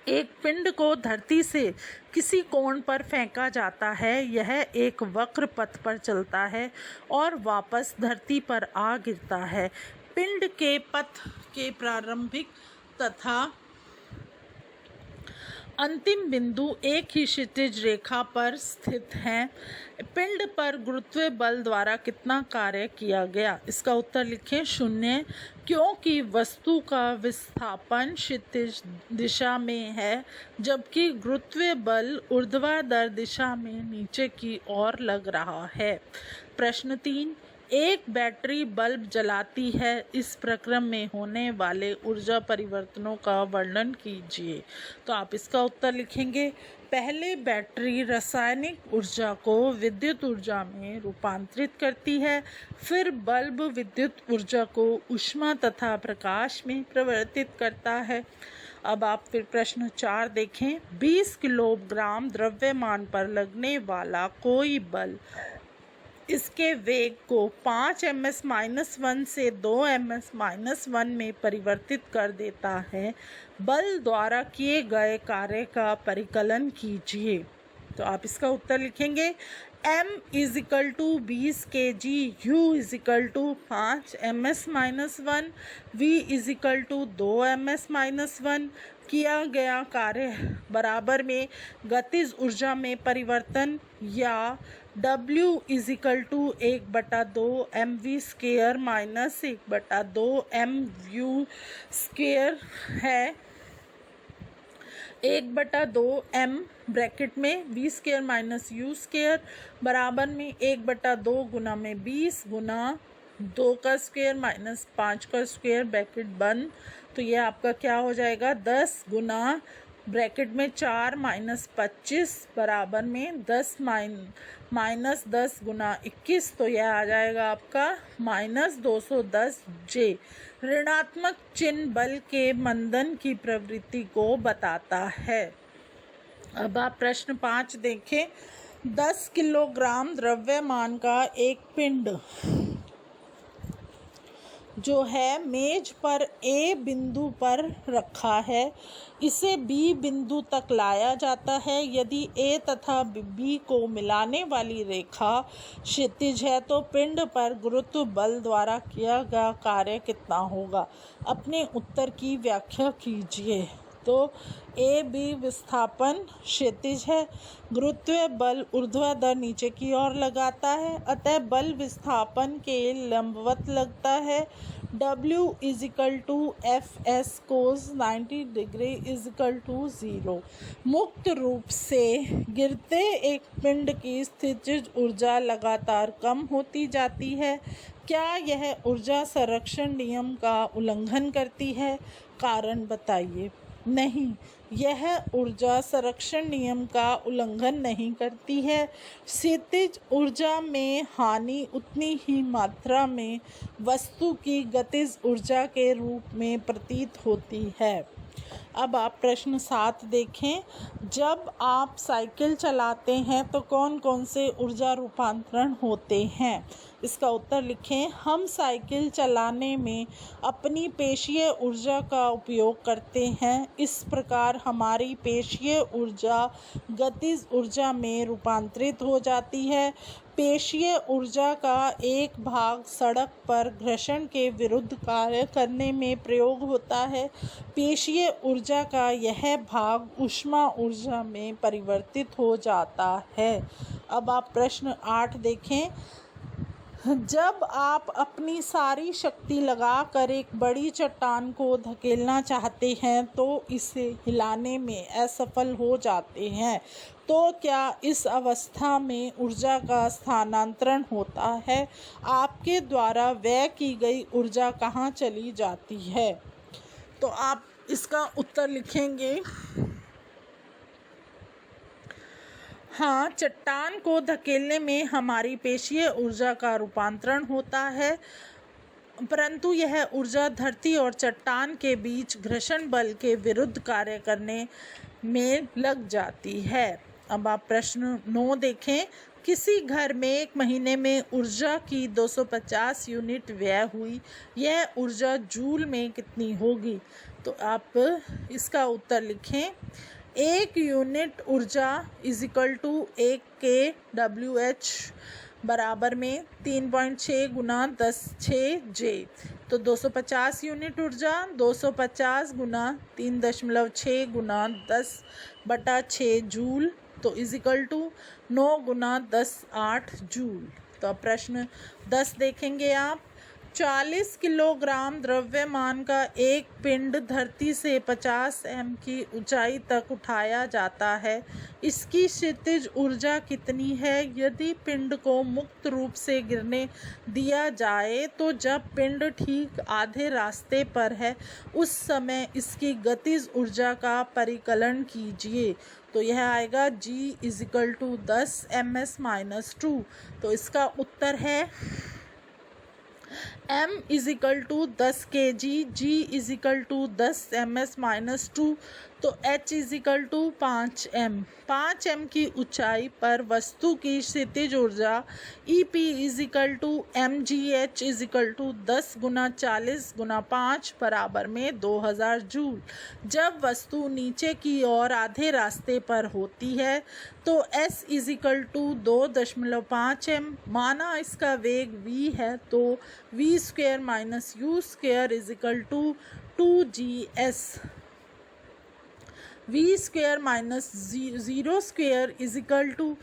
एक पिंड को धरती से किसी कोण पर फेंका जाता है। यह एक वक्र पथ पर चलता है और वापस धरती पर आ गिरता है। पिंड के पथ के प्रारंभिक तथा अंतिम बिंदु एक ही क्षितिज रेखा पर स्थित हैं। पिंड पर गुरुत्वीय बल द्वारा कितना कार्य किया गया? इसका उत्तर लिखें, 0, क्योंकि वस्तु का विस्थापन क्षितिज दिशा में है, जबकि गुरुत्वीय बल ऊर्ध्वाधर दिशा में नीचे की ओर लग रहा है। प्रश्न 3, एक बैटरी बल्ब जलाती है। इस प्रक्रम में होने वाले ऊर्जा परिवर्तनों का वर्णन कीजिए। तो आप इसका उत्तर लिखेंगे, पहले बैटरी रासायनिक ऊर्जा को विद्युत ऊर्जा में रूपांतरित करती है, फिर बल्ब विद्युत ऊर्जा को ऊष्मा तथा प्रकाश में परिवर्तित करता है। अब आप फिर प्रश्न 4 देखें, 20 किलोग्राम द्रव्यमान पर लगने वाला कोई बल इसके वेग को 5 ms-1 से 2 ms-1 में परिवर्तित कर देता है। बल द्वारा किए गए कार्य का परिकलन कीजिए। तो आप इसका उत्तर लिखेंगे m is equal to 20 kg, u is equal to 5 ms-1, v is equal to 2 ms-1। किया गया कार्य बराबर में गतिज ऊर्जा में परिवर्तन या W is equal to 1/2 mv² minus 1/2 mvu² है। 1/2 m ब्रैकेट में v² माइनस u² बराबर में 1/2 गुना में 20 गुना 2 का स्क्वायर माइनस 5 का स्क्वायर ब्रैकेट बंद। तो ये आपका क्या हो जाएगा 10 गुना ब्रैकेट में 4 माइनस 25 बराबर में 10 माइनस 10 गुना 21। तो यह आ जाएगा आपका माइनस 210 J। ऋणात्मक चिन्ह बल के मंदन की प्रवृत्ति को बताता है। अब आप प्रश्न 5 देखें। 10 किलोग्राम द्रव्यमान का एक पिंड जो है मेज पर A बिंदु पर रखा है, इसे B बिंदु तक लाया जाता है। यदि A तथा B को मिलाने वाली रेखा क्षैतिज है तो पिंड पर गुरुत्व बल द्वारा किया गया कार्य कितना होगा? अपने उत्तर की व्याख्या कीजिए। तो A B विस्थापन क्षैतिज है, गुरुत्व बल ऊर्ध्वाधर नीचे की ओर लगाता है, अतः बल विस्थापन के लंबवत लगता है। W is equal to Fs cos 90 degree is equal to 0। मुक्त रूप से गिरते एक पिंड की स्थितिज ऊर्जा लगातार कम होती जाती है। क्या यह ऊर्जा संरक्षण नियम का उल्लंघन करती है? कारण बताइए। नहीं, यह ऊर्जा संरक्षण नियम का उल्लंघन नहीं करती है। स्थितिज ऊर्जा में हानि उतनी ही मात्रा में वस्तु की गतिज ऊर्जा के रूप में प्रतीत होती है। अब आप प्रश्न 7 देखें। जब आप साइकिल चलाते हैं तो कौन कौन से ऊर्जा रूपांतरण होते हैं? इसका उत्तर लिखें। हम साइकिल चलाने में अपनी पेशीय ऊर्जा का उपयोग करते हैं। इस प्रकार हमारी पेशीय ऊर्जा गतिज ऊर्जा में रूपांतरित हो जाती है। पेशीय ऊर्जा का एक भाग सड़क पर घर्षण के विरुद्ध कार्य करने में प्रयोग होता है। पेशीय ऊर्जा का यह भाग ऊष्मा ऊर्जा में परिवर्तित हो जाता है। अब आप प्रश्न 8 देखें। जब आप अपनी सारी शक्ति लगाकर एक बड़ी चट्टान को धकेलना चाहते हैं तो इसे हिलाने में असफल हो जाते हैं, तो क्या इस अवस्था में ऊर्जा का स्थानांतरण होता है? आपके द्वारा व्यय की गई ऊर्जा कहाँ चली जाती है? तो आप इसका उत्तर लिखेंगे। हाँ, चट्टान को धकेलने में हमारी पेशीय ऊर्जा का रूपांतरण होता है, परंतु यह ऊर्जा धरती और चट्टान के बीच घर्षण बल के विरुद्ध कार्य करने में लग जाती है। अब आप प्रश्न 9 देखें। किसी घर में एक महीने में ऊर्जा की 250 यूनिट व्यय हुई, यह ऊर्जा जूल में कितनी होगी? तो आप इसका उत्तर लिखें। 1 यूनिट ऊर्जा इज इक्वल टू 1 kWh बराबर में 3.6 गुना 10⁶ J। तो 250 यूनिट ऊर्जा 250 गुना 3.6 गुना 10/6 जूल, तो इज इक्वल टू 9 गुना 10⁸ जूल। तो अब प्रश्न 10 देखेंगे आप। 40 किलोग्राम द्रव्यमान का एक पिंड धरती से 50 m की ऊंचाई तक उठाया जाता है, इसकी क्षैतिज ऊर्जा कितनी है? यदि पिंड को मुक्त रूप से गिरने दिया जाए तो जब पिंड ठीक आधे रास्ते पर है उस समय इसकी गतिज ऊर्जा का परिकलन कीजिए। तो यह आएगा G is equal to 10 ms-2। तो इसका उत्तर है m is equal to 10 kg, g is equal to 10 ms-2, तो h is equal to 5m। 5m की ऊंचाई पर वस्तु की स्थितिज ऊर्जा EP is equal to mgh is equal to 10 गुना 40 गुना 5 बराबर में 2000 जूल। जब वस्तु नीचे की ओर आधे रास्ते पर होती है तो s is equal to 2.5m। माना इसका वेग v है तो v square minus u square is equal to 2gs। v square minus 0 square is equal to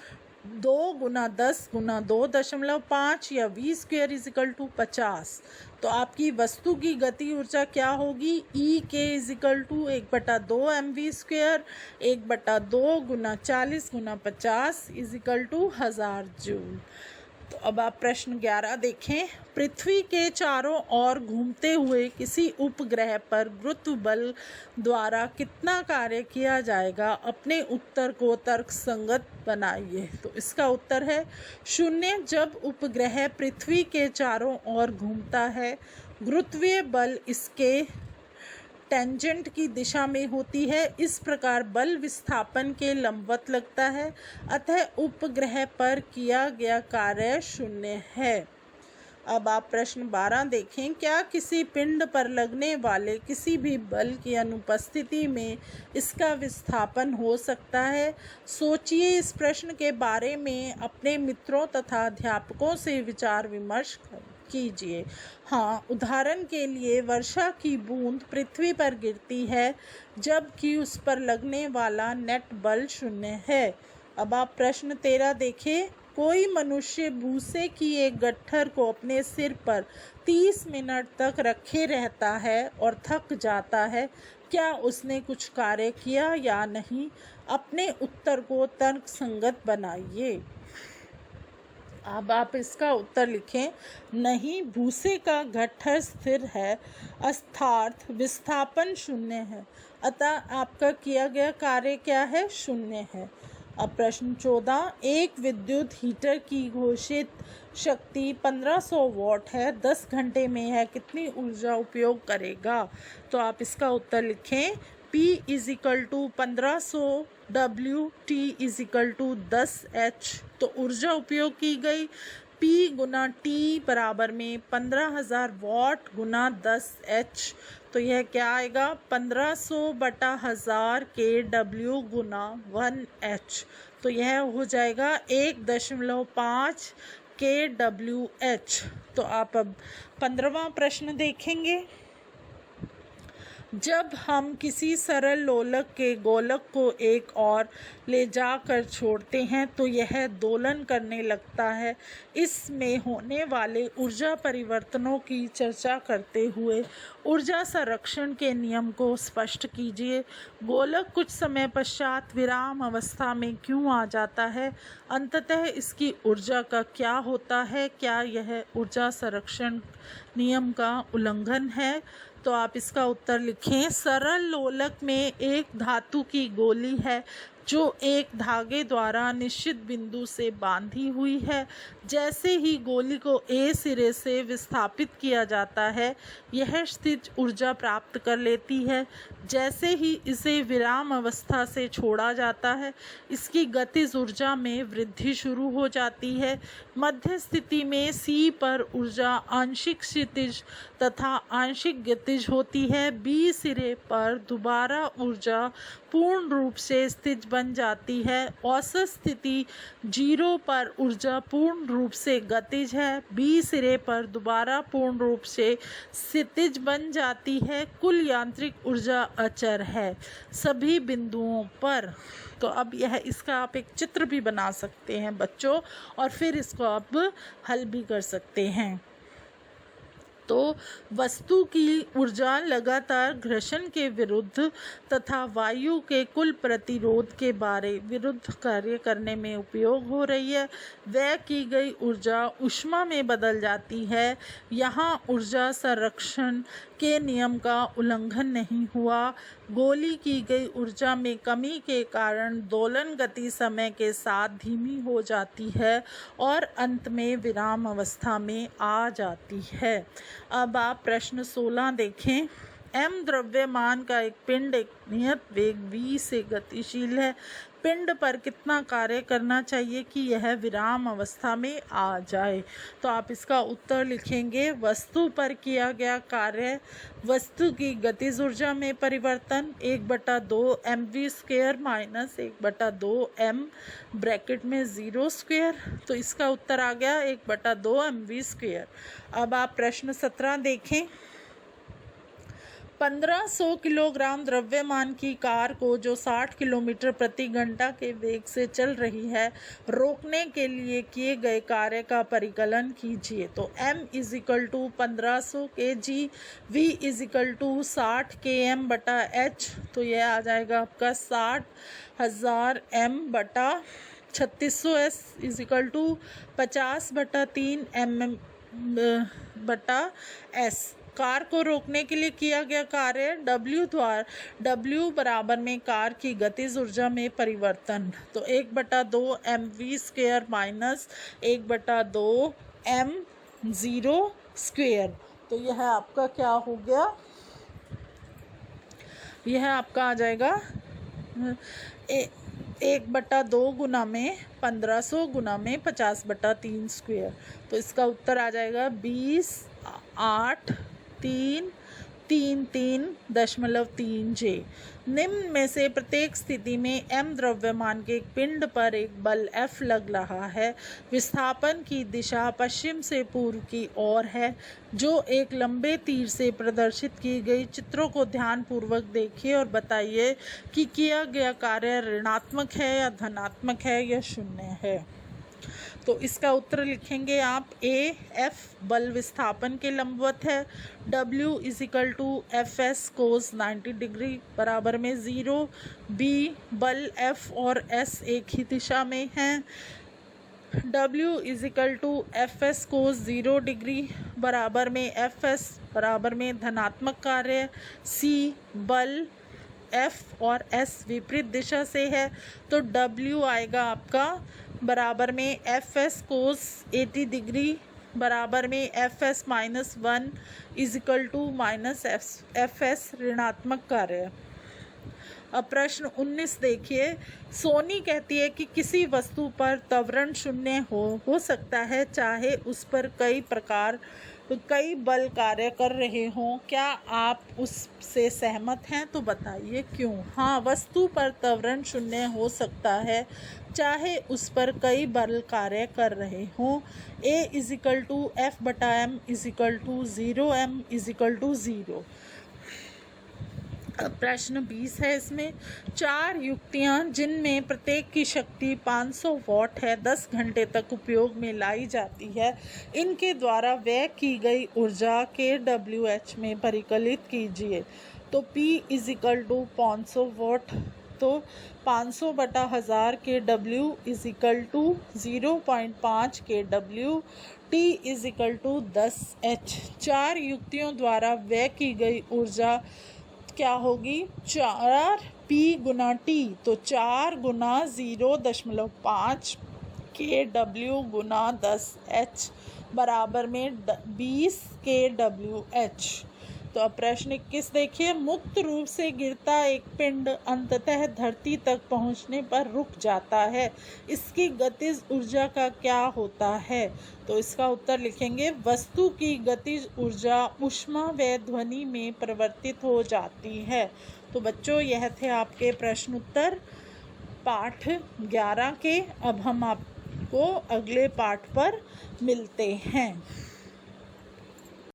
2 गुना 10 गुना 2.5 या v square is equal to 50। तो आपकी वस्तु की गति ऊर्जा क्या होगी? E K is equal to 1/2 mv square 1/2 गुना 40 गुना 50 इज इक्वल टू 1000 जूल। तो अब आप प्रश्न 11 देखें। पृथ्वी के चारों ओर घूमते हुए किसी उपग्रह पर गुरुत्व बल द्वारा कितना कार्य किया जाएगा? अपने उत्तर को तर्कसंगत बनाइए। तो इसका उत्तर है 0। जब उपग्रह पृथ्वी के चारों ओर घूमता है गुरुत्वीय बल इसके टेंजेंट की दिशा में होती है, इस प्रकार बल विस्थापन के लंबवत लगता है, अतः उपग्रह पर किया गया कार्य 0 है। अब आप प्रश्न 12 देखें। क्या किसी पिंड पर लगने वाले किसी भी बल की अनुपस्थिति में इसका विस्थापन हो सकता है? सोचिए, इस प्रश्न के बारे में अपने मित्रों तथा अध्यापकों से विचार विमर्श कीजिए। हाँ, उदाहरण के लिए वर्षा की बूंद पृथ्वी पर गिरती है जबकि उस पर लगने वाला नेट बल 0 है। अब आप प्रश्न 13 देखें। कोई मनुष्य भूसे की एक गट्ठर को अपने सिर पर 30 मिनट तक रखे रहता है और थक जाता है, क्या उसने कुछ कार्य किया या नहीं? अपने उत्तर को तर्कसंगत बनाइए। अब आप इसका उत्तर लिखें। नहीं, भूसे का गट्ठर स्थिर है अर्थात विस्थापन 0 है, अतः आपका किया गया कार्य क्या है? 0 है। अब प्रश्न 14। एक विद्युत हीटर की घोषित शक्ति 1500 वॉट है, 10 घंटे में यह कितनी ऊर्जा उपयोग करेगा? तो आप इसका उत्तर लिखें। P is equal to 1500 W, T is equal to 10H। तो ऊर्जा उपयोग की गई P गुना T बराबर में 15,000 वॉट गुना 10H। तो यह क्या आएगा? 1500/1000 kW गुना 1H। तो यह हो जाएगा 1.5 kWh। तो आप अब 15वां प्रश्न देखेंगे। जब हम किसी सरल लोलक के गोलक को एक और ले जाकर छोड़ते हैं तो यह दोलन करने लगता है। इसमें होने वाले ऊर्जा परिवर्तनों की चर्चा करते हुए ऊर्जा संरक्षण के नियम को स्पष्ट कीजिए। गोलक कुछ समय पश्चात विराम अवस्था में क्यों आ जाता है? अंततः इसकी ऊर्जा का क्या होता है? क्या यह ऊर्जा संरक्षण नियम का उल्लंघन है? तो आप इसका उत्तर लिखें। सरल लोलक में एक धातु की गोली है जो एक धागे द्वारा निश्चित बिंदु से बांधी हुई है। जैसे ही गोली को A सिरे से विस्थापित किया जाता है यह स्थिर ऊर्जा प्राप्त कर लेती है। जैसे ही इसे विराम अवस्था से छोड़ा जाता है इसकी गतिज ऊर्जा में वृद्धि शुरू हो जाती है। मध्य स्थिति में C पर ऊर्जा आंशिक क्षितिज तथा आंशिक गतिज होती है। B सिरे पर दोबारा ऊर्जा पूर्ण रूप से स्थिर बन जाती है। औसत स्थिति 0 पर ऊर्जा पूर्ण रूप से गतिज है। B सिरे पर दोबारा पूर्ण रूप से स्थितिज बन जाती है। कुल यांत्रिक ऊर्जा अचर है सभी बिंदुओं पर। तो अब यह इसका आप एक चित्र भी बना सकते हैं बच्चों, और फिर इसको आप हल भी कर सकते हैं। तो वस्तु की ऊर्जा लगातार घर्षण के विरुद्ध तथा वायु के कुल प्रतिरोध के विरुद्ध कार्य करने में उपयोग हो रही है। व्यय की गई ऊर्जा ऊष्मा में बदल जाती है। यहाँ ऊर्जा संरक्षण के नियम का उल्लंघन नहीं हुआ। गोली की गई ऊर्जा में कमी के कारण दोलन गति समय के साथ धीमी हो जाती है और अंत में विराम अवस्था में आ जाती है। अब आप प्रश्न 16 देखें। m द्रव्यमान का एक पिंड एक नियत वेग v से गतिशील है। पिंड पर कितना कार्य करना चाहिए कि यह विराम अवस्था में आ जाए? तो आप इसका उत्तर लिखेंगे, वस्तु पर किया गया कार्य, वस्तु की गतिज ऊर्जा में परिवर्तन 1/2 mv² माइनस 1/2 m ब्रैकेट में 0²। तो इसका उत्तर आ गया 1/2 mv²। अब आप प्रश्न 17 देखें। 1500 किलोग्राम द्रव्यमान की कार को जो 60 किलोमीटर प्रति घंटा के वेग से चल रही है, रोकने के लिए किए गए कार्य का परिकलन कीजिए। तो m = 1500 kg, v = 60 km/h। तो यह आ जाएगा आपका 60,000 m/3600 s = 50/3 mm/s। कार को रोकने के लिए किया गया कार्य W बराबर में कार की गतिज ऊर्जा में परिवर्तन। तो 1/2 mv² माइनस 1/2 m0²। तो यह आपका क्या हो गया? यह आपका आ जाएगा 1/2 गुना में 1500 गुना में 50/3²। तो इसका उत्तर आ जाएगा 20,8,333.3 J। निम्न में से प्रत्येक स्थिति में m द्रव्यमान के एक पिंड पर एक बल F लग रहा है। विस्थापन की दिशा पश्चिम से पूर्व की ओर है, जो एक लंबे तीर से प्रदर्शित की गई। चित्रों को ध्यानपूर्वक देखिए और बताइए कि किया गया कार्य ऋणात्मक है या धनात्मक है या शून्य है। तो इसका उत्तर लिखेंगे आप। A F बल विस्थापन के लंबवत है। W = Fs cos 90 डिग्री बराबर में 0। B बल F और S एक ही दिशा में हैं। W = Fs cos 0 डिग्री बराबर में Fs बराबर में धनात्मक कार्य। C बल F और S विपरीत दिशा से है, तो W आएगा आपका बराबर में Fs cos 80 डिग्री बराबर में Fs - 1 = -Fs ऋणात्मक कार्य। अब प्रश्न 19 देखिए। सोनी कहती है कि किसी वस्तु पर त्वरण शून्य हो सकता है, चाहे उस पर कई बल कार्य कर रहे हों। क्या आप उससे सहमत हैं? तो बताइए क्यों। हाँ, वस्तु पर त्वरण शून्य हो सकता है, चाहे उस पर कई बल कार्य कर रहे हों। A = F/m = 0m = 0। प्रश्न 20 है। इसमें 4 युक्तियां जिनमें प्रत्येक की शक्ति 500 वाट है 10 घंटे तक उपयोग में लाई जाती है, इनके द्वारा व्यय की गई ऊर्जा kWh में परिकलित कीजिए। तो P = 500 वाट, तो 500/1000 kW = 0.5 kW। T = 10H। 4 युक्तियों द्वारा व्यय की गई ऊर्जा क्या होगी? 4P × T। तो 4 × 0.5 kW × 10H बराबर में 20 kWh। तो अब प्रश्न 21 देखिए। मुक्त रूप से गिरता एक पिंड अंततः धरती तक पहुंचने पर रुक जाता है, इसकी गतिज ऊर्जा का क्या होता है? तो इसका उत्तर लिखेंगे, वस्तु की गतिज ऊर्जा ऊष्मा व ध्वनि में परिवर्तित हो जाती है। तो बच्चों, यह थे आपके प्रश्न उत्तर पाठ 11 के। अब हम आपको अगले पाठ पर मिलते हैं।